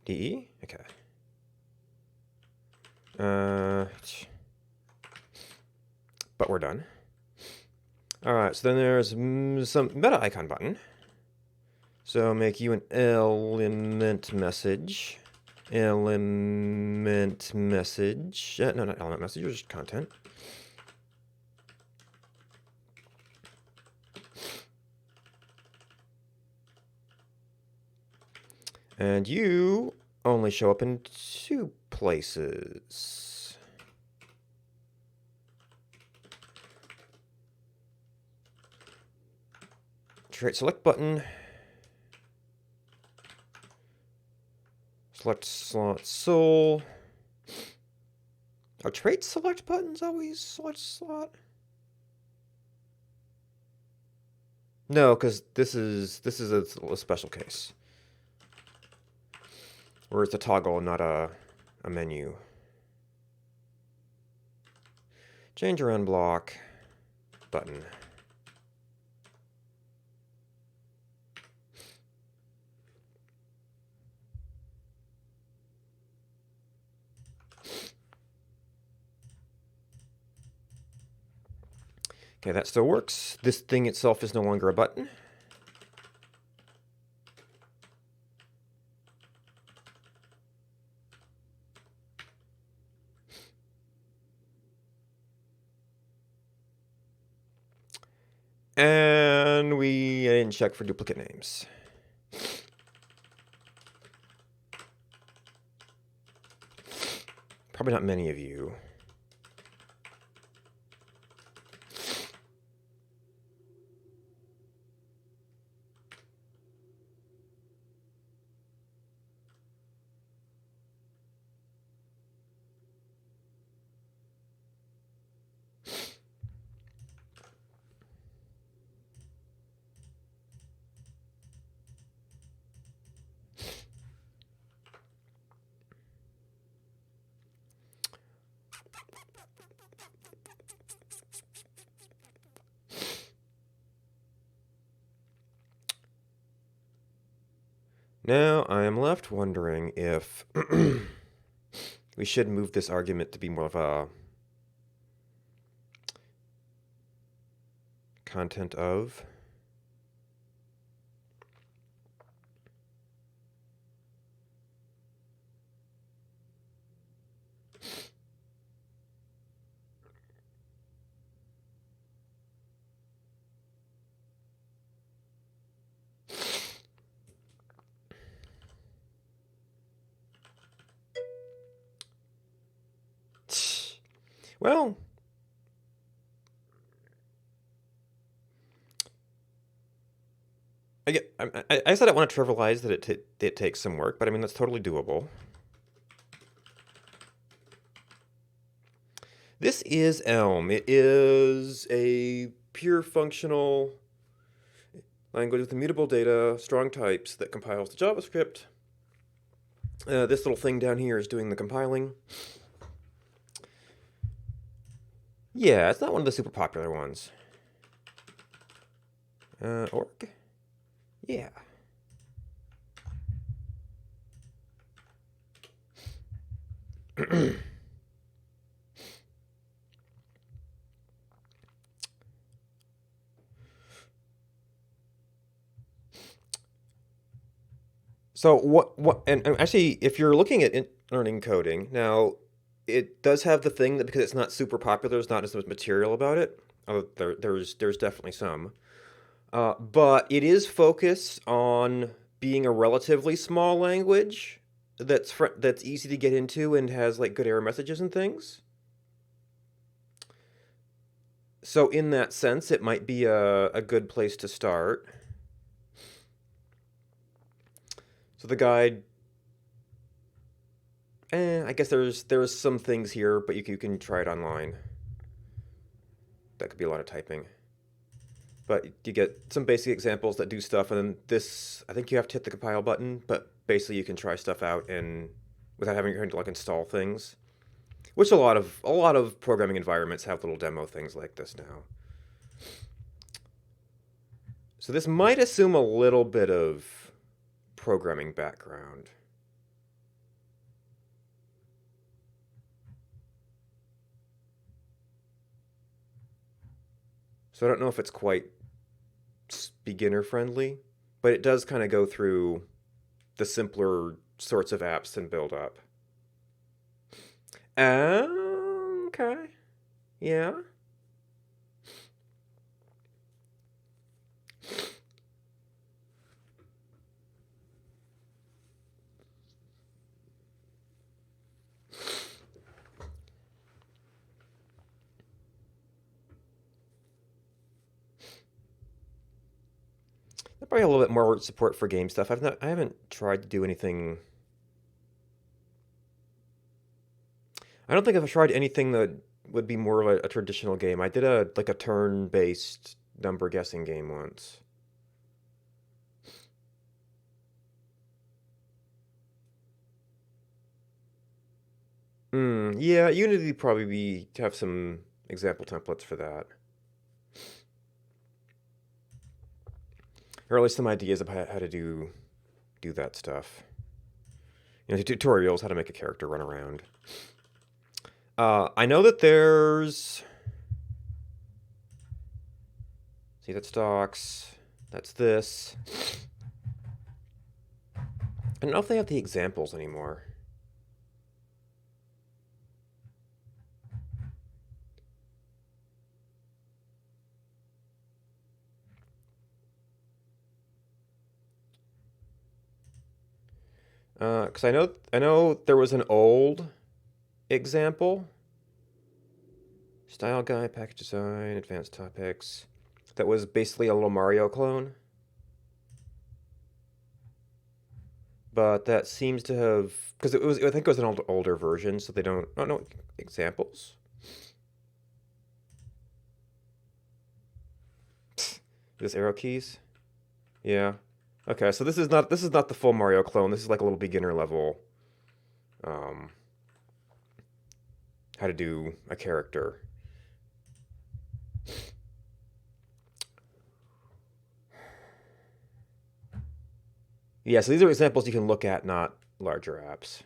DE? Okay. But we're done. All right, so then there's some meta icon button. So make you an element message. Element message. No, not element message, just content. And you only show up in 2 places. Trait select button. Select slot soul. Are trait select buttons always select slot? No, because this is a special case. Where it's a toggle, not a menu. Change around block button. Okay, that still works. This thing itself is no longer a button. And we didn't check for duplicate names. Probably not many of you. Now I am left wondering if we should move this argument to be more of a content of. Well, I said I want to trivialize that it takes some work, but I mean, that's totally doable. This is Elm. It is a pure functional language with immutable data, strong types that compiles to JavaScript. This little thing down here is doing the compiling. Yeah, it's not one of the super popular ones. Org? Yeah. So and actually, if you're looking at learning coding, now it does have the thing that because it's not super popular, there's not as much material about it. There's definitely some. But it is focused on being a relatively small language that's easy to get into and has like good error messages and things. So in that sense, it might be a good place to start. So the guide, I guess there's some things here, but you can try it online. That could be a lot of typing. But you get some basic examples that do stuff, and then this, I think you have to hit the compile button, but basically you can try stuff out and without having to like install things. Which a lot of programming environments have little demo things like this now. So this might assume a little bit of programming background. So I don't know if it's quite beginner friendly, but it does kind of go through the simpler sorts of apps and build up. Okay. Yeah. Probably a little bit more support for game stuff. I haven't tried to do anything. I don't think I've tried anything that would be more of a traditional game. I did a turn-based number guessing game once. Yeah, Unity would probably have some example templates for that. Or at least some ideas of how to do that stuff. You know, tutorials, how to make a character run around. I know that there's... See, that's stocks. That's this. I don't know if they have the examples anymore. Because I know there was an old example. Style guide, package design, advanced topics. That was basically a little Mario clone. But that seems to have, because I think it was an older version, so they don't. Oh no, examples. This arrow keys. Yeah. Okay, so this is not the full Mario clone. This is like a little beginner level. How to do a character. Yeah, so these are examples you can look at, not larger apps.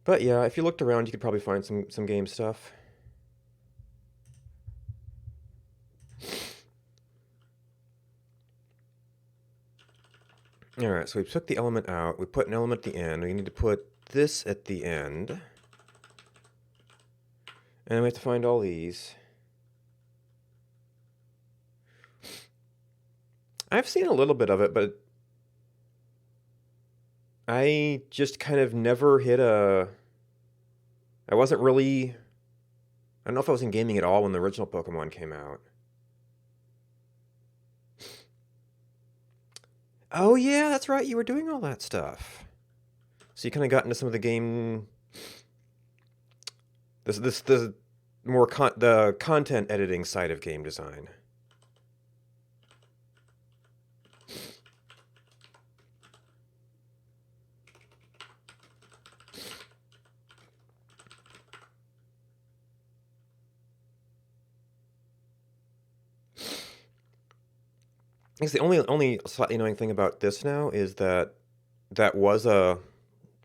But yeah, if you looked around, you could probably find some game stuff. All right, so we took the element out. We put an element at the end. We need to put this at the end. And we have to find all these. I've seen a little bit of it, but I just kind of never hit a... I wasn't really... I don't know if I was in gaming at all when the original Pokemon came out. Oh yeah, that's right, you were doing all that stuff. So you kind of got into some of the game... the more the content editing side of game design. I guess the only slightly annoying thing about this now is that was a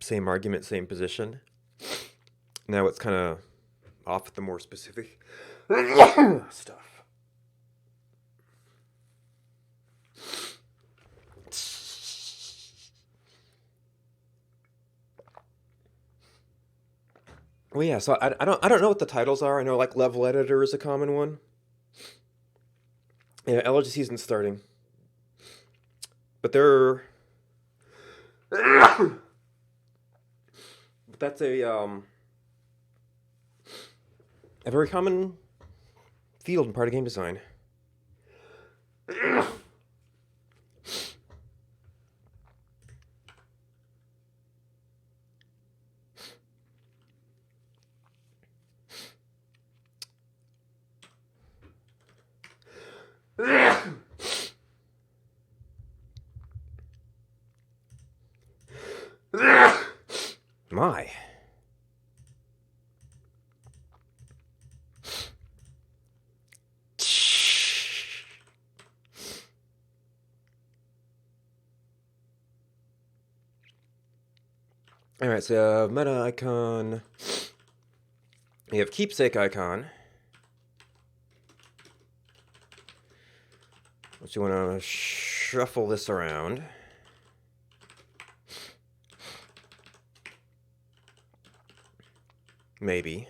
same argument, same position. Now it's kind of off at the more specific stuff. Well, yeah. So I don't know what the titles are. I know like level editor is a common one. Yeah, allergy season's starting, but they're but that's a very common field and part of game design. My. All right, so meta icon. You have keepsake icon. Which you want to shuffle this around. Maybe.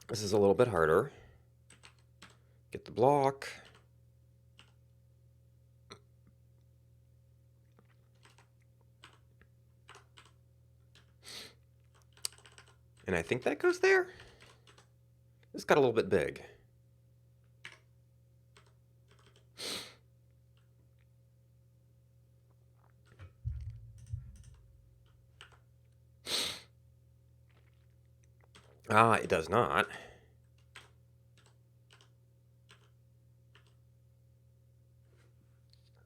This is a little bit harder. Get the block. And I think that goes there. This got a little bit big. Ah, it does not.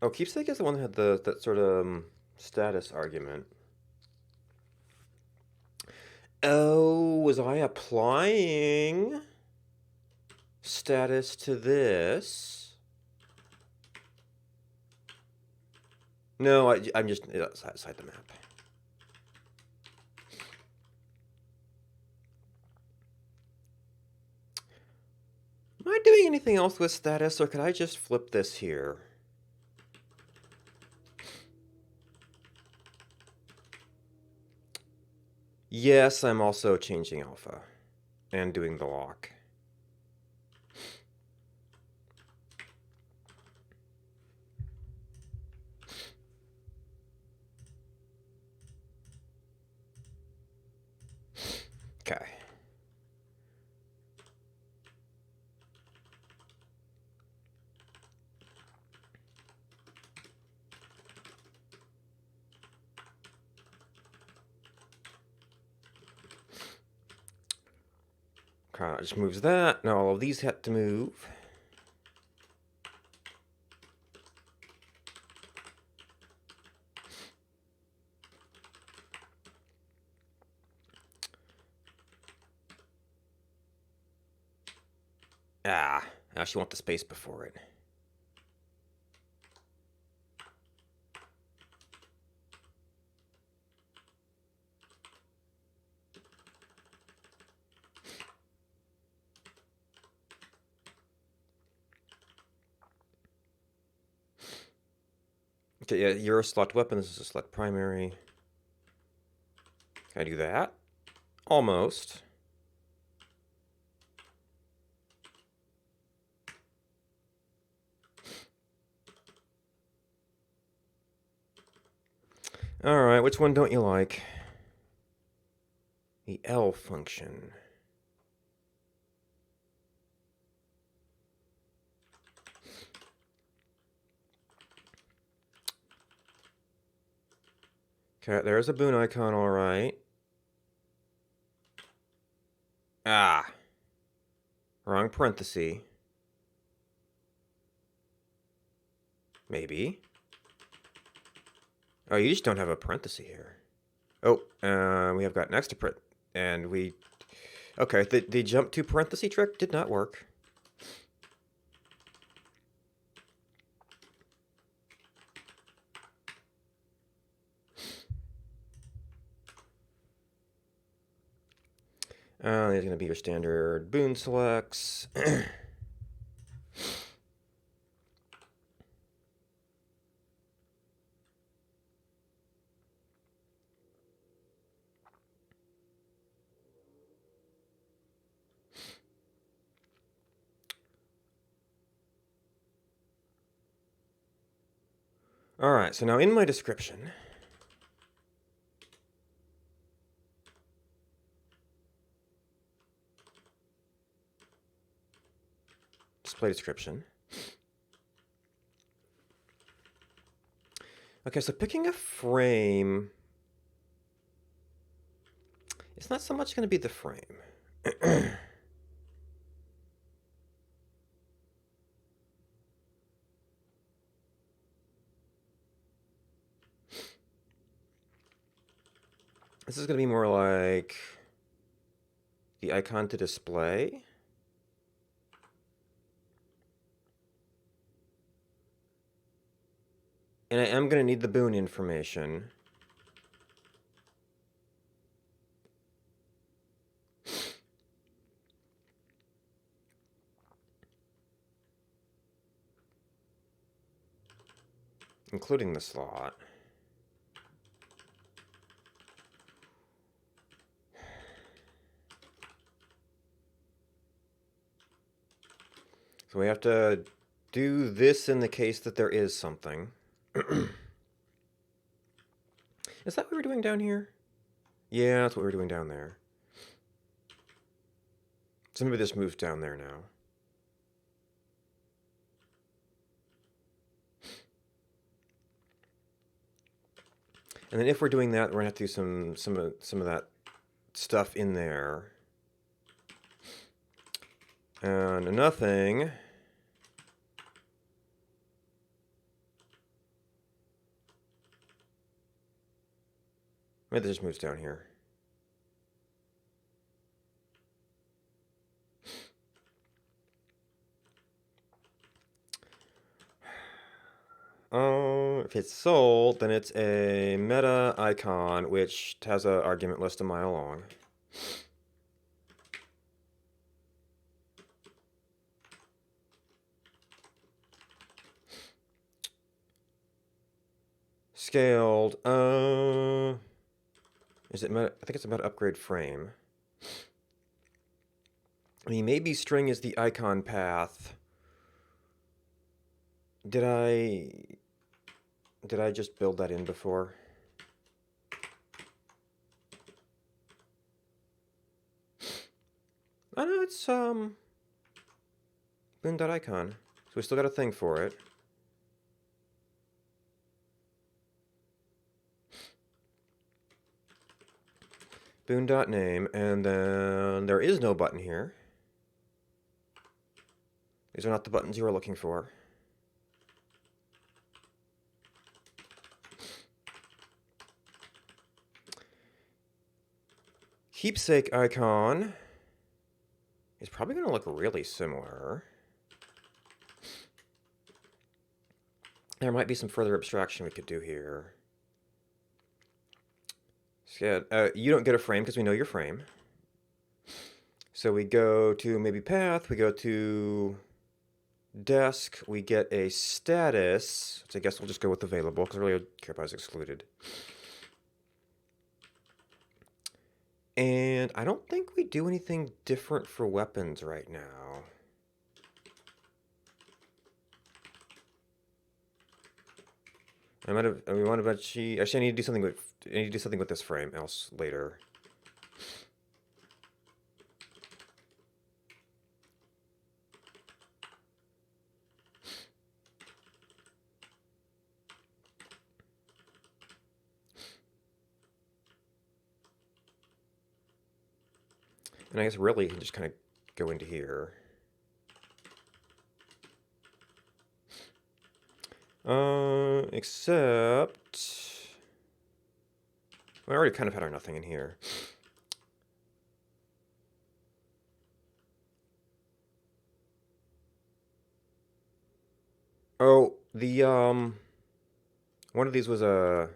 Oh, Keepsake is the one that had that sort of status argument. Oh, was I applying status to this? No, I'm just outside the map. Am I doing anything else with status, or could I just flip this here? Yes, I'm also changing alpha and doing the lock. Okay. Okay, just moves that. Now all of these had to move. Ah, I actually want the space before it. Okay, yeah, you're a select weapon. This is a select primary. Can I do that? Almost. Alright, which one don't you like? The L function. Okay, there's a Boon icon, alright. Ah. Wrong parenthesis. Maybe. Oh, you just don't have a parenthesis here. Oh, we have got next to print, and we... Okay, the jump to parenthesis trick did not work. These are going to be your standard Boon selects. Alright, so now in my description... Display description. Okay, so picking a frame... It's not so much going to be the frame. This is going to be more like the icon to display. And I am going to need the Boon information. Including the slot. So we have to do this in the case that there is something. Is that what we're doing down here? Yeah, that's what we're doing down there. So maybe this moves down there now. And then if we're doing that, we're gonna have to do some of that stuff in there. And another thing. Maybe this just moves down here. If it's sold, then it's a meta icon, which has an argument list a mile long. Scaled. Is it meta? I think it's a meta upgrade frame. I mean, maybe string is the icon path. Did I just build that in before? Oh no, it's Boon.icon. So we still got a thing for it. Boon.name, and then there is no button here. These are not the buttons you were looking for. Keepsake icon is probably going to look really similar. There might be some further abstraction we could do here. So yeah, you don't get a frame because we know your frame. So we go to maybe path, we go to desk, we get a status, which I guess we'll just go with available because really I don't care about is excluded. And I don't think we do anything different for weapons right now. I might have. We want to actually. I need to do something with. I need to do something with this frame else later. And I guess really you can just kind of go into here. Except we already kind of had our nothing in here. Oh, the one of these was a.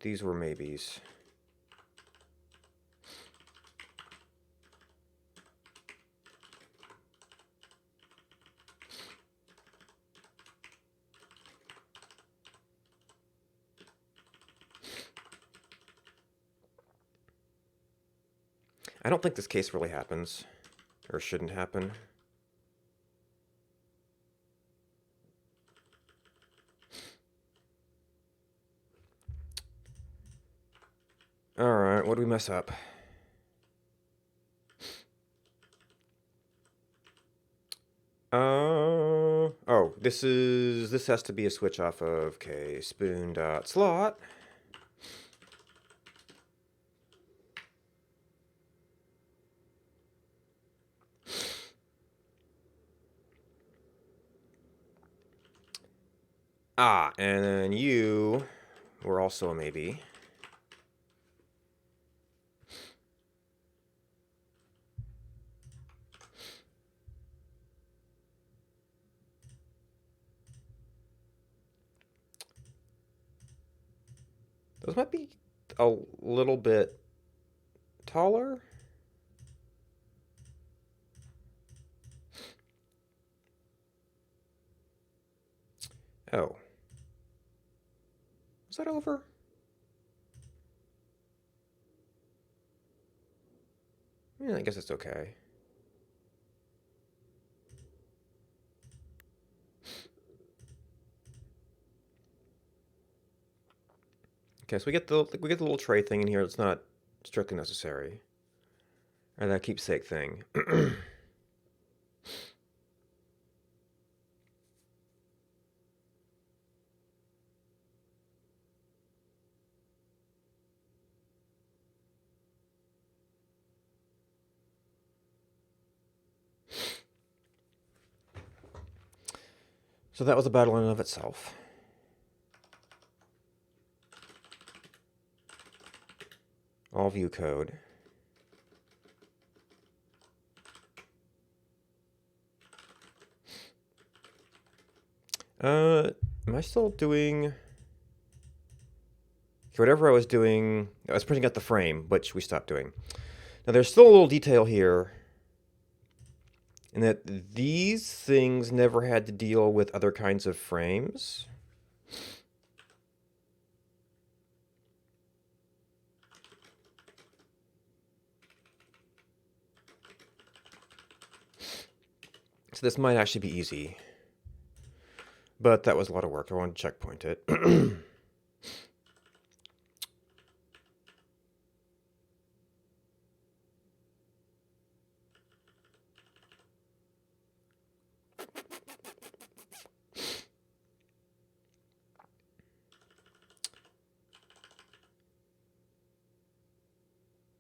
These were maybes. I don't think this case really happens, or shouldn't happen. Alright, what do we mess up? Oh, this has to be a switch off of spoon.slot. Ah, and then you were also a maybe. Those might be a little bit taller. Oh. Is that over? Yeah, I guess it's okay. Okay, so we get the little tray thing in here that's not strictly necessary. Or that keepsake thing. So that was a battle in and of itself. All view code. Am I still doing... Whatever I was doing, I was printing out the frame, which we stopped doing. Now there's still a little detail here, in that these things never had to deal with other kinds of frames. So this might actually be easy. But that was a lot of work. I wanted to checkpoint it.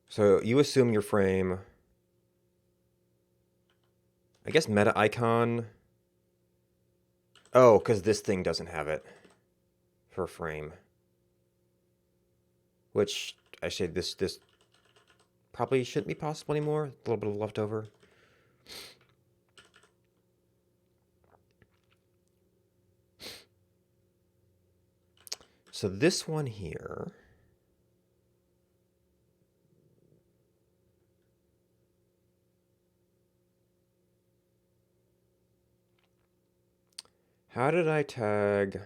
So you assume your frame, I guess meta icon. Oh, because this thing doesn't have it for a frame. Which, actually, this probably shouldn't be possible anymore. A little bit of leftover. So this one here... How did I tag...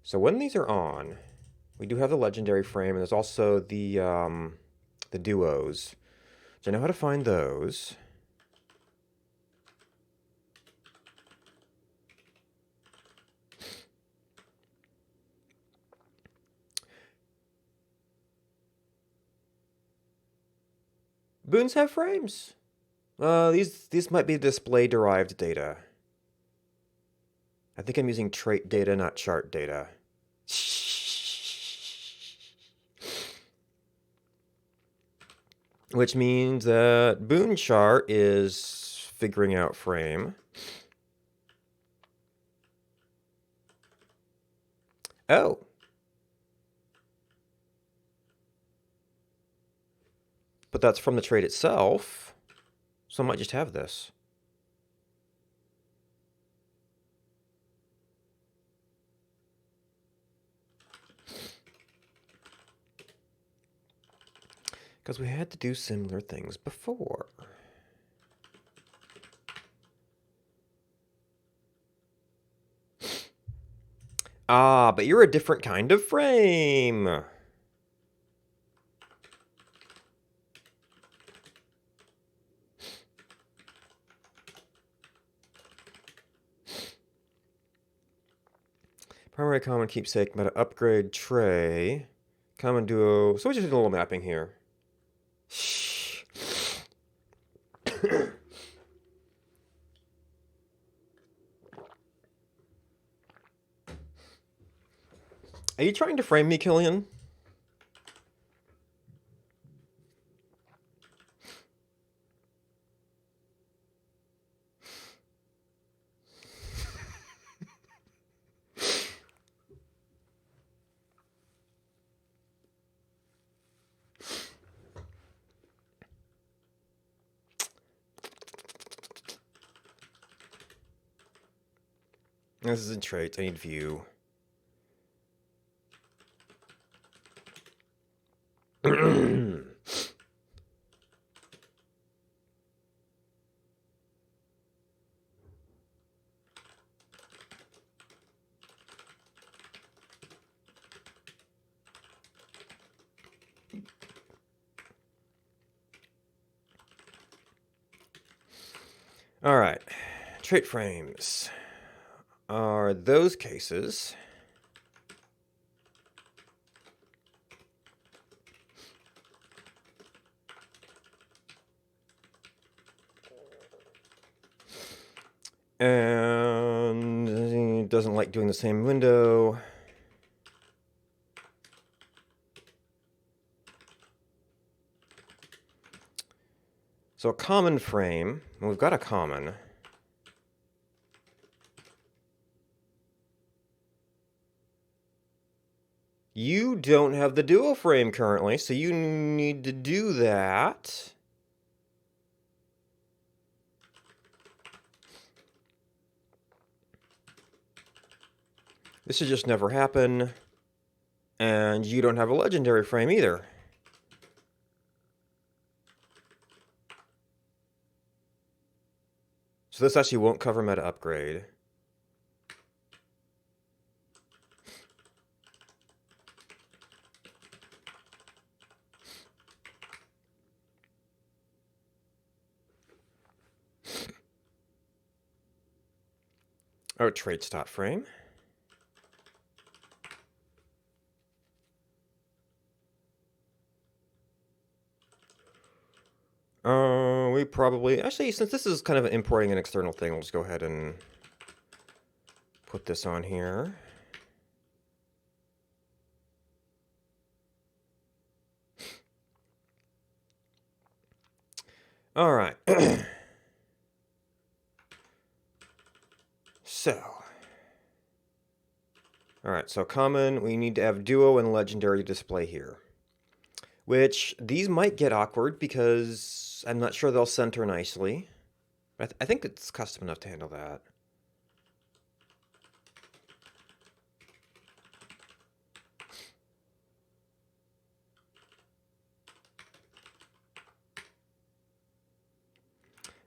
So when these are on, we do have the legendary frame, and there's also the duos. So I know how to find those. Boons have frames. These might be display-derived data. I think I'm using trait data, not chart data. Which means that Boon chart is figuring out frame. Oh. But that's from the trait itself. So I might just have this. Because we had to do similar things before. Ah, but you're a different kind of frame. Primary, common, keepsake, meta, upgrade, tray, common, duo. So we just did a little mapping here. Are you trying to frame me, Killian? This is in traits. I need view. All right. Trait frames are those cases And he doesn't like doing the same window. So a common frame, and we've got a common. You don't have the dual frame currently, so you need to do that. This should just never happen. And you don't have a legendary frame either. So this actually won't cover meta upgrade. Oh, trade stop frame. We probably... Actually, since this is kind of importing an external thing, we'll just go ahead and put this on here. All right. So. All right, so common, we need to have duo and legendary display here. Which, these might get awkward because I'm not sure they'll center nicely. I think it's custom enough to handle that.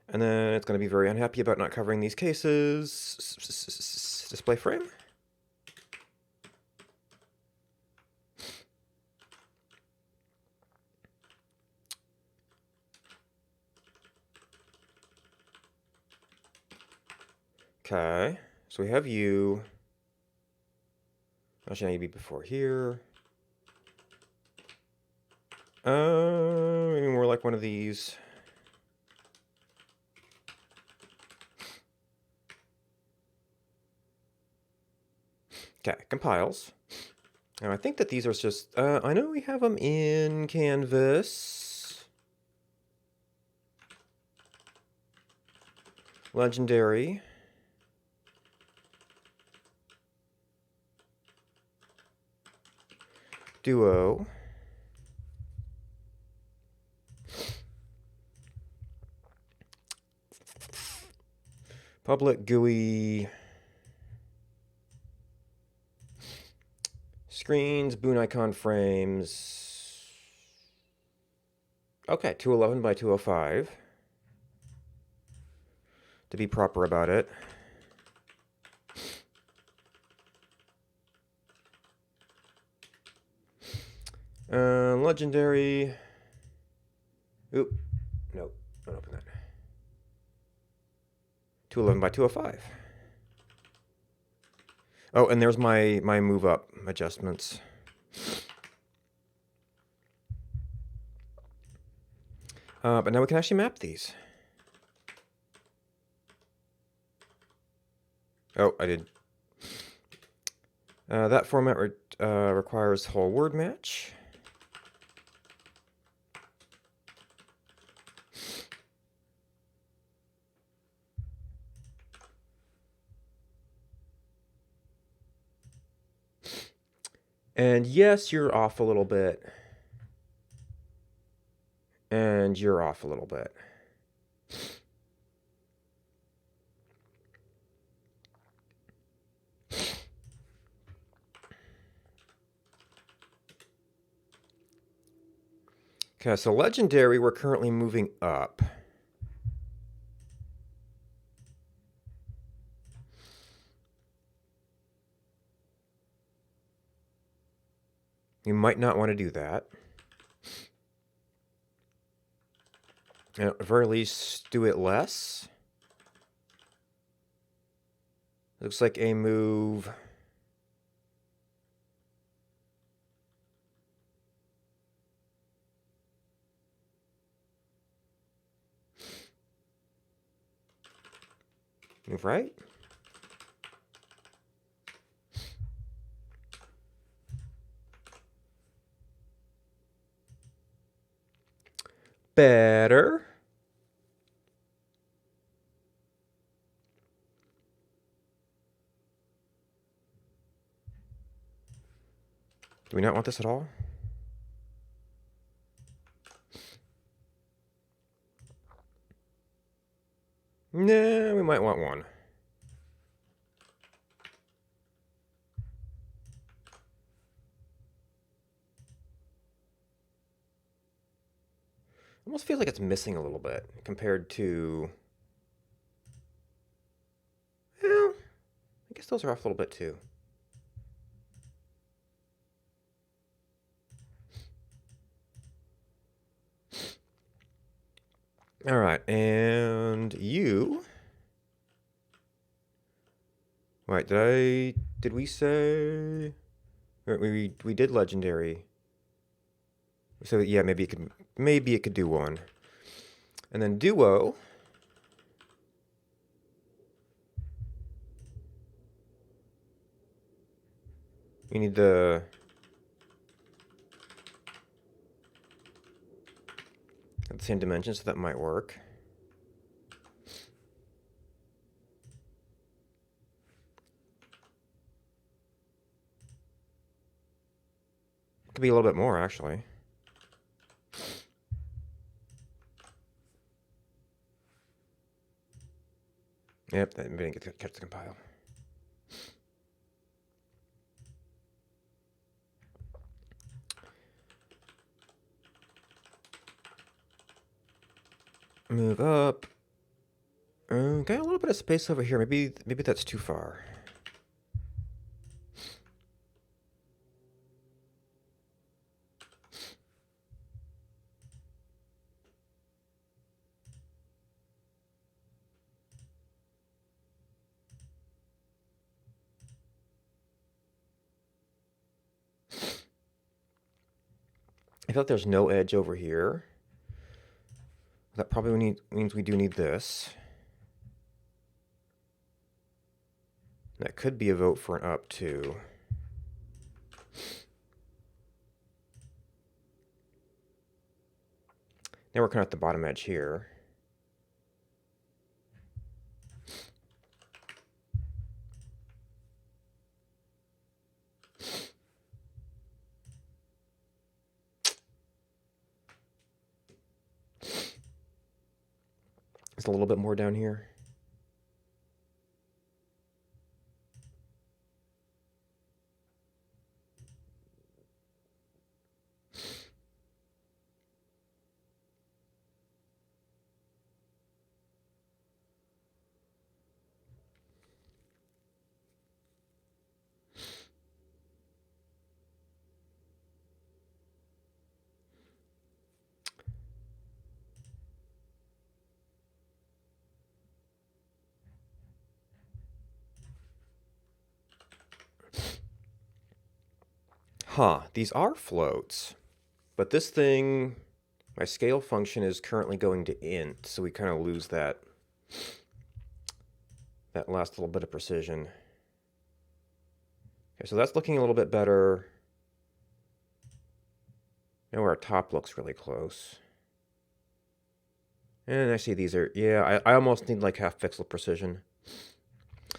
And then it's going to be very unhappy about not covering these cases. Display frame. Okay, so we have you. Actually, I need to be before here. Maybe more like one of these. Okay, compiles. Now I think that these are just, I know we have them in Canvas. Legendary. Duo. Public GUI. Screens, Boon icon frames. Okay, 211 by 205. To be proper about it. Legendary. Oop. Nope. Don't open that. 211 by 205. Oh, and there's my move up adjustments. But now we can actually map these. Oh, I did. That format requires whole word match. And yes, you're off a little bit. And you're off a little bit. Okay, so legendary, we're currently moving up. You might not want to do that. At the very least, do it less. Looks like a move. Move right. Better. Do we not want this at all? Nah, we might want one. Almost feels like it's missing a little bit compared to... Well, I guess those are off a little bit too. All right, and you... Right, did we say... We did legendary. So yeah, maybe it could do one. And then duo. We need the same dimension, so that might work. Could be a little bit more, actually. Yep, that didn't get to catch the compile. Move up. Okay, a little bit of space over here. Maybe that's too far. I feel like there's no edge over here. That probably means we do need this. That could be a vote for an up, too. Now we're kind of at the bottom edge here. It's a little bit more down here. Huh, these are floats. But this thing, my scale function is currently going to int, so we kind of lose that last little bit of precision. Okay, so that's looking a little bit better. Now our top looks really close. And actually these are, yeah, I almost need like half pixel precision.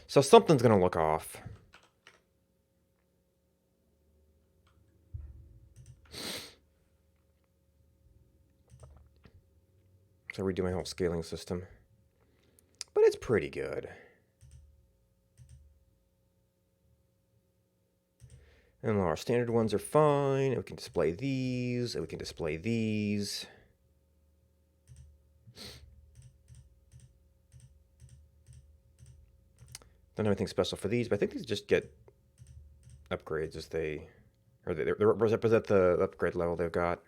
So something's gonna look off. So redo my whole scaling system. But it's pretty good. And our standard ones are fine. We can display these, and we can display these. Don't have anything special for these, but I think these just get upgrades as they represent the upgrade level they've got.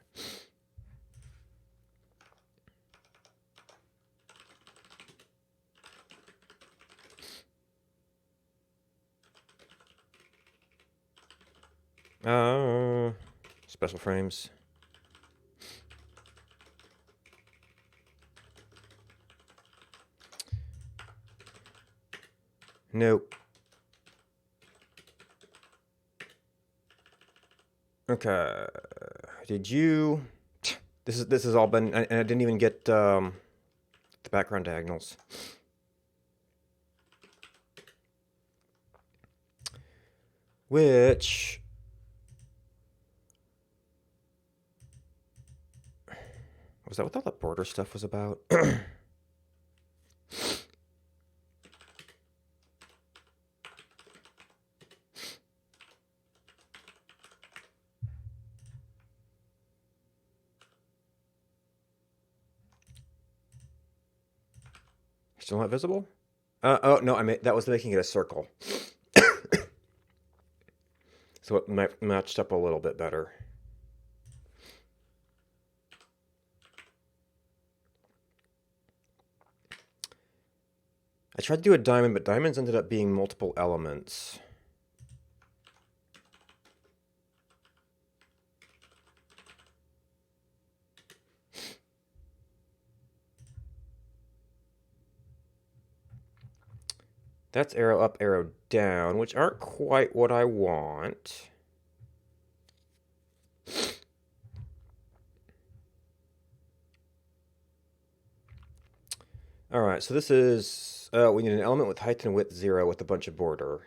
Special frames. Nope. Okay. Did you... This has all been... And I didn't even get the background diagonals. Which... Was that what all that border stuff was about? Still not visible? Oh, no, that was making it a circle. So it matched up a little bit better. I tried to do a diamond, but diamonds ended up being multiple elements. That's arrow up, arrow down, which aren't quite what I want. Alright, so this is... we need an element with height and width 0 with a bunch of border.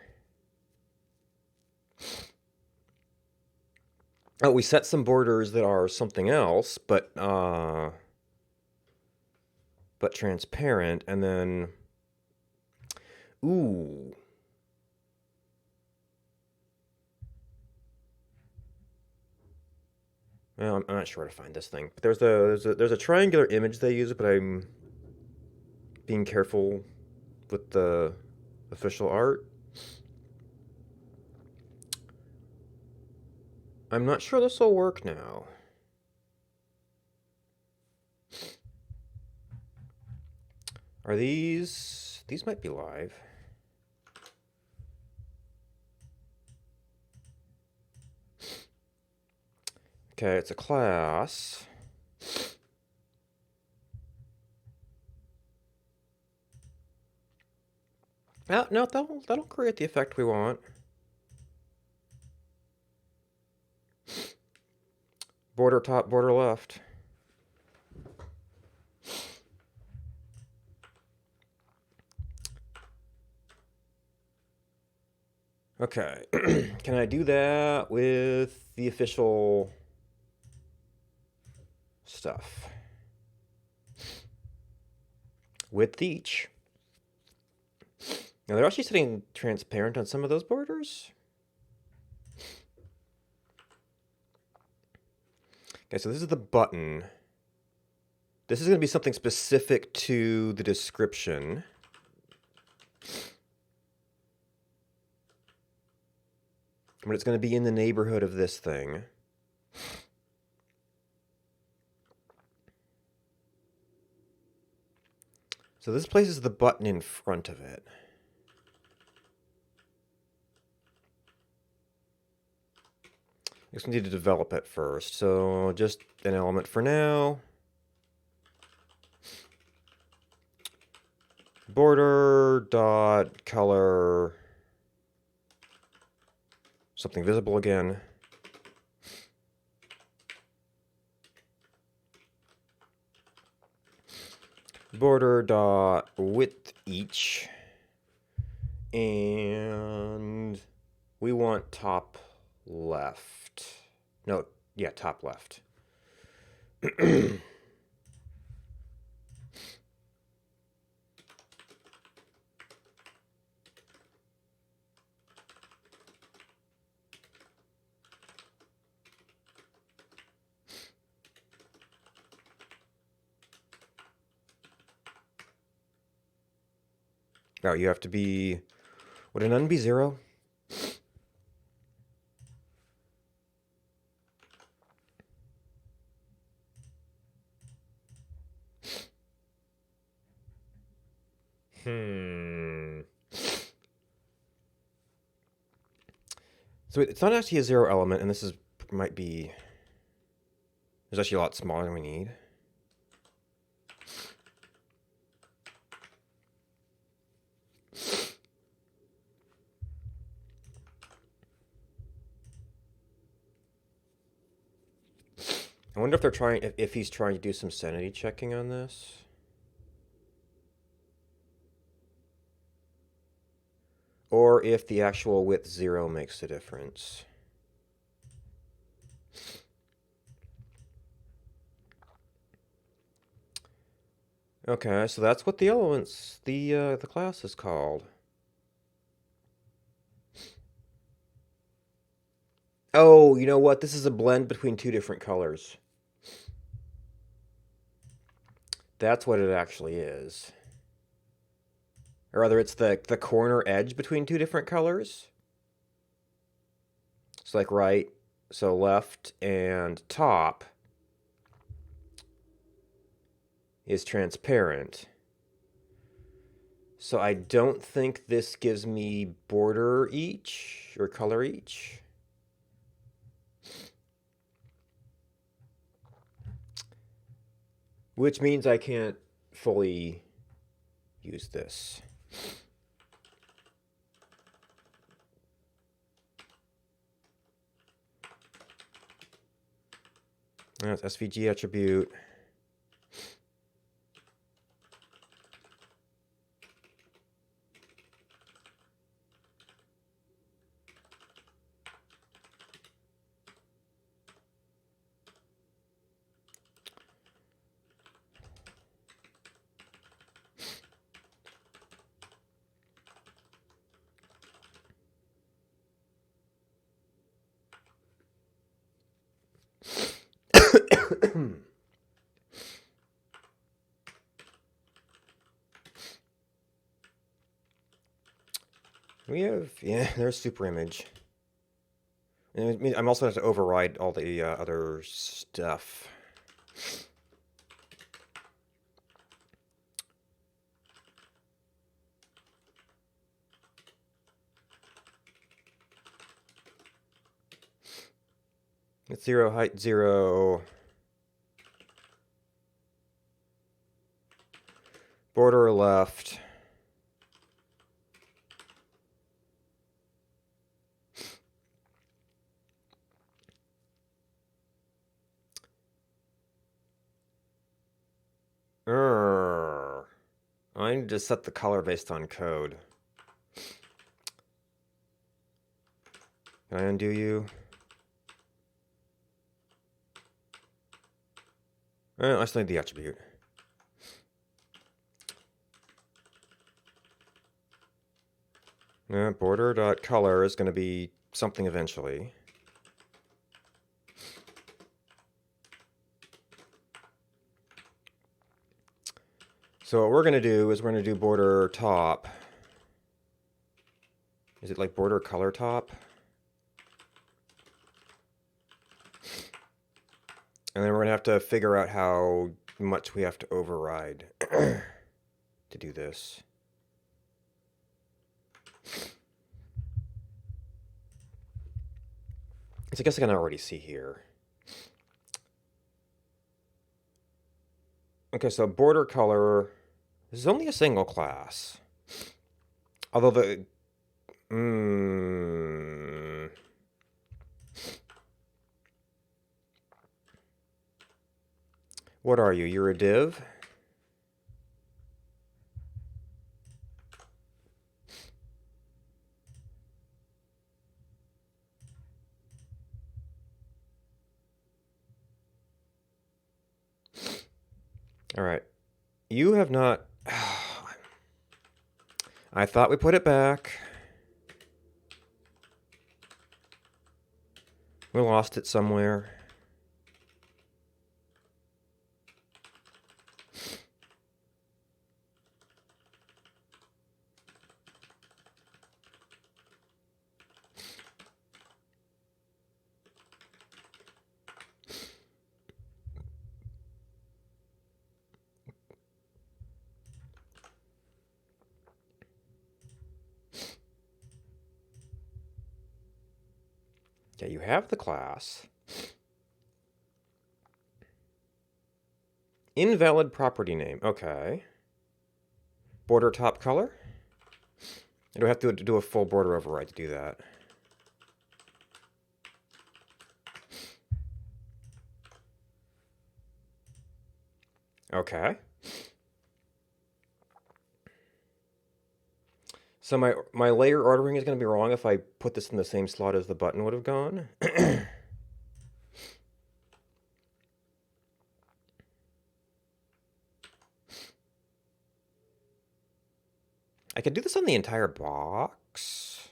Oh, we set some borders that are something else, but transparent, and then... Ooh. Well, I'm not sure where to find this thing. But there's a triangular image they use, but I'm being careful with the official art. I'm not sure this will work now. Are these... These might be live. Okay, it's a class. Oh, no, that'll create the effect we want. Border top, border left. Okay, can I do that with the official stuff? Width each. Now they're actually sitting transparent on some of those borders. Okay, so this is the button. This is going to be something specific to the description. But it's going to be in the neighborhood of this thing. So this places the button in front of it. I guess we need to develop it first. So just an element for now. Border dot color something visible again. Border dot width each, and we want top left. No, yeah, top left. Oh, you have to be... Would a none be 0? So it's not actually a 0 element, and this is might be... There's actually a lot smaller than we need. I wonder if they're trying, if he's trying to do some sanity checking on this. Or if the actual width 0 makes a difference. Okay, so that's what the elements, the class is called. Oh, you know what? This is a blend between two different colors. That's what it actually is. Or rather, it's the corner edge between two different colors. It's like right, so left and top is transparent. So I don't think this gives me border each or color each. Which means I can't fully use this. That's SVG attribute. We have, yeah, there's super image. And I'm also going to have to override all the other stuff. It's 0, height 0. Border left. I need to set the color based on code. Can I undo you? I still need the attribute. Border.color is going to be something eventually. So what we're going to do is we're going to do border top. Is it like border color top? And then we're going to have to figure out how much we have to override to do this. So I guess I can already see here. Okay, so border color, this is only a single class. Although the... What are you? You're a div? All right. You have not... I thought we put it back. We lost it somewhere. Okay, you have the class. Invalid property name. Okay. Border top color? I do have to do a full border override to do that. Okay. So my layer ordering is going to be wrong if I put this in the same slot as the button would have gone. I could do this on the entire box.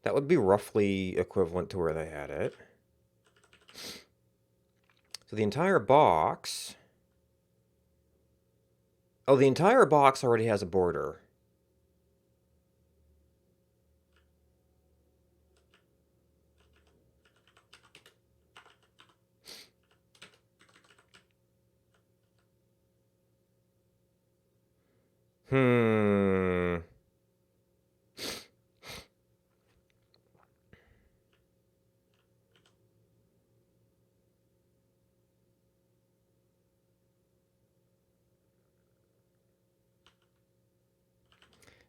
That would be roughly equivalent to where they had it. So the entire box... Oh, the entire box already has a border. Hmm.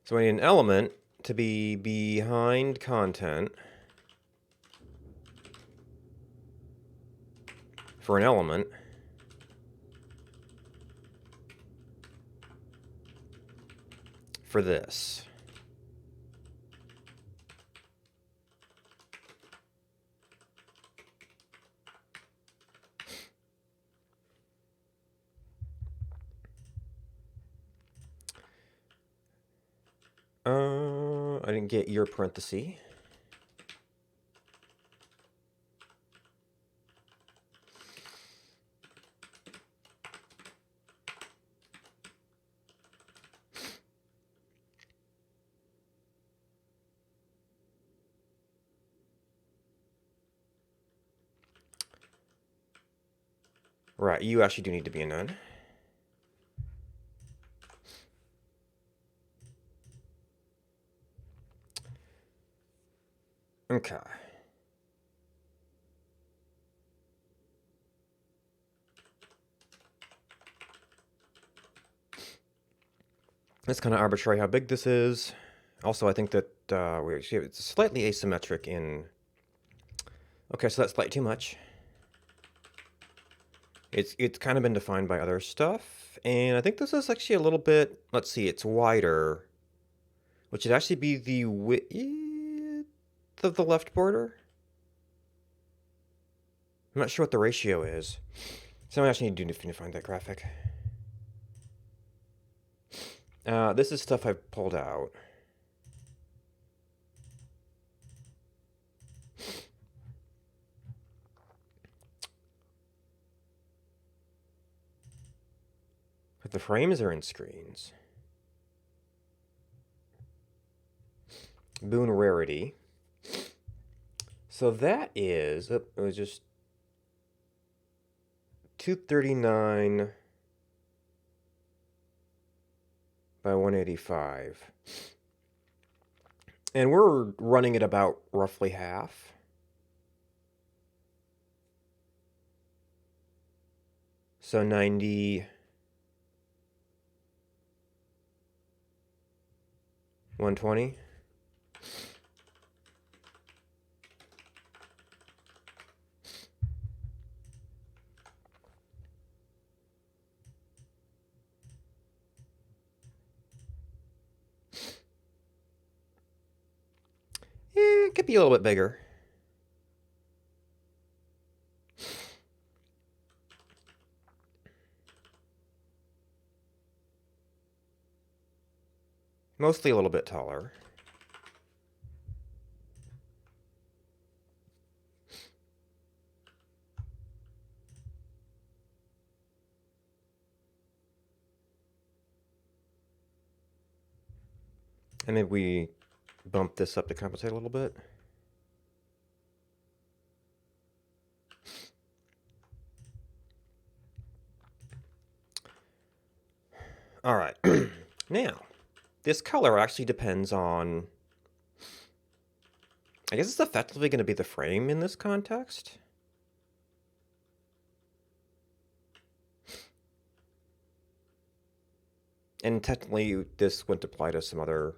So I need an element to be behind content for an element. For this. I didn't get your parenthesis. Right, you actually do need to be a none. Okay. It's kind of arbitrary how big this is. Also, I think that it's slightly asymmetric in... Okay, so that's slightly too much. It's kind of been defined by other stuff. And I think this is actually a little bit... Let's see, it's wider. Which would actually be the width of the left border. I'm not sure what the ratio is. So I actually need to find that graphic. This is stuff I've pulled out. But the frames are in screens. Boon rarity. So that is, it was just 239 by 185. And we're running it about roughly half. So 90, 120. It could be a little bit bigger. Mostly a little bit taller. And maybe we bump this up to compensate a little bit. All right. Now, this color actually depends on... I guess it's effectively going to be the frame in this context. And technically, this wouldn't apply to some other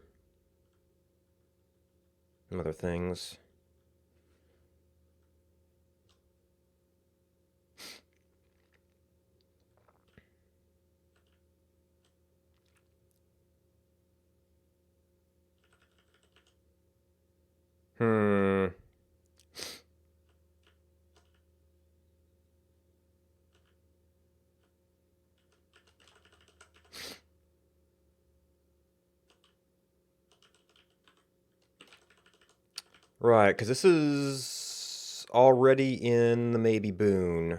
things. Hmm. Right, because this is already in the maybe Boon.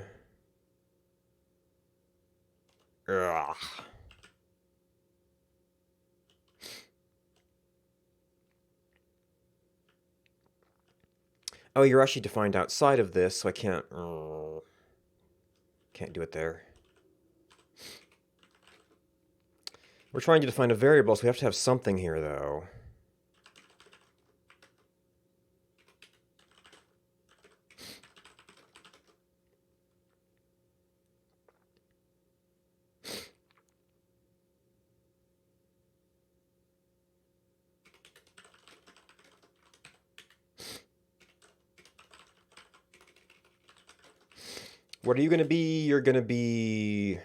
Ugh. Oh, you're actually defined outside of this, so I can't do it there. We're trying to define a variable, so we have to have something here, though. What are you going to be? You're going to be...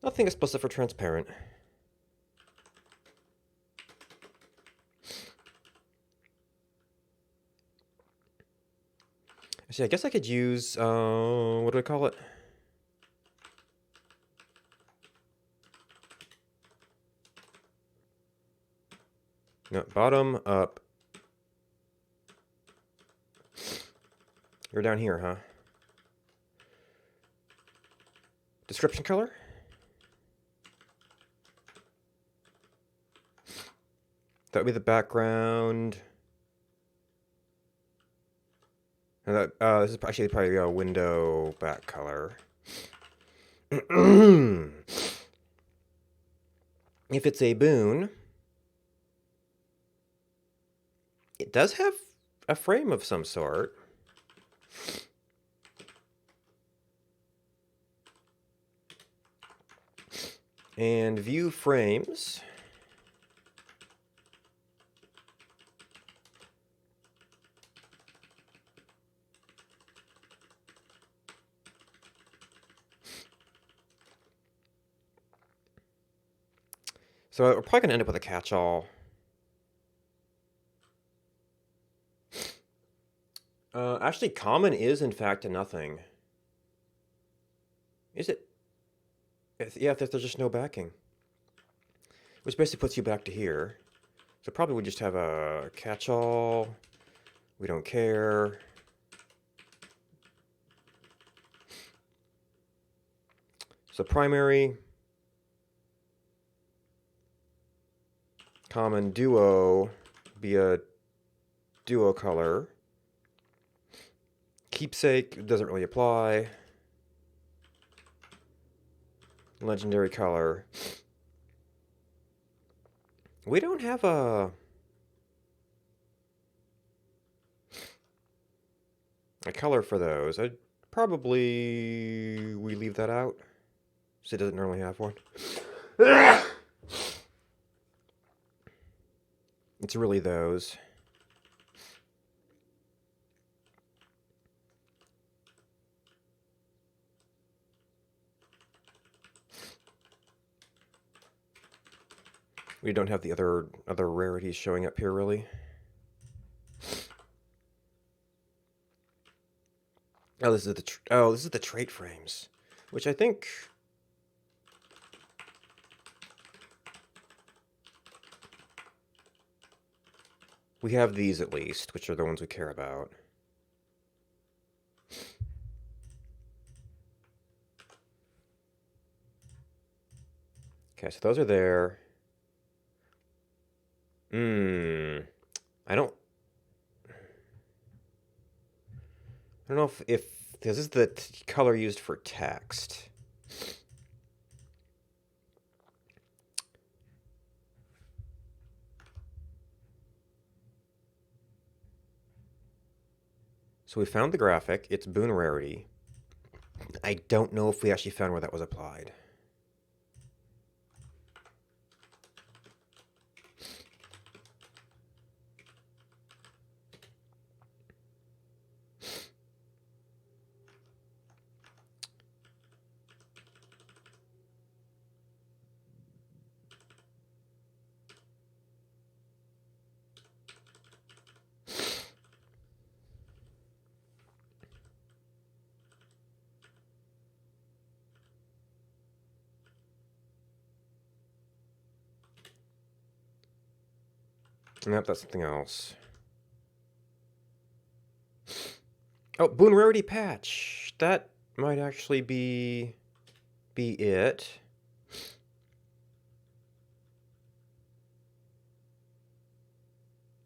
Nothing explicit for transparent. Actually, I guess I could use... what do I call it? No, bottom up. You're down here, huh? Description color? That would be the background. And that, this is actually probably a window back color. If it's a Boon, it does have a frame of some sort. And view frames. So we're probably going to end up with a catch-all. Actually, common is, in fact, a nothing. Is it? Yeah, if there's just no backing. Which basically puts you back to here. So probably we just have a catch-all. We don't care. So primary, common, duo, be a duo color. Keepsake doesn't really apply. Legendary color. We don't have a color for those. I'd probably we leave that out. So it doesn't normally have one. It's really those. We don't have the other rarities showing up here, really. Oh, this is the trait frames, which I think we have these at least, which are the ones we care about. Okay, so those are there. I don't know if this is the color used for text. So we found the graphic. It's Boon rarity. I don't know if we actually found where that was applied. Nope, that's something else. Oh, Boon Rarity Patch. That might actually be it.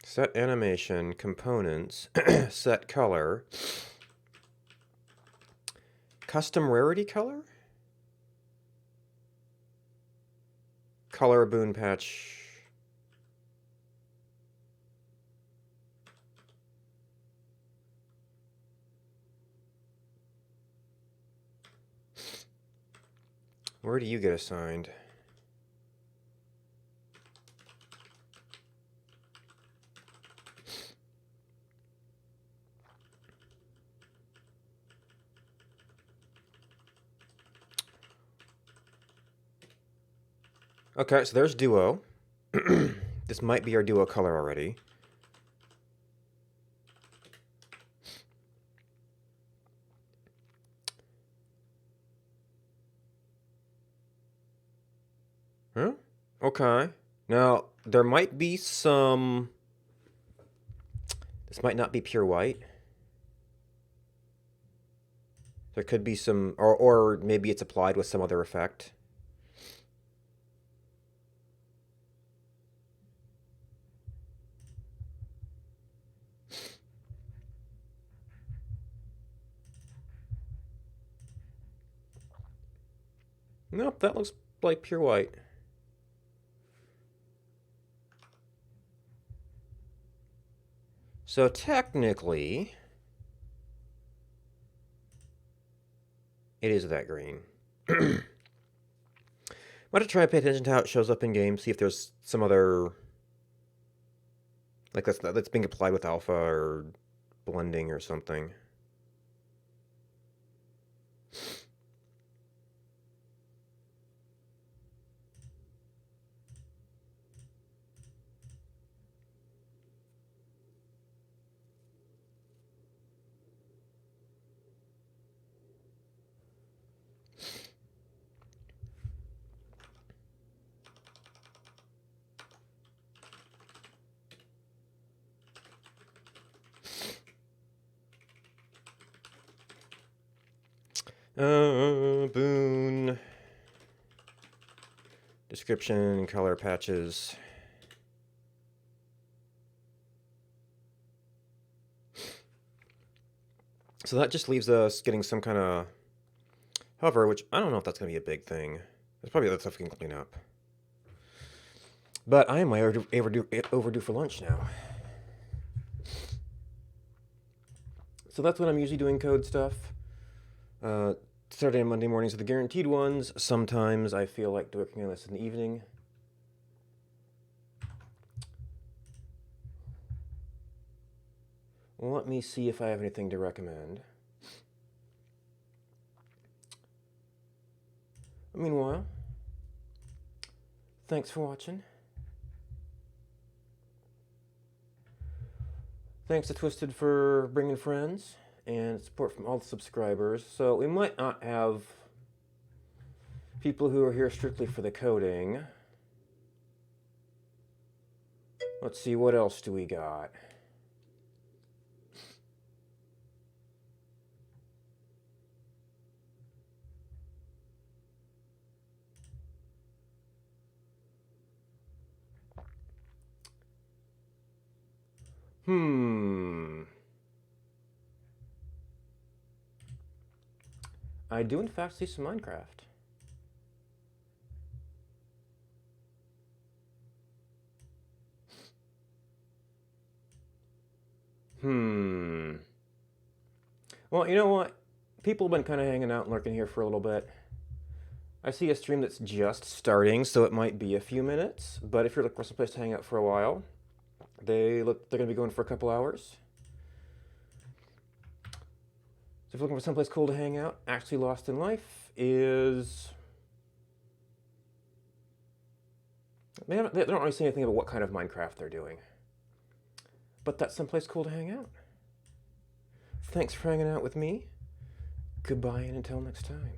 Set animation, components, set color. Custom rarity color? Color Boon Patch. Where do you get assigned? Okay, so there's duo. This might be our duo color already. Huh? Okay. Now, there might be some... This might not be pure white. There could be some... Or maybe it's applied with some other effect. Nope, that looks like pure white. So technically, it is that green. I'm going to try and pay attention to how it shows up in game, see if there's some other, like that's being applied with alpha or blending or something. Boon. Description, color patches. So that just leaves us getting some kind of hover, which I don't know if that's going to be a big thing. There's probably other stuff we can clean up. But I am overdue for lunch now. So that's when I'm usually doing code stuff. Saturday and Monday mornings are the guaranteed ones. Sometimes I feel like working on this in the evening. Let me see if I have anything to recommend. Meanwhile, thanks for watching. Thanks to Twisted for bringing friends and support from all the subscribers. So we might not have people who are here strictly for the coding. Let's see, what else do we got? I do in fact see some Minecraft. Well, you know what? People have been kind of hanging out and lurking here for a little bit. I see a stream that's just starting, so it might be a few minutes. But if you're looking for some place to hang out for a while, they're going to be going for a couple hours. So if you're looking for someplace cool to hang out, Actually Lost in Life is... They don't really say anything about what kind of Minecraft they're doing. But that's someplace cool to hang out. Thanks for hanging out with me. Goodbye and until next time.